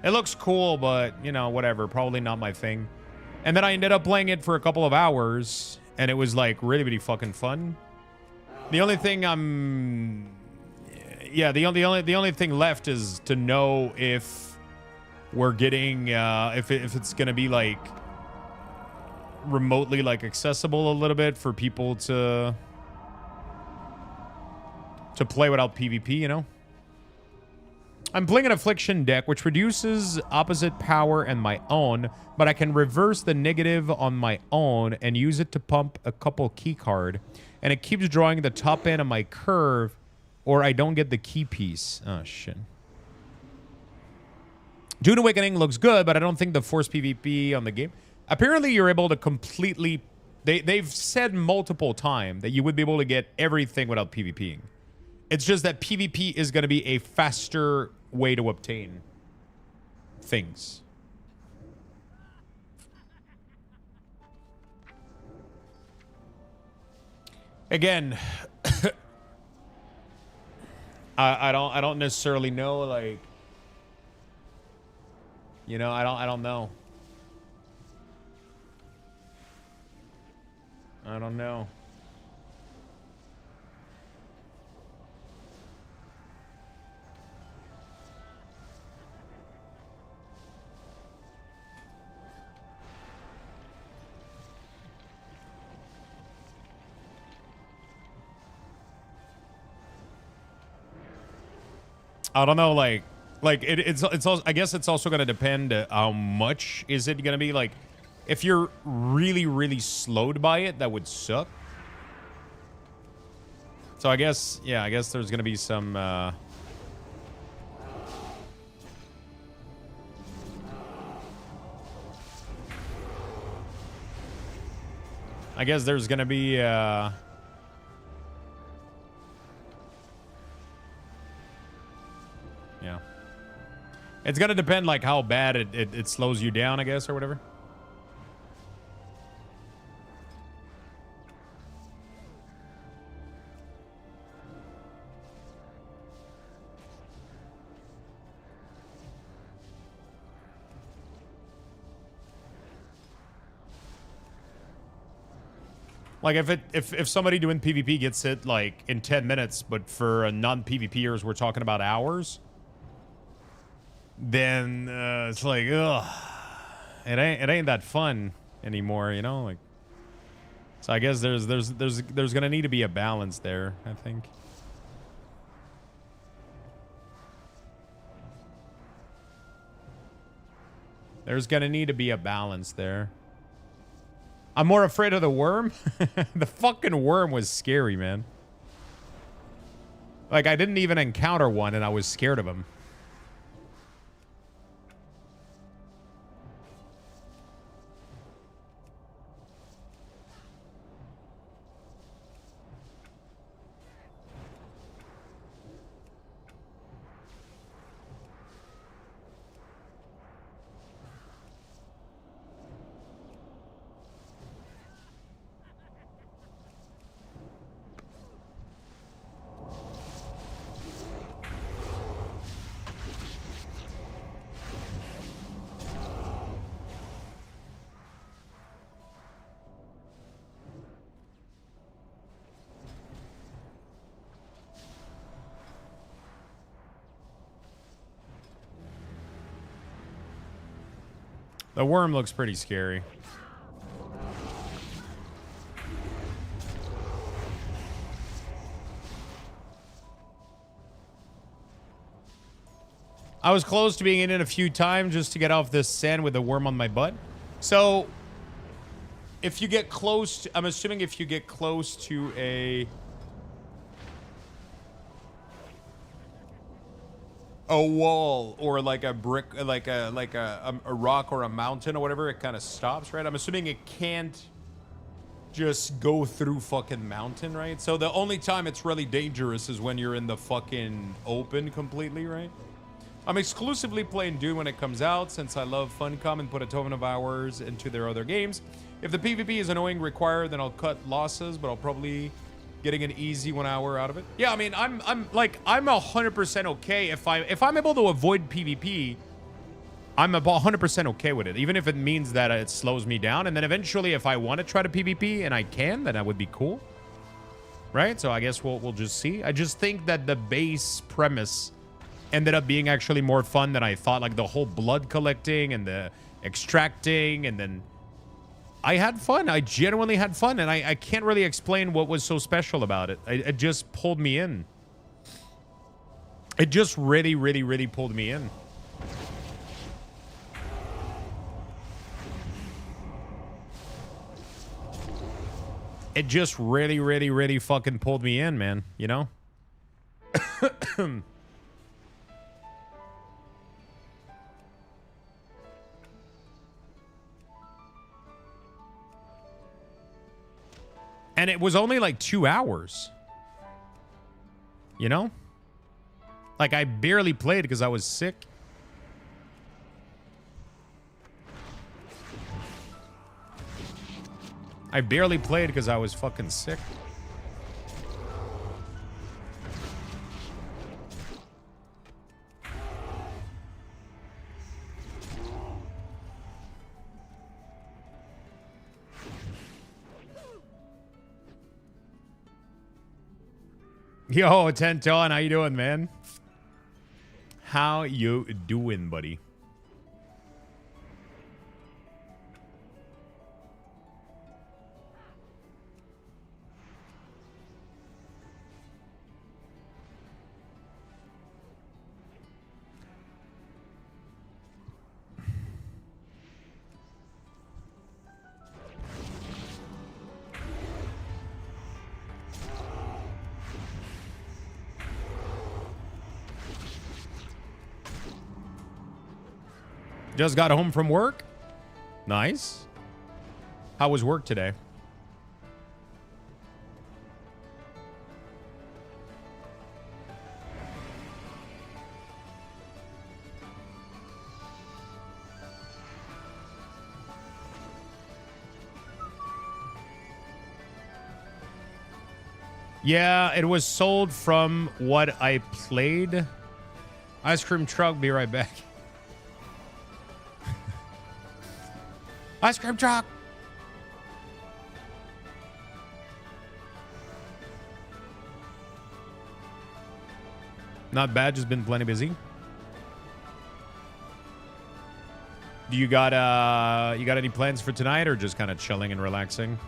it looks cool, but you know, whatever, probably not my thing. And then I ended up playing it for a couple of hours and it was like really, really fucking fun. The only thing the only thing left is to know if we're getting if it's gonna be like remotely like accessible a little bit for people to play without PvP, you know. I'm playing an Affliction deck which reduces opposite power and my own, but I can reverse the negative on my own and use it to pump a couple key card, and it keeps drawing the top end of my curve, or I don't get the key piece. Oh, shit. Dune Awakening looks good, but I don't think the force PvP on the game. Apparently, you're able to completely... They've said multiple times that you would be able to get everything without PvPing. It's just that PvP is going to be a faster way to obtain things. Again... I don't necessarily know, like, you know, I don't know. I don't know. I don't know, it's also, I guess it's also gonna depend how much is it gonna be. Like, if you're really, really slowed by it, that would suck. So I guess, yeah, I guess there's gonna be some, I guess there's gonna be, yeah. It's gonna depend, like, how bad it slows you down, I guess, or whatever. Like, if somebody doing PvP gets it, like, in 10 minutes, but for a non-PvPers, we're talking about hours, then it's like, ugh, it ain't that fun anymore, you know? Like, so I guess there's gonna need to be a balance there, I think. There's gonna need to be a balance there. I'm more afraid of the worm. The fucking worm was scary, man. Like, I didn't even encounter one and I was scared of him. The worm looks pretty scary. I was close to being in it a few times just to get off this sand with the worm on my butt. So, if you get close to, I'm assuming if you get close to a wall or like a brick, like a rock or a mountain or whatever, it kind of stops, right? I'm assuming it can't just go through fucking mountain, right? So the only time it's really dangerous is when you're in the fucking open completely, right? I'm exclusively playing Dune when it comes out since I love Funcom and put a ton of hours into their other games. If the PvP is annoying required, then I'll cut losses, but I'll probably getting an easy 1 hour out of it. Yeah, I mean, I'm 100% okay if I'm able to avoid PvP. I'm about 100% okay with it, even if it means that it slows me down. And then eventually, if I want to try to PvP and I can, then that would be cool, right? So I guess we'll just see. I just think that the base premise ended up being actually more fun than I thought. Like the whole blood collecting and the extracting, and then I had fun. I genuinely had fun, and I can't really explain what was so special about it. It just pulled me in. It just really, really, really pulled me in. It just really, really, really fucking pulled me in, man. You know? And it was only like 2 hours. You know? Like, I barely played because I was sick. I barely played because I was fucking sick. Yo, Tenton, how you doing, man? How you doing, buddy? Just got home from work. Nice. How was work today? Yeah, it was sold from what I played. Ice cream truck, be right back. Ice cream truck. Not bad, just been plenty busy. Do you got any plans for tonight or just kind of chilling and relaxing?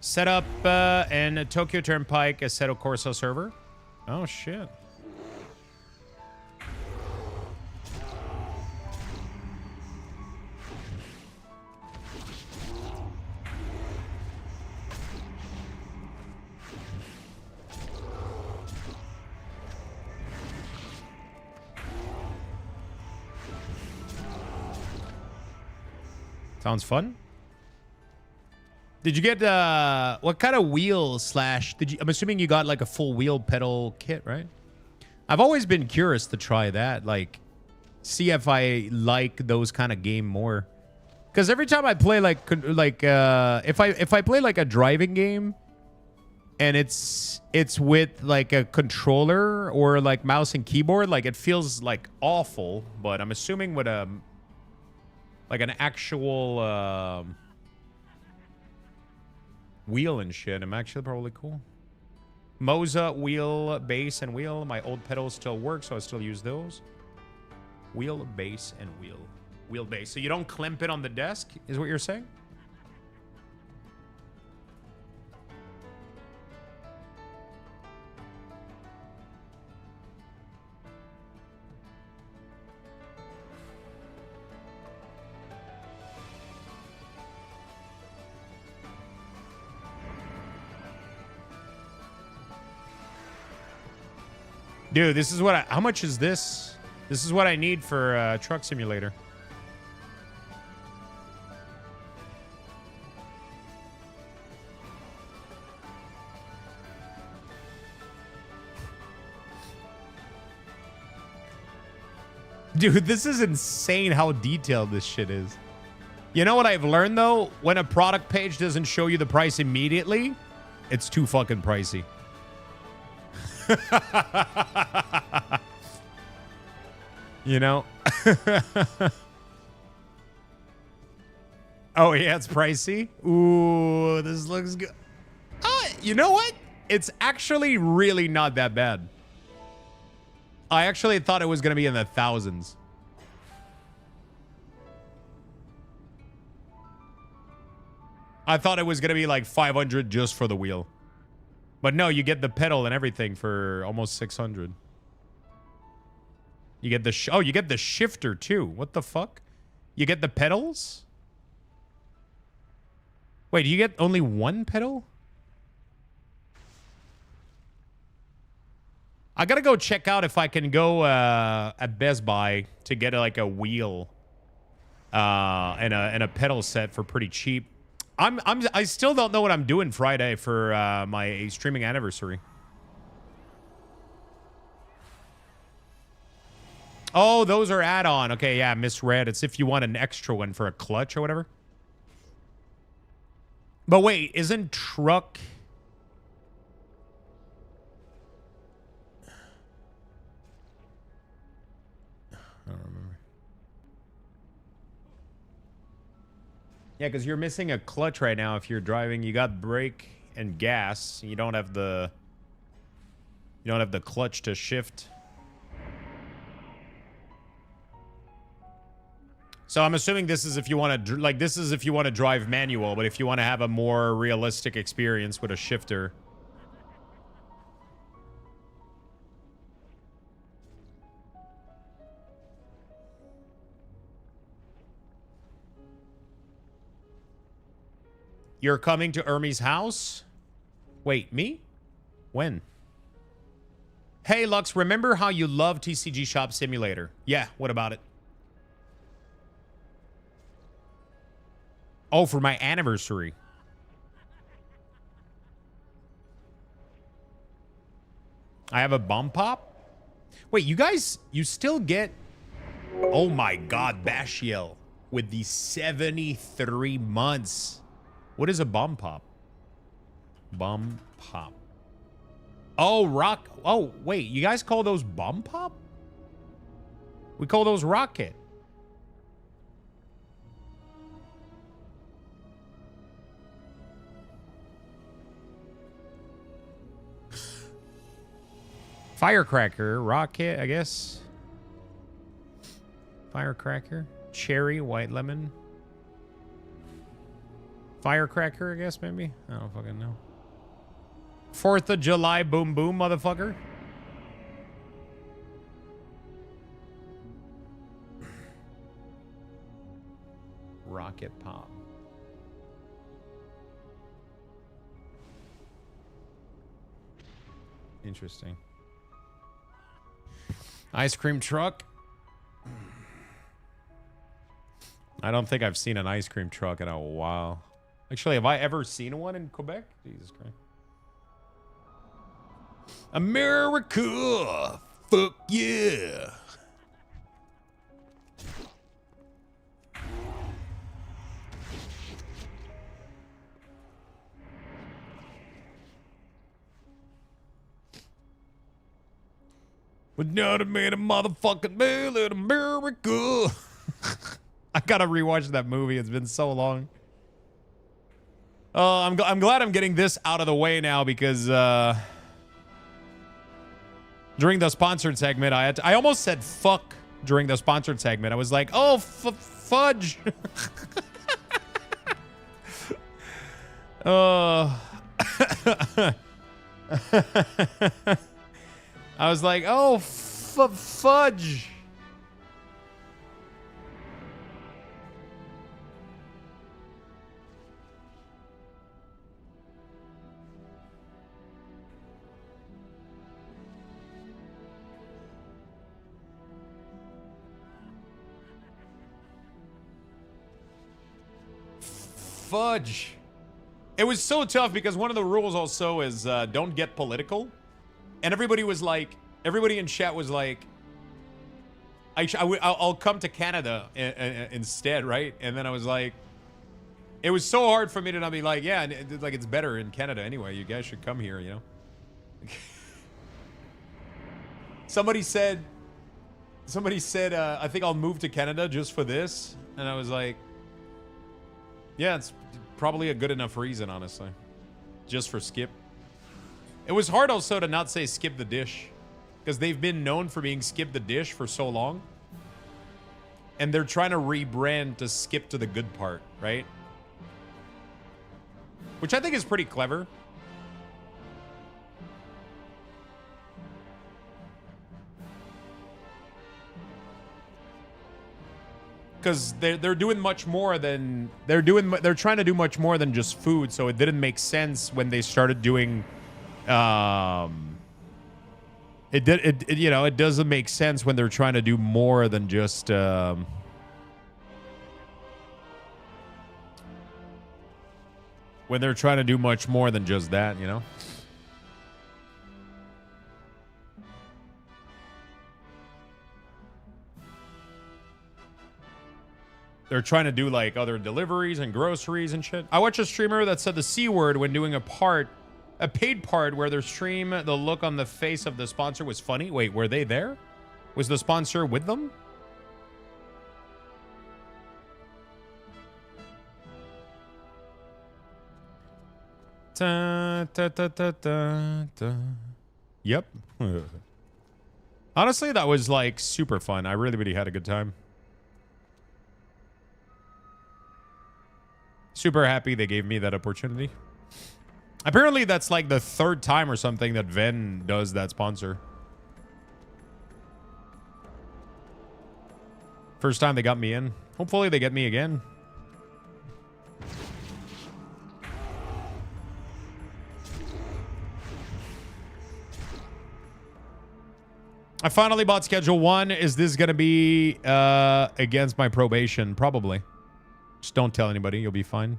Set up in Tokyo Turnpike Assetto Corsa server. Oh, shit. Sounds fun. Did you get what kind of wheel slash did you? I'm assuming you got like a full wheel pedal kit, right? I've always been curious to try that, like see if I like those kind of game more. Because every time I play if I play like a driving game and it's with like a controller or like mouse and keyboard, like it feels like awful. But I'm assuming with a like an actual wheel and shit, I'm actually probably cool. Moza wheel, base, and wheel. My old pedals still work, so I still use those. Wheel, base, and wheel. Wheel base. So you don't clamp it on the desk, is what you're saying? Dude, this is what how much is this? This is what I need for Truck Simulator. Dude, this is insane how detailed this shit is. You know what I've learned, though? When a product page doesn't show you the price immediately, it's too fucking pricey. You know? Oh, yeah, it's pricey. Ooh, this looks good. You know what? It's actually really not that bad. I actually thought it was going to be in the thousands. I thought it was going to be like 500 just for the wheel. But no, you get the pedal and everything for almost 600. You get the you get the shifter too. What the fuck? You get the pedals? Wait, do you get only one pedal? I gotta go check out if I can go at Best Buy to get like a wheel and a pedal set for pretty cheap. I still don't know what I'm doing Friday for my streaming anniversary. Oh, those are add-on. Okay, yeah, misread. It's if you want an extra one for a clutch or whatever. But wait, isn't truck... I don't remember. Yeah, because you're missing a clutch right now if you're driving. You got brake and gas. You don't have the... You don't have the clutch to shift. So I'm assuming this is if you want to... Like, this is if you want to drive manual, but if you want to have a more realistic experience with a shifter... You're coming to Ermi's house? Wait, me? When? Hey, Lux, remember how you love TCG Shop Simulator? Yeah, what about it? Oh, for my anniversary. I have a bomb pop? Wait, you guys, you still get... Oh my god, Bashiel. With the 73 months. What is a bomb pop? Bomb pop. Oh, rock. Oh, wait, you guys call those bomb pop? We call those rocket. Firecracker, rocket, I guess. Firecracker, cherry, white lemon. Firecracker, I guess, maybe? I don't fucking know. 4th of July, boom, boom, motherfucker. Rocket pop. Interesting. Ice cream truck. I don't think I've seen an ice cream truck in a while. Actually, have I ever seen one in Quebec? Jesus Christ. America! Fuck yeah! But now the man of motherfucking man in America. I gotta rewatch that movie. It's been so long. I'm glad I'm getting this out of the way now because during the sponsored segment, I almost said fuck during the sponsored segment. I was like, oh, fudge. I was like, oh, fudge. Fudge. It was so tough because one of the rules also is don't get political. And everybody was like, everybody in chat was like, I'll come to Canada instead, right? And then I was like, it was so hard for me to not be like, yeah, like it's better in Canada anyway. You guys should come here, you know? Somebody said, I think I'll move to Canada just for this. And I was like, yeah, it's probably a good enough reason, honestly. Just for Skip. It was hard also to not say skip the dish. Because they've been known for being skip the dish for so long. And they're trying to rebrand to skip to the good part, right? Which I think is pretty clever. Because they're doing much more than they're trying to do much more than just food, so it didn't make sense when they started doing it doesn't make sense when they're trying to do more than just when they're trying to do much more than just that, you know? They're trying to do like other deliveries and groceries and shit. I watched a streamer that said the C word when doing a paid part where their stream, the look on the face of the sponsor was funny. Wait, were they there? Was the sponsor with them? Da, da, da, da, da, da. Yep. Honestly, that was like super fun. I really, really had a good time. Super happy they gave me that opportunity. Apparently, that's like the 3rd time or something that Ven does that sponsor. First time they got me in. Hopefully, they get me again. I finally bought Schedule 1. Is this going to be against my probation? Probably. Just don't tell anybody. You'll be fine.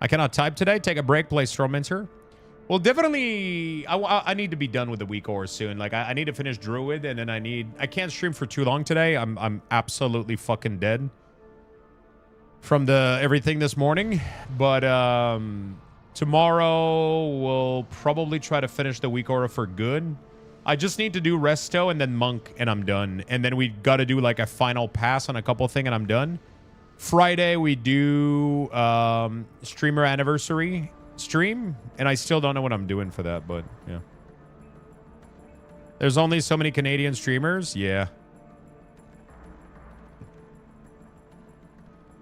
I cannot type today. Take a break. Play Strawminter. Well, definitely, I need to be done with the WeakAuras soon. Like, I need to finish Druid, and then I can't stream for too long today. I'm absolutely fucking dead from the everything this morning. But tomorrow, we'll probably try to finish the WeakAura for good. I just need to do Resto and then Monk, and I'm done. And then we got to do, like, a final pass on a couple thing, and I'm done. Friday, we do streamer anniversary stream, and I still don't know what I'm doing for that, but yeah. There's only so many Canadian streamers. Yeah.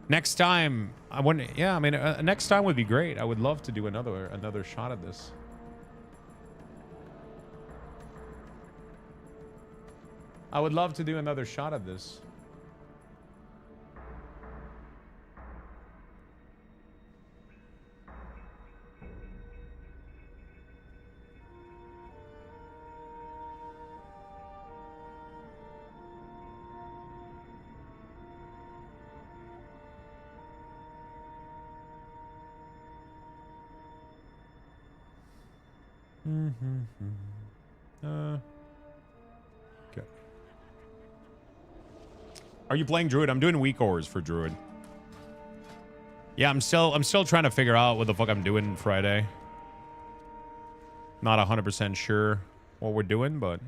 Next time, I wouldn't. Yeah, I mean, next time would be great. I would love to do another shot at this. I would love to do another shot at this. Okay. Are you playing Druid? I'm doing WeakAuras for Druid. Yeah, I'm still trying to figure out what the fuck I'm doing Friday. Not 100% sure what we're doing, but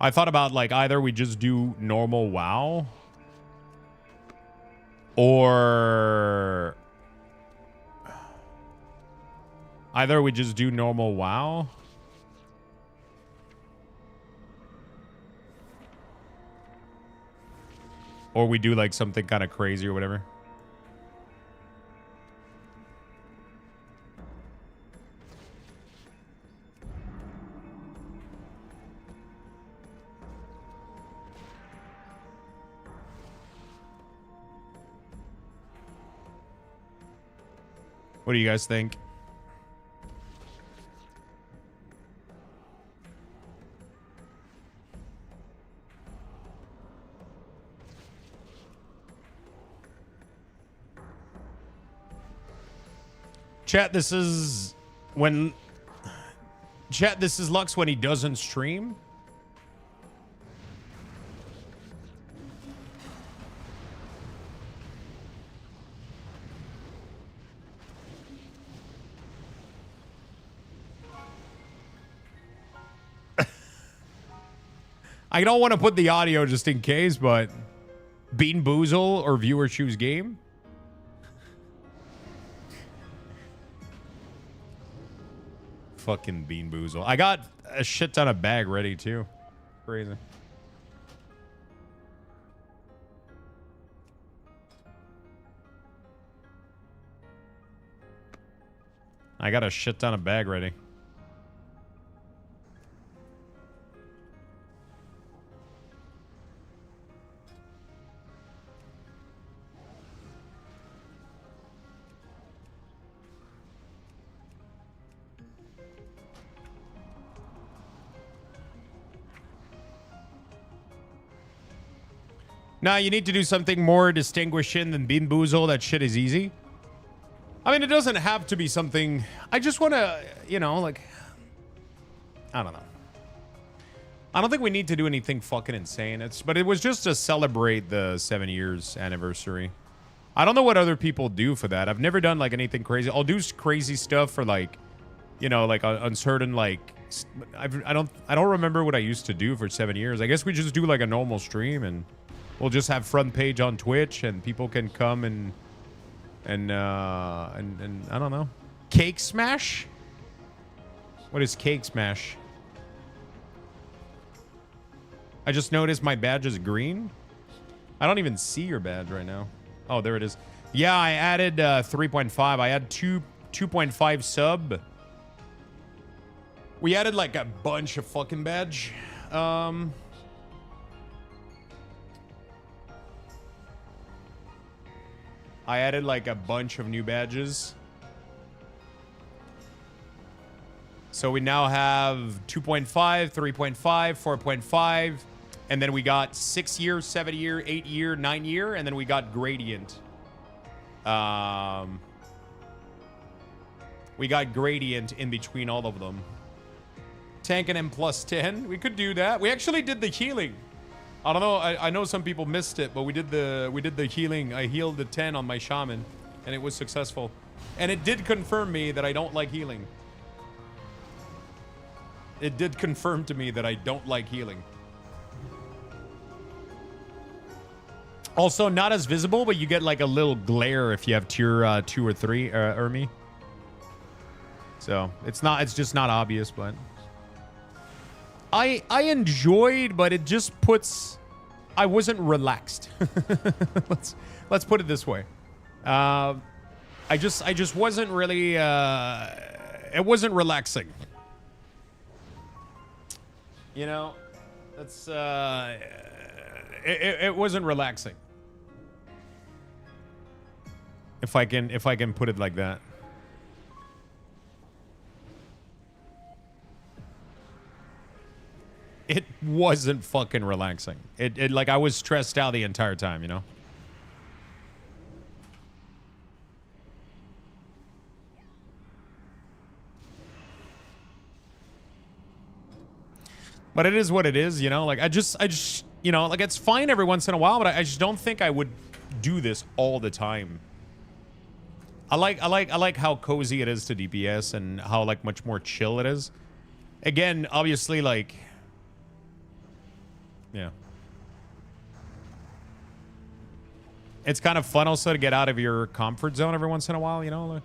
I thought about, like, either we just do normal WoW, or either we just do normal WoW, or we do, like, something kind of crazy or whatever. What do you guys think? Chat, this is when... Chat, this is Lux when he doesn't stream. I don't want to put the audio just in case, but Bean Boozle or viewer choose game. Fucking Bean Boozle. I got a shit ton of bag ready too. Crazy. I got a shit ton of bag ready. Nah, you need to do something more distinguishing than Bean Boozle. That shit is easy. I mean, it doesn't have to be something... I just want to, you know, like... I don't know. I don't think we need to do anything fucking insane. But it was just to celebrate the 7 years anniversary. I don't know what other people do for that. I've never done, like, anything crazy. I'll do crazy stuff for, like, you know, like, uncertain, like... I don't remember what I used to do for 7 years. I guess we just do, like, a normal stream and... We'll just have front page on Twitch, and people can come and I don't know. Cake Smash? What is Cake Smash? I just noticed my badge is green. I don't even see your badge right now. Oh, there it is. Yeah, I added 3.5. I had 2.5 sub. We added like a bunch of fucking badge. I added like a bunch of new badges. So we now have 2.5, 3.5, 4.5, and then we got 6 year, 7 year, 8 year, 9 year, and then we got gradient. We got gradient in between all of them. Tanking M plus 10. We could do that. We actually did the healing. I don't know. I know some people missed it, but we did the healing. I healed the 10 on my shaman, and it was successful. And it did confirm me that I don't like healing. It did confirm to me that I don't like healing. Also, not as visible, but you get like a little glare if you have tier 2 or 3, Ermi. So it's just not obvious, but I enjoyed, but it just puts. I wasn't relaxed. let's put it this way. I just wasn't really. It wasn't relaxing. You know, that's it wasn't relaxing. If I can put it like that. It wasn't fucking relaxing. It like I was stressed out the entire time, you know? But it is what it is, you know? Like I just you know, like it's fine every once in a while, but I just don't think I would do this all the time. I like how cozy it is to DPS and how like much more chill it is. Again, obviously like yeah. It's kind of fun also to get out of your comfort zone every once in a while, you know? Like,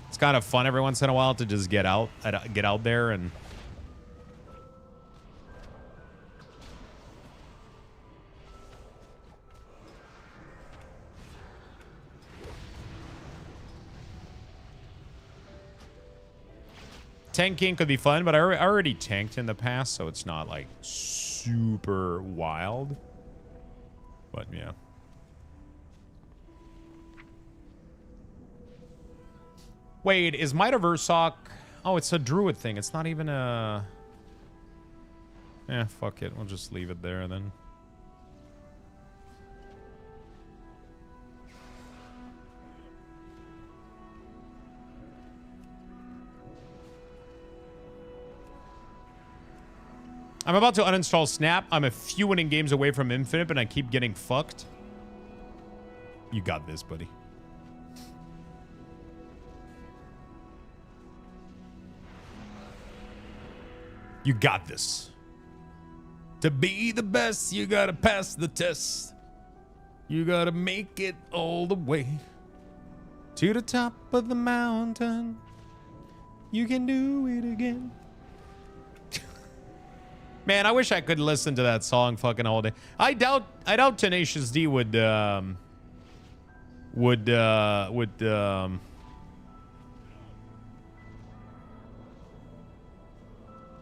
it's kind of fun every once in a while to just get out there and tanking could be fun, but I already tanked in the past, so it's not like super wild. But yeah. Wait, is Might of Ursoc? Oh, it's a druid thing. It's not even a. Yeah, fuck it. We'll just leave it there then. I'm about to uninstall Snap. I'm a few winning games away from Infinite, and I keep getting fucked. You got this, buddy. You got this. To be the best, you gotta pass the test. You gotta make it all the way to the top of the mountain. You can do it again. Man, I wish I could listen to that song fucking all day. I doubt Tenacious D would the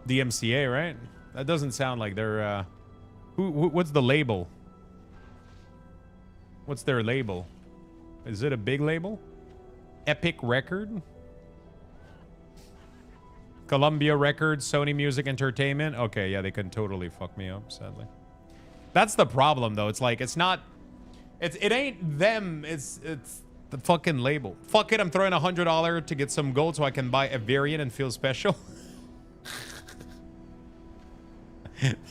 MCA, right? That doesn't sound like they're what's the label? What's their label? Is it a big label? Epic Record? Columbia Records, Sony Music Entertainment. Okay, yeah, they can totally fuck me up, sadly. That's the problem, though. It's like, it's not... It ain't them. It's the fucking label. Fuck it, I'm throwing $100 to get some gold so I can buy a variant and feel special.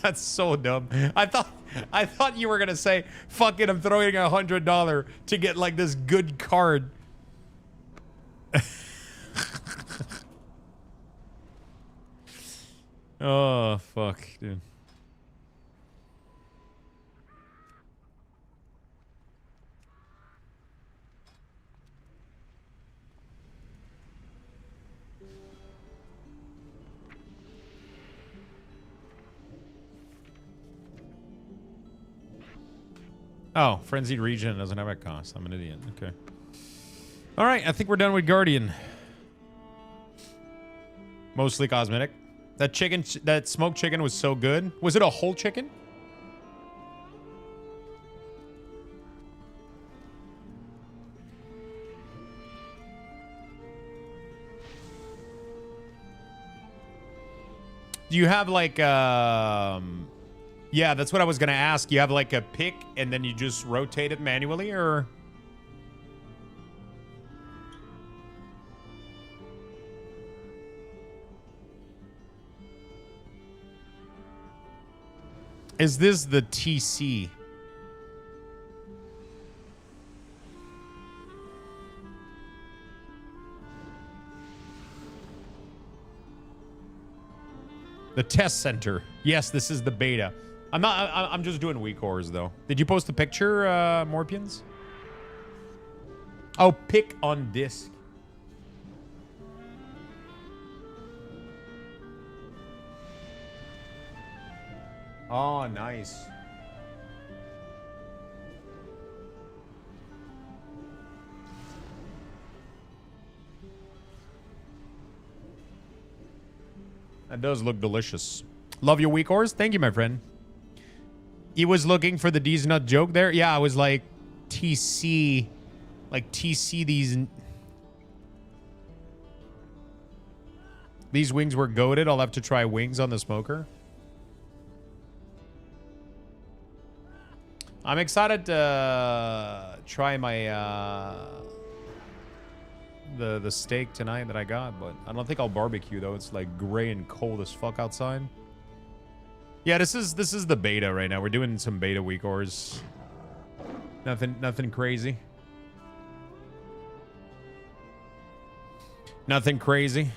That's so dumb. I thought you were gonna say, fuck it, I'm throwing $100 to get, like, this good card. Oh, fuck, dude. Oh, Frenzied Region doesn't have a cost. I'm an idiot. Okay. All right, I think we're done with Guardian. Mostly cosmetic. That chicken, that smoked chicken was so good. Was it a whole chicken? Do you have like yeah, that's what I was gonna ask. You have like a pick and then you just rotate it manually, or? Is this the TC? The test center. Yes, this is the beta. I'm just doing WeakAuras though. Did you post the picture, Morpians? Oh, pick on disc. Oh, nice. That does look delicious. Love your WeakAuras. Thank you, my friend. He was looking for the D's nut joke there. Yeah, I was like, TC. Like, TC these wings were goated. I'll have to try wings on the smoker. I'm excited to try my the steak tonight that I got, but I don't think I'll barbecue though. It's like gray and cold as fuck outside. Yeah, this is the beta right now. We're doing some beta WeakAuras. Nothing crazy. Nothing crazy.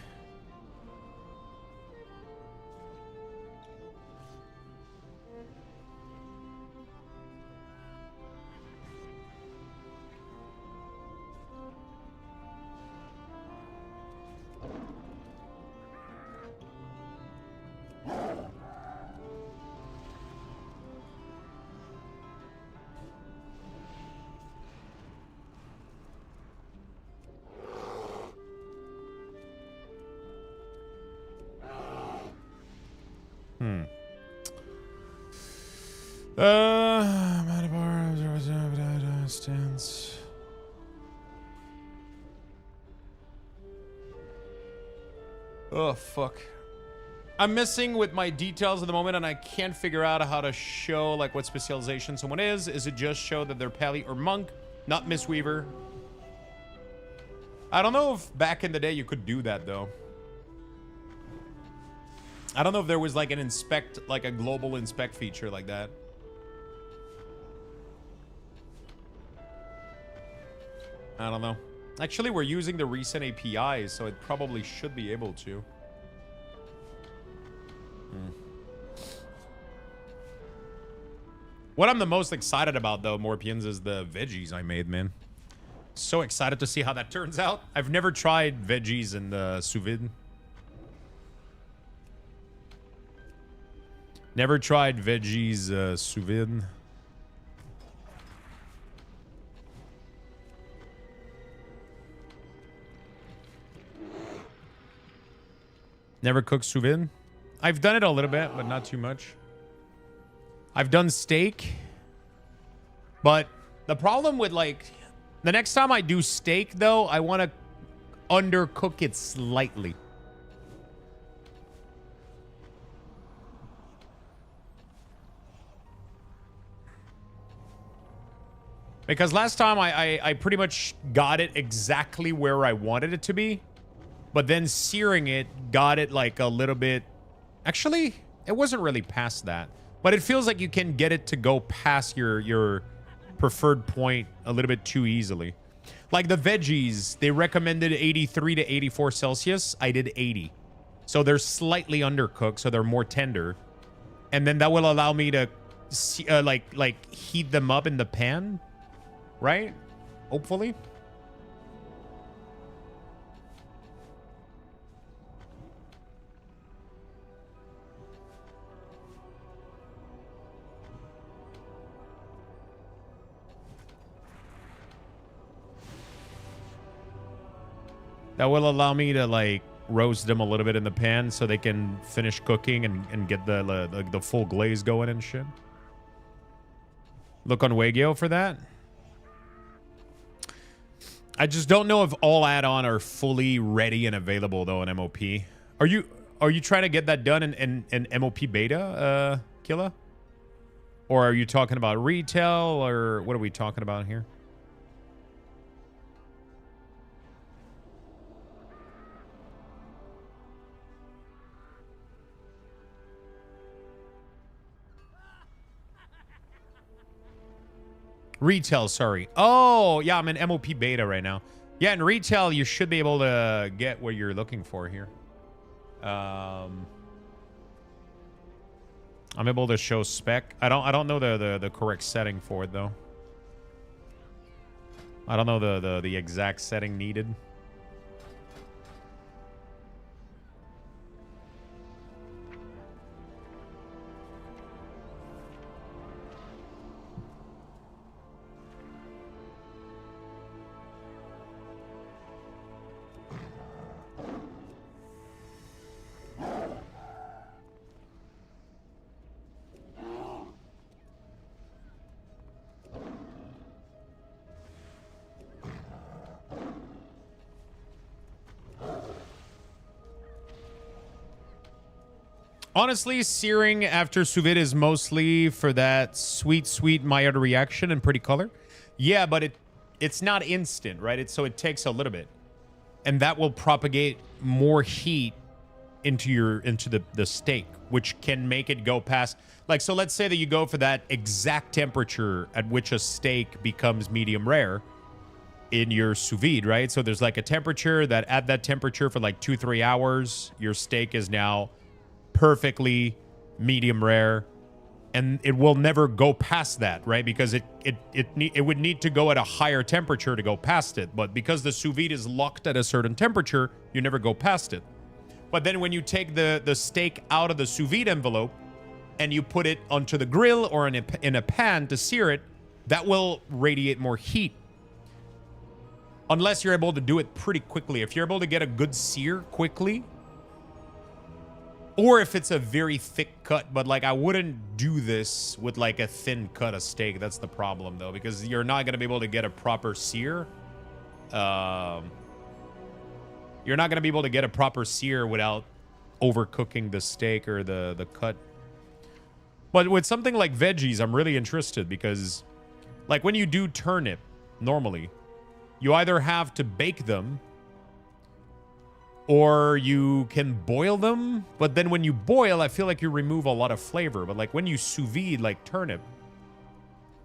Stands. Oh, fuck. I'm messing with my details at the moment, and I can't figure out how to show, like, what specialization someone is. Is it just show that they're Pally or Monk, not Mistweaver? I don't know if back in the day you could do that, though. I don't know if there was, like, an inspect, like, a global inspect feature like that. I don't know. Actually, we're using the recent APIs, so it probably should be able to. What I'm the most excited about, though, Morpians, is the veggies I made, man. So excited to see how that turns out. I've never tried veggies in the sous vide. Never tried veggies sous vide. Never cooked sous vide. I've done it a little bit, but not too much. I've done steak. But the problem with, like, the next time I do steak, though, I want to undercook it slightly. Because last time I pretty much got it exactly where I wanted it to be. But then searing it got it like a little bit... Actually, it wasn't really past that. But it feels like you can get it to go past your preferred point a little bit too easily. Like the veggies, they recommended 83 to 84 Celsius. I did 80. So they're slightly undercooked, so they're more tender. And then that will allow me to like heat them up in the pan. Right? Hopefully. That will allow me to, like, roast them a little bit in the pan so they can finish cooking and get the full glaze going and shit. Look on Wagyu for that. I just don't know if all add-on are fully ready and available, though, in MOP. Are are you trying to get that done in MOP beta, Killa? Or are you talking about retail, or what are we talking about here? Retail, sorry. Oh, yeah, I'm in MOP beta right now. Yeah, in retail, you should be able to get what you're looking for here. I'm able to show spec. I don't know the correct setting for it though. I don't know the exact setting needed. Honestly, searing after sous vide is mostly for that sweet, sweet Maillard reaction and pretty color. Yeah, but it's not instant, right? So it takes a little bit. And that will propagate more heat into the steak, which can make it go past. Like, so let's say that you go for that exact temperature at which a steak becomes medium rare in your sous vide, right? So there's like a temperature that at that temperature for like 2-3 hours, your steak is now perfectly medium rare, and it will never go past that, right? Because it would need to go at a higher temperature to go past it, but because the sous vide is locked at a certain temperature, you never go past it. But then when you take the steak out of the sous vide envelope and you put it onto the grill or in a pan to sear it, that will radiate more heat. Unless you're able to do it pretty quickly. If you're able to get a good sear quickly, or if it's a very thick cut, but like I wouldn't do this with like a thin cut of steak. That's the problem though, because you're not going to be able to get a proper sear. You're not going to be able to get a proper sear without overcooking the steak or the cut. But with something like veggies, I'm really interested because like when you do turnip, normally, you either have to bake them or you can boil them, but then when you boil, I feel like you remove a lot of flavor. But like when you sous vide like turnip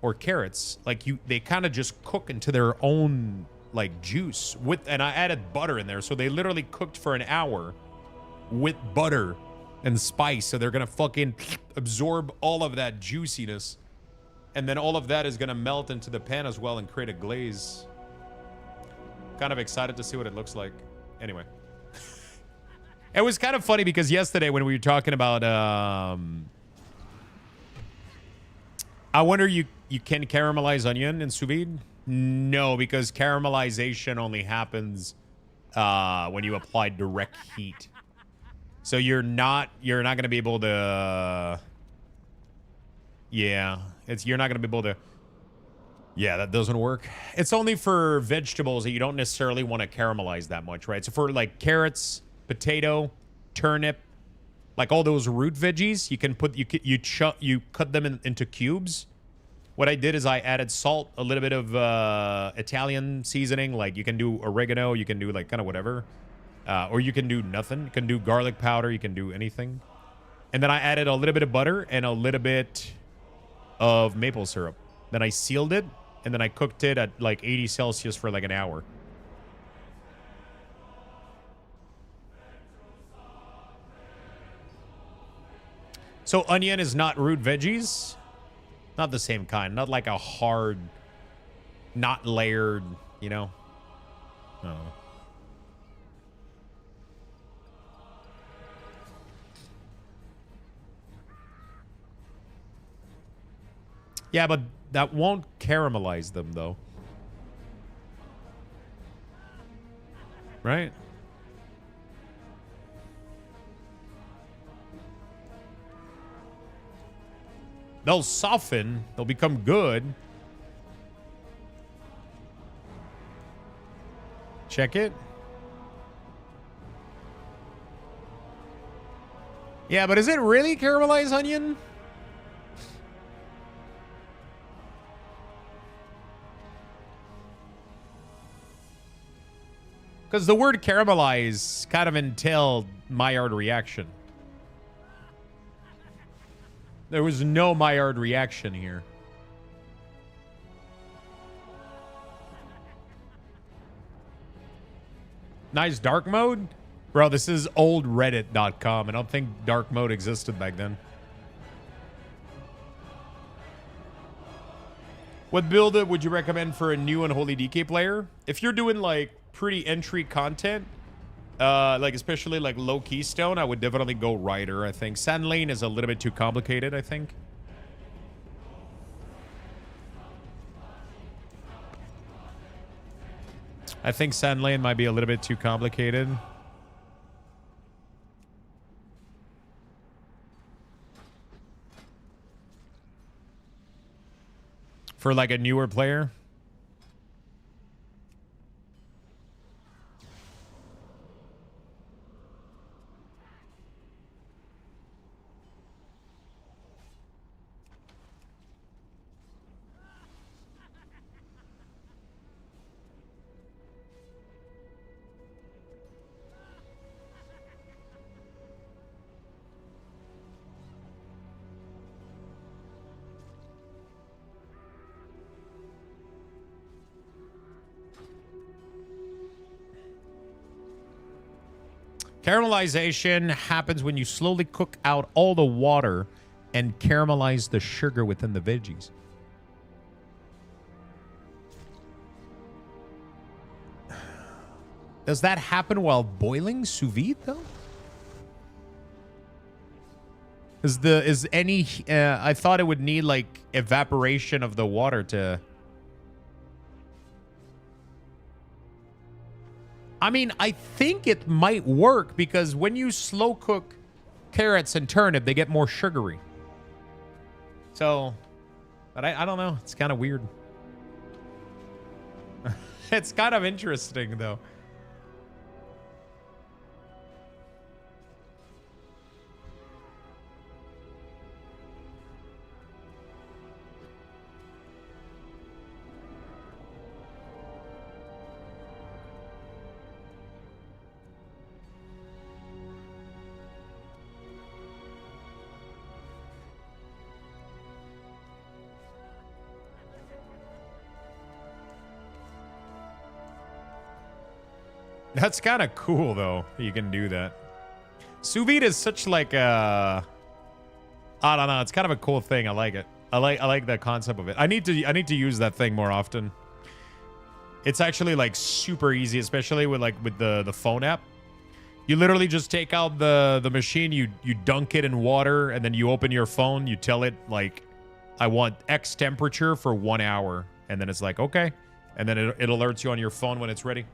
or carrots, like they kind of just cook into their own like juice and I added butter in there. So they literally cooked for an hour with butter and spice. So they're going to fucking absorb all of that juiciness. And then all of that is going to melt into the pan as well and create a glaze. Kind of excited to see what it looks like. Anyway. It was kind of funny because yesterday when we were talking about, I wonder you can caramelize onion in sous vide? No, because caramelization only happens when you apply direct heat. So you're not going to be able to, yeah, you're not going to be able to, yeah, that doesn't work. It's only for vegetables that you don't necessarily want to caramelize that much, right? So for like carrots, potato, turnip, like all those root veggies, you can put you cut them into cubes. What I did is I added salt, a little bit of Italian seasoning, like you can do oregano, you can do like kind of whatever, or you can do nothing. You can do garlic powder, you can do anything. And then I added a little bit of butter and a little bit of maple syrup. Then I sealed it, and then I cooked it at like 80 Celsius for like an hour. So onion is not root veggies? Not the same kind. Not like a hard, not layered, you know? Oh. Yeah, but that won't caramelize them, though. Right? They'll soften. They'll become good. Check it. Yeah, but is it really caramelized onion? Because the word caramelize kind of entailed Maillard reaction. There was no Maillard reaction here. Nice dark mode? Bro, this is old Reddit.com. I don't think dark mode existed back then. What build would you recommend for a new Unholy DK player? If you're doing like pretty entry content, like especially like low keystone, I would definitely go Rider. I think Sand Lane is a little bit too complicated, I think. I think Sand Lane might be a little bit too complicated. For like a newer player. Caramelization happens when you slowly cook out all the water and caramelize the sugar within the veggies. Does that happen while boiling sous vide though? Is any I thought it would need like evaporation of the water to. I mean, I think it might work because when you slow cook carrots and turnip, they get more sugary. So, but I don't know. It's kind of weird. It's kind of interesting, though. That's kind of cool, though. You can do that. Sous vide is such like a... I don't know. It's kind of a cool thing. I like it. I like the concept of it. I need to use that thing more often. It's actually like super easy, especially with the phone app. You literally just take out the machine, you dunk it in water, and then you open your phone. You tell it like, I want X temperature for 1 hour, and then it's like okay, and then it alerts you on your phone when it's ready.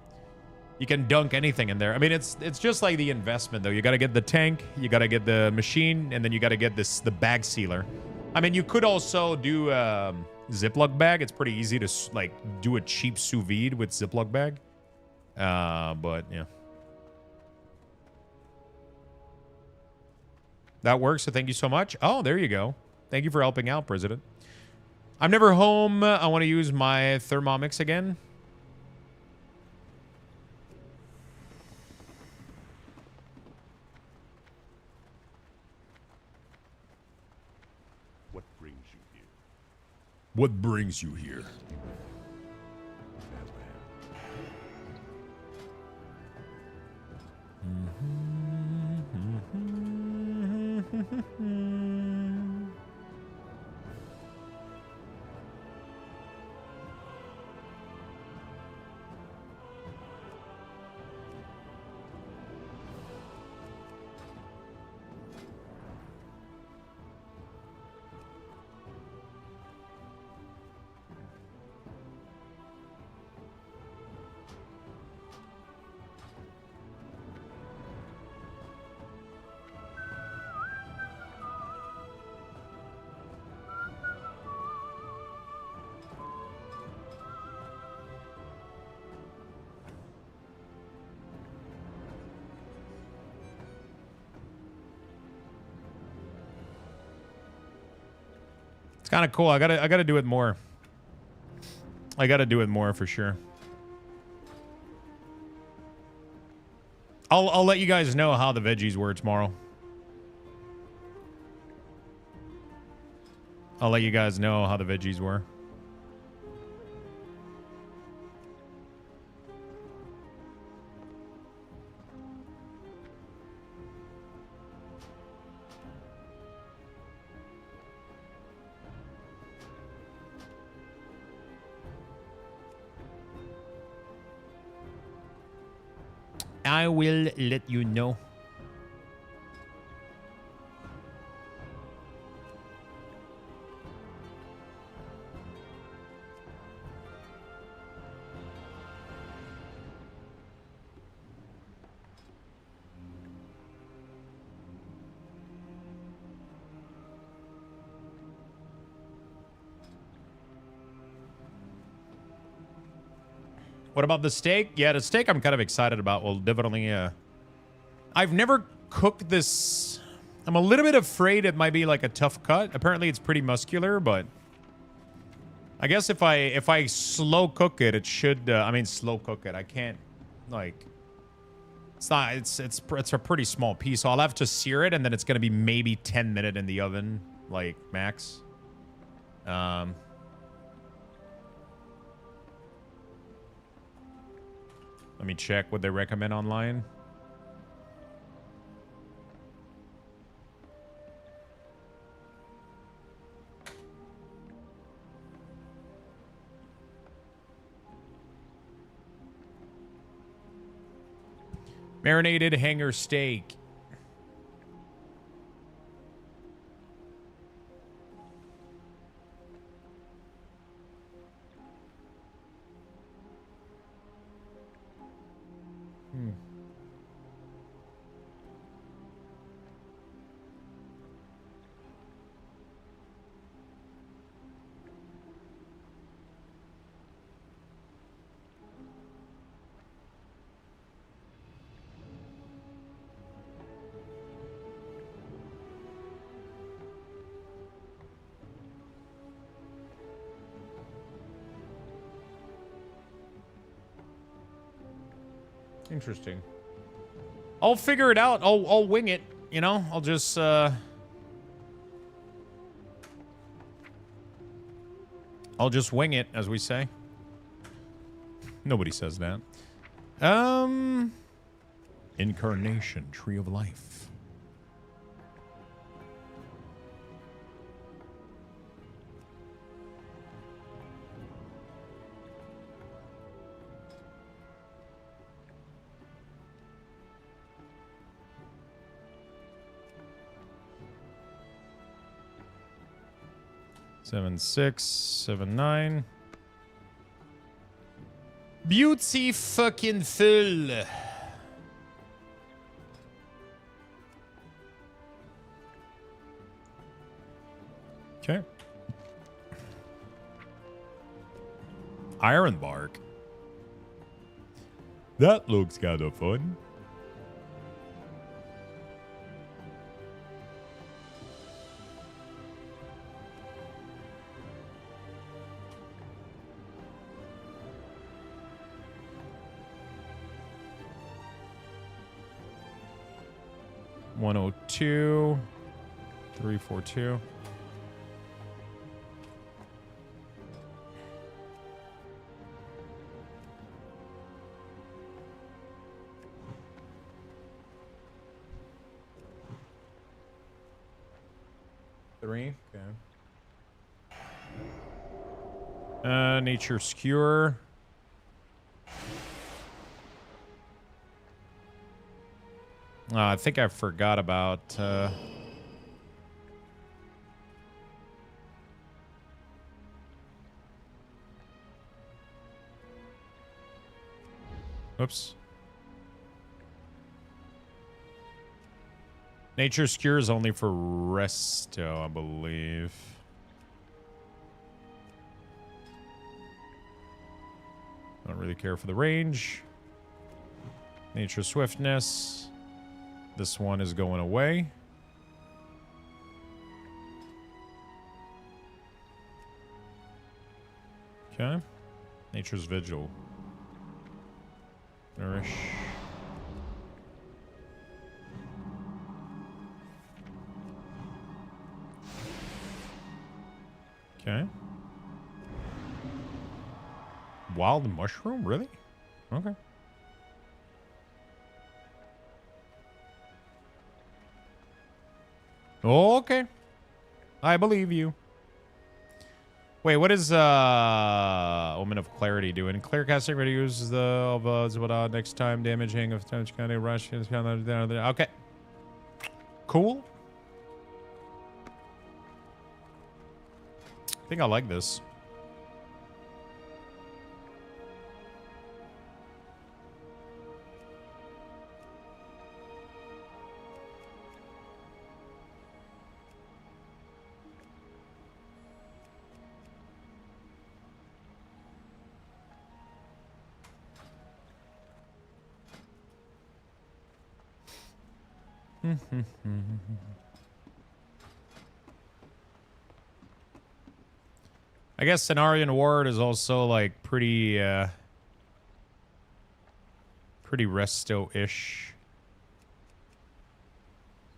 You can dunk anything in there. I mean, it's just like the investment, though. You got to get the tank, you got to get the machine, and then you got to get the bag sealer. I mean, you could also do Ziploc bag. It's pretty easy to like do a cheap sous vide with Ziploc bag. But yeah, that works. So thank you so much. Oh, there you go. Thank you for helping out, President. I'm never home. I want to use my Thermomix again. What brings you here? kind of cool. I gotta do it more. I gotta do it more for sure. I'll let you guys know how the veggies were tomorrow. I'll let you guys know how the veggies were. I will let you know. What about the steak? Yeah, the steak I'm kind of excited about. Well, definitely, I've never cooked this. I'm a little bit afraid it might be like a tough cut. Apparently, it's pretty muscular, but I guess if I slow cook it, it should. I mean, slow cook it. I can't like. It's not. It's a pretty small piece, so I'll have to sear it, and then it's gonna be maybe 10 minutes in the oven, like max. Let me check what they recommend online. Marinated hanger steak. Interesting. I'll figure it out. I'll wing it, you know? I'll just I'll just wing it, as we say. Nobody says that. Incarnation, Tree of Life. Seven, 6, 7, 9. Beauty fucking full. Okay. Iron bark. That looks kind of fun. $102, 342. Three. Okay. Nature Skewer. I think I forgot about oops. Nature Skewer is only for resto, I believe. I don't really care for the range. Nature Swiftness. This one is going away. Okay. Nature's Vigil. Nourish. Okay. Wild mushroom? Really? Okay. Okay. I believe you. Wait, what is Omen of Clarity doing? Clear casting reduces the next time damaging of damage counting rush. Okay. Cool. I think I like this. I guess Cenarian Ward is also like pretty resto-ish.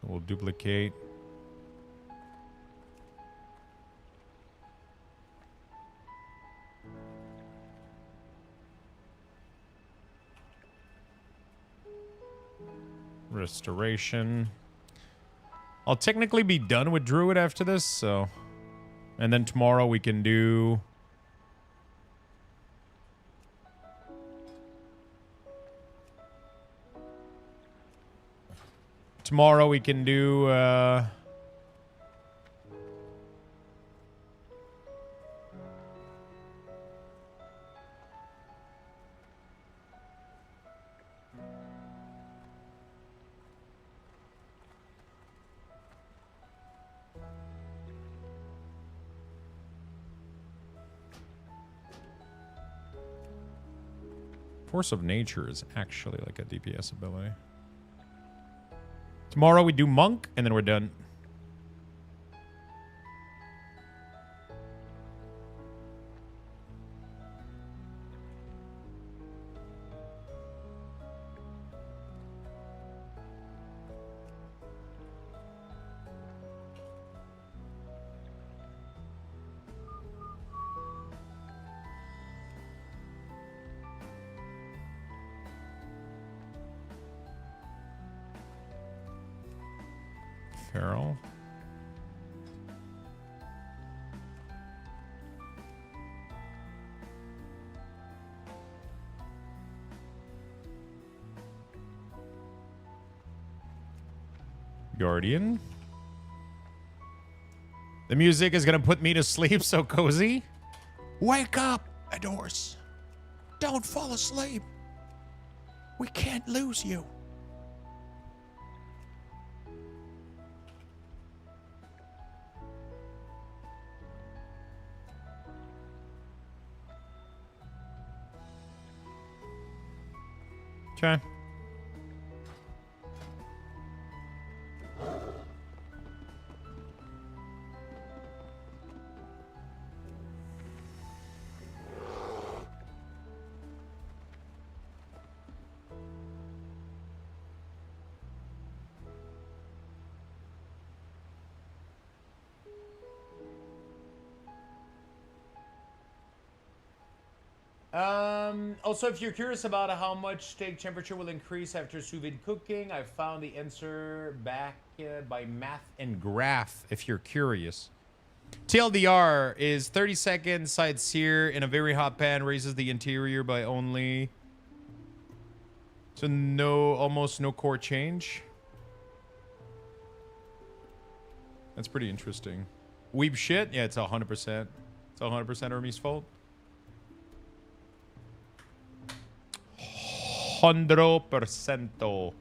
So we'll duplicate. Restoration. I'll technically be done with Druid after this, so... And then tomorrow we can do... Tomorrow we can do, Force of Nature is actually like a DPS ability. Tomorrow we do Monk, and then we're done. Feral. Guardian. The music is gonna put me to sleep so cozy. Wake up, Adors. Don't fall asleep. We can't lose you. Okay. Also, if you're curious about how much steak temperature will increase after sous vide cooking, I found the answer back by Math and Graph, if you're curious. TLDR is 30 seconds side sear in a very hot pan, raises the interior by only... So almost no core change. That's pretty interesting. Weeb shit? Yeah, it's 100%. It's 100% Hermes' fault. 100%.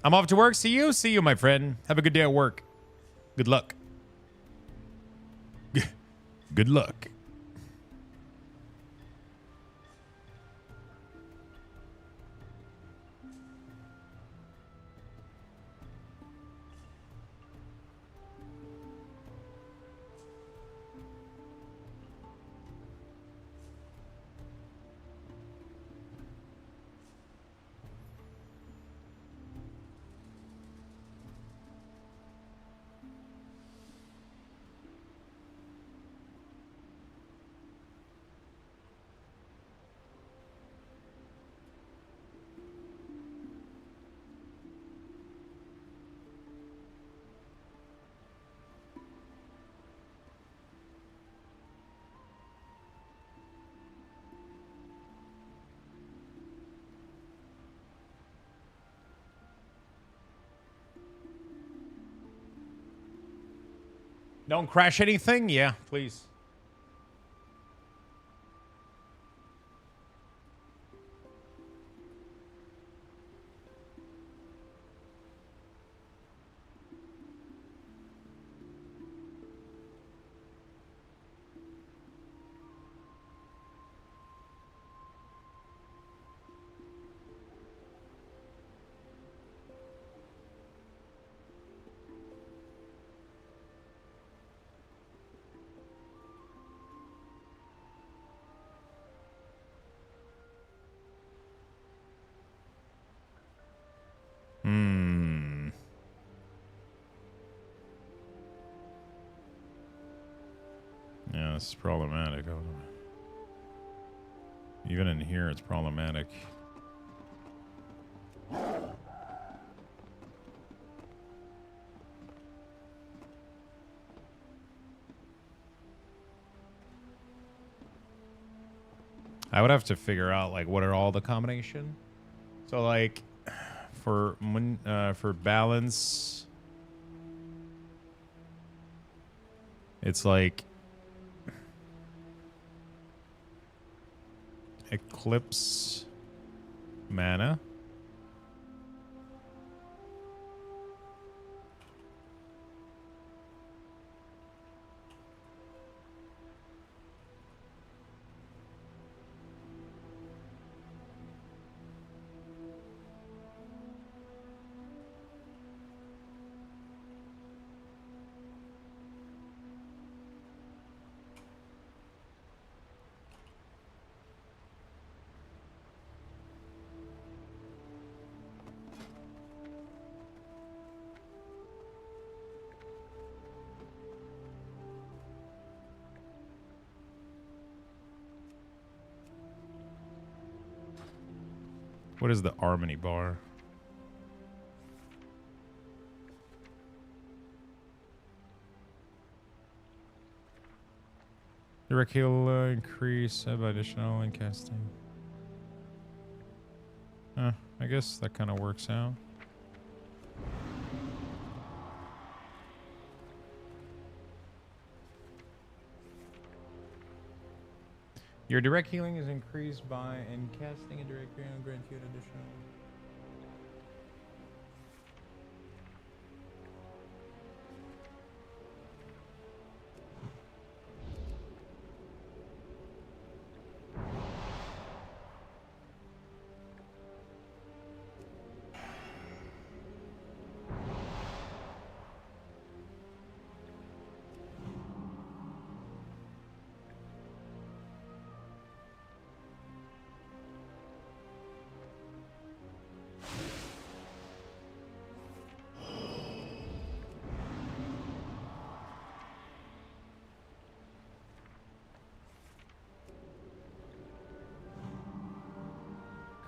I'm off to work. See you. See you, my friend. Have a good day at work. Good luck. Good luck. Don't crash anything? Yeah, please. Yeah, this is problematic. Even in here, it's problematic. I would have to figure out like what are all the combination. So like for balance, it's like Eclipse mana. What is the harmony bar? Direct heal increase of additional in casting. I guess that kind of works out. Your direct healing is increased by in casting a direct healing will grant you an additional.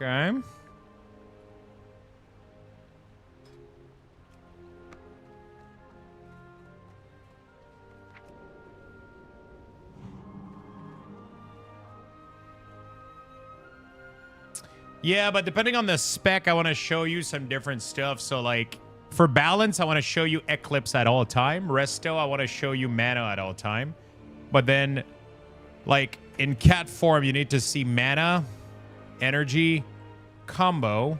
Okay. Yeah, but depending on the spec, I want to show you some different stuff. So, like, for balance, I want to show you Eclipse at all time. Resto, I want to show you mana at all time. But then, like, in cat form, you need to see mana, energy, combo,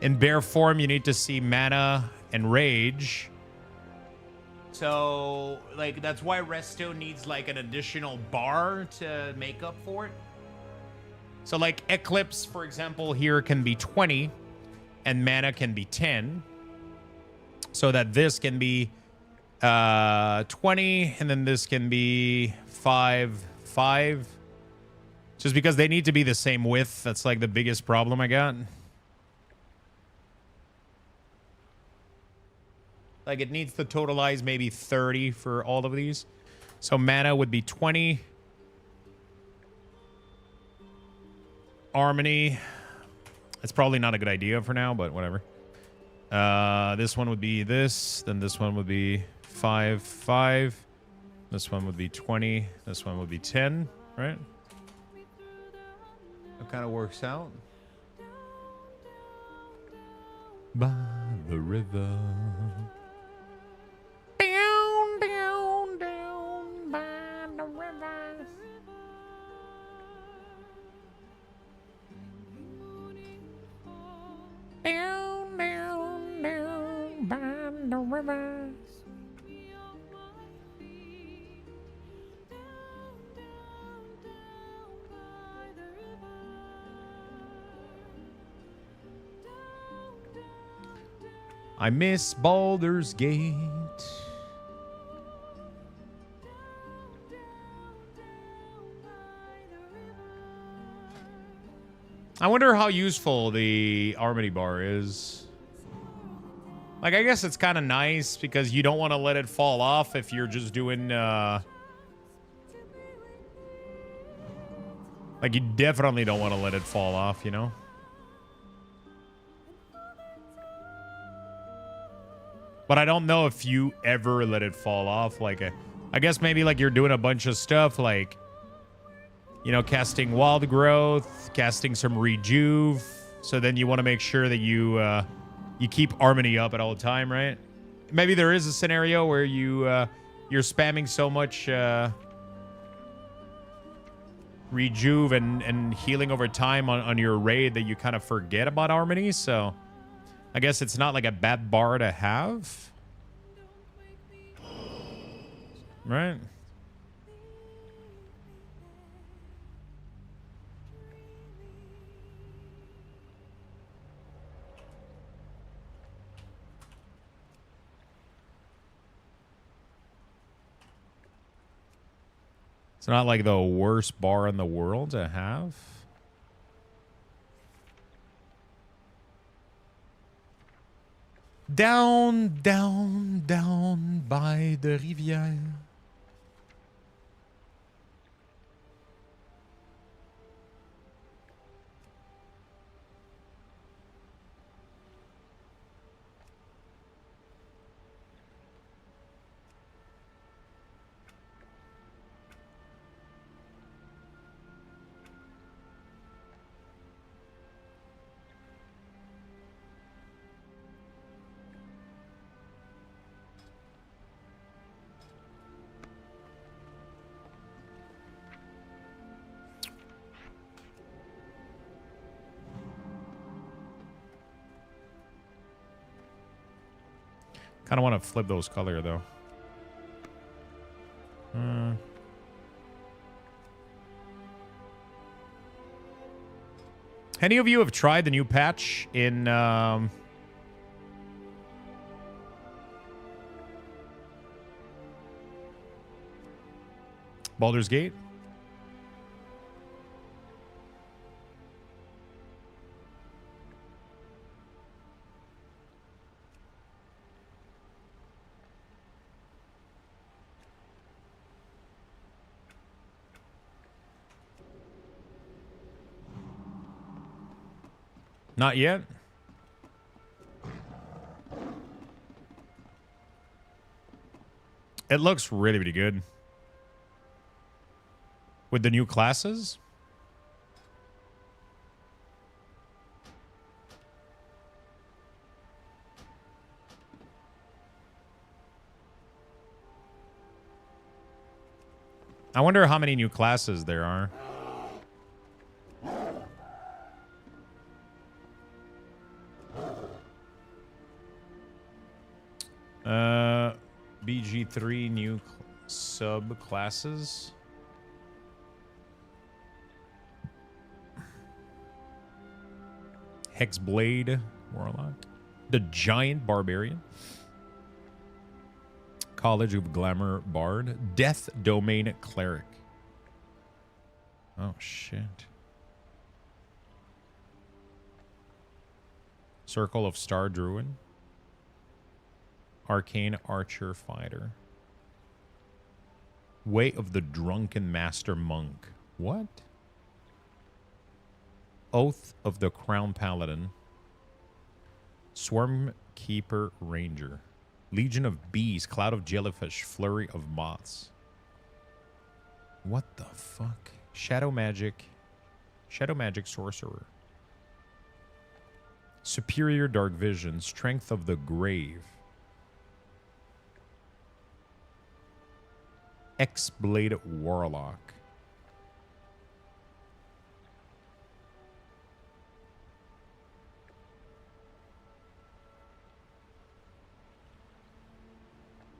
In bear form, you need to see mana and rage. So, like, that's why Resto needs, like, an additional bar to make up for it. So, like, Eclipse, for example, here can be 20, and mana can be 10. So that this can be 20, and then this can be 5. Just because they need to be the same width. That's, like, the biggest problem I got. Like, it needs to totalize maybe 30 for all of these. So mana would be 20. Harmony. It's probably not a good idea for now, but whatever. This one would be this. Then this one would be 5. This one would be 20. This one would be 10, right? That kind of works out. By the river. Down by the river. Down by the river. I miss Baldur's Gate. I wonder how useful the Harmony bar is. Like, I guess it's kind of nice because you don't want to let it fall off if you're just doing, like, you definitely don't want to let it fall off, you know? But I don't know if you ever let it fall off. Like, I guess maybe, like, you're doing a bunch of stuff, like, you know, casting Wild Growth, casting some Rejuve. So then you want to make sure that you keep Harmony up at all time, right? Maybe there is a scenario where you're spamming so much Rejuve and healing over time on your raid that you kind of forget about Harmony. So I guess it's not like a bad bar to have. Right? It's not like the worst bar in the world to have. Down, down, down by the rivière. Kind of want to flip those color, though. Any of you have tried the new patch in Baldur's Gate? Not yet. It looks really, really good. With the new classes? I wonder how many new classes there are. BG3 new sub-classes. Hexblade Warlock. The Giant Barbarian. College of Glamour Bard. Death Domain Cleric. Oh, shit. Circle of Star Druid. Arcane Archer Fighter. Way of the Drunken Master Monk. What? Oath of the Crown Paladin. Swarm Keeper Ranger. Legion of Bees. Cloud of Jellyfish. Flurry of Moths. What the fuck? Shadow Magic. Shadow Magic Sorcerer. Superior Dark Vision. Strength of the Grave. X-Blade Warlock.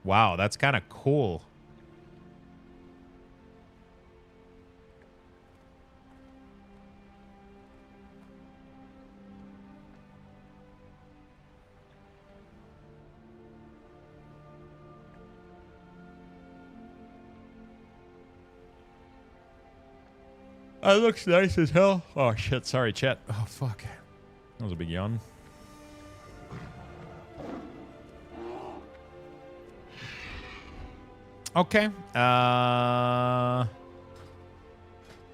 Wow, that's kind of cool. That looks nice as hell. Oh, shit. Sorry, chat. Oh, fuck. That was a big yawn. Okay.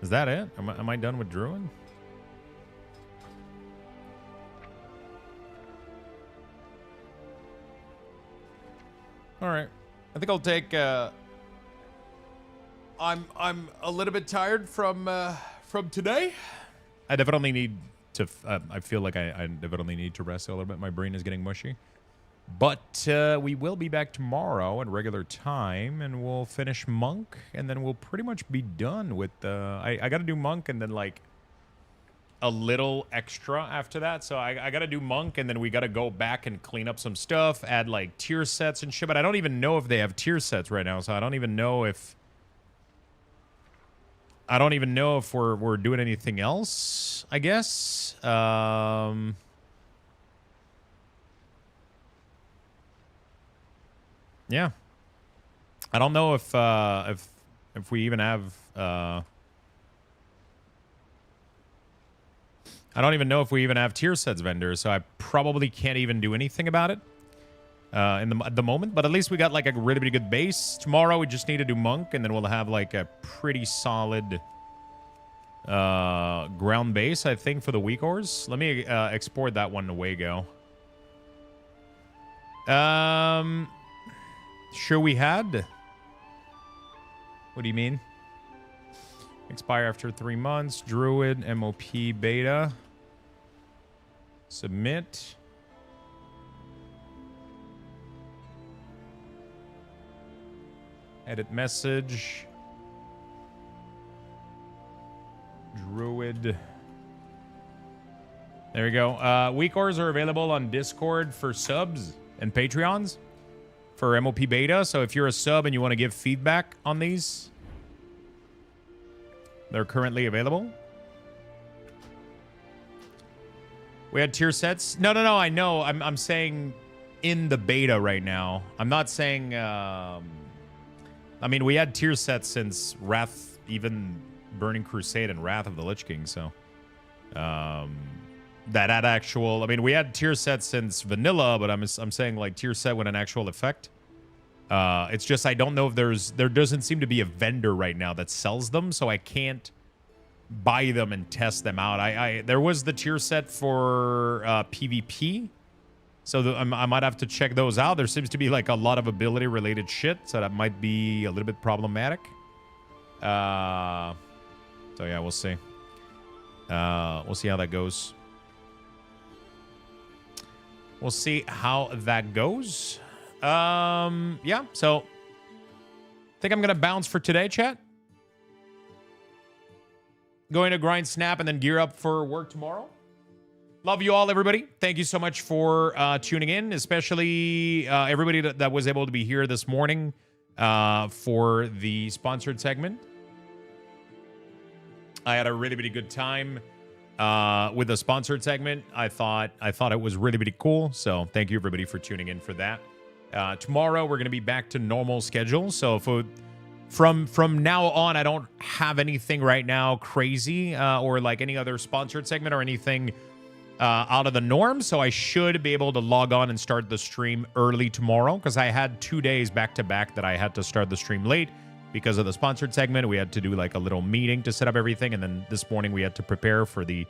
Is that it? Am I done with Druid? All right. I think I'll take... I'm a little bit tired from today. I definitely need to... I feel like I definitely need to rest a little bit. My brain is getting mushy. But we will be back tomorrow at regular time, and we'll finish Monk, and then we'll pretty much be done with the... I got to do Monk, and then, like, a little extra after that. So I got to do Monk, and then we got to go back and clean up some stuff, add, like, tier sets and shit. But I don't even know if they have tier sets right now, so I don't even know if... we're doing anything else, I guess. Yeah. I don't know if we even have I don't even know if we even have tier sets vendors, so I probably can't even do anything about it at the moment. But at least we got like a really good base. Tomorrow we just need to do Monk, and then we'll have like a pretty solid ground base, I think, for the WeakAuras. Let me export that one to Wago. Sure we had. What do you mean? Expire after 3 months. Druid, MOP, beta. Submit. Edit message. Druid. There we go. WeakAuras are available on Discord for subs and Patreons for MOP beta. So if you're a sub and you want to give feedback on these, they're currently available. We had tier sets. No. I know. I'm saying in the beta right now. I'm not saying. I mean, we had tier sets since Wrath, even Burning Crusade and Wrath of the Lich King. So that had actual. I mean, we had tier sets since vanilla, but I'm saying like tier set with an actual effect. It's just I don't know if there doesn't seem to be a vendor right now that sells them, so I can't buy them and test them out. There was the tier set for PvP, so I might have to check those out. There seems to be like a lot of ability related shit, so that might be a little bit problematic. So yeah, we'll see. We'll see how that goes. We'll see how that goes. Yeah, so I think I'm gonna bounce for today, chat. Going to grind snap and then gear up for work tomorrow. Love you all, everybody. Thank you so much for tuning in, especially everybody that was able to be here this morning for the sponsored segment. I had a really, really good time with the sponsored segment. I thought it was really, really cool. So thank you, everybody, for tuning in for that. Tomorrow, we're going to be back to normal schedule. So from now on, I don't have anything right now crazy or like any other sponsored segment or anything out of the norm. So I should be able to log on and start the stream early tomorrow because I had 2 days back to back that I had to start the stream late because of the sponsored segment. We had to do like a little meeting to set up everything. And then this morning we had to prepare for the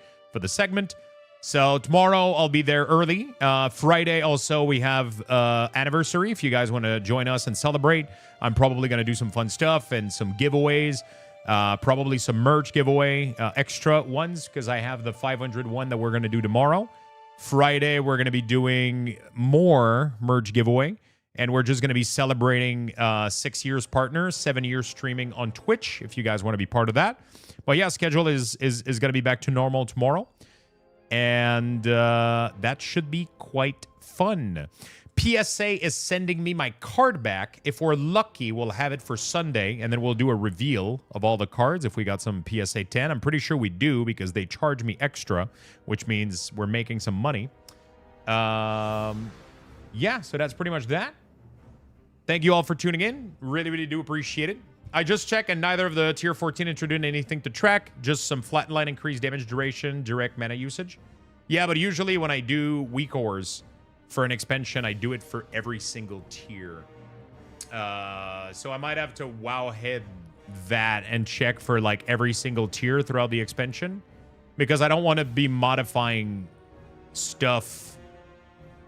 segment. So tomorrow I'll be there early. Friday also we have anniversary. If you guys want to join us and celebrate, I'm probably going to do some fun stuff and some giveaways. Probably some merch giveaway, extra ones, because I have the 500 one that we're going to do tomorrow. Friday, we're going to be doing more merch giveaway, and we're just going to be celebrating 6 years partner, 7 years streaming on Twitch, if you guys want to be part of that. But yeah, schedule is going to be back to normal tomorrow, and that should be quite fun. PSA is sending me my card back. If we're lucky, we'll have it for Sunday, and then we'll do a reveal of all the cards if we got some PSA 10. I'm pretty sure we do because they charge me extra, which means we're making some money. Yeah, so that's pretty much that. Thank you all for tuning in. Really, really do appreciate it. I just checked, and neither of the tier 14 introduced anything to track. Just some flatline, increased damage duration, direct mana usage. Yeah, but usually when I do WeakAuras for an expansion, I do it for every single tier. So I might have to wowhead that and check for like every single tier throughout the expansion, because I don't want to be modifying stuff.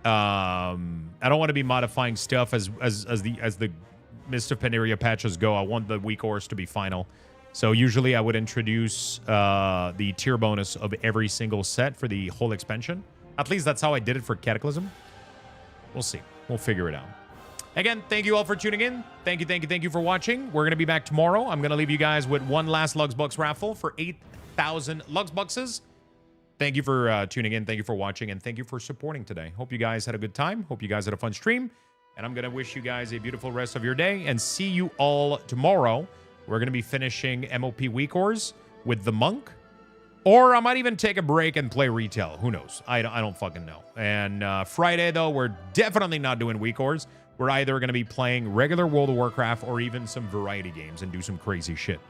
I don't want to be modifying stuff as the Mist of Pandaria patches go. I want the WeakAuras to be final. So usually I would introduce the tier bonus of every single set for the whole expansion. At least that's how I did it for Cataclysm. We'll see. We'll figure it out. Again, thank you all for tuning in. Thank you for watching. We're going to be back tomorrow. I'm going to leave you guys with one last Luxbox raffle for 8,000 Luxboxes. Thank you for tuning in. Thank you for watching. And thank you for supporting today. Hope you guys had a good time. Hope you guys had a fun stream. And I'm going to wish you guys a beautiful rest of your day. And see you all tomorrow. We're going to be finishing MOP WeakAuras with the Monk. Or I might even take a break and play retail. Who knows? I don't fucking know. And Friday, though, we're definitely not doing WeakAuras. We're either going to be playing regular World of Warcraft or even some variety games and do some crazy shit.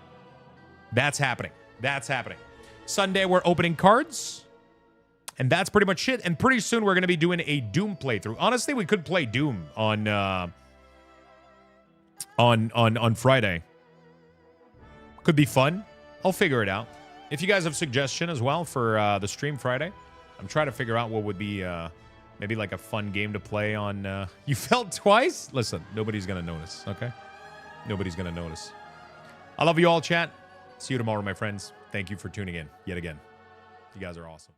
That's happening. That's happening. Sunday, we're opening cards. And that's pretty much it. And pretty soon, we're going to be doing a Doom playthrough. Honestly, we could play Doom on Friday. Could be fun. I'll figure it out. If you guys have suggestion as well for the stream Friday, I'm trying to figure out what would be maybe like a fun game to play on. You fell twice? Listen, nobody's going to notice, okay? Nobody's going to notice. I love you all, chat. See you tomorrow, my friends. Thank you for tuning in yet again. You guys are awesome.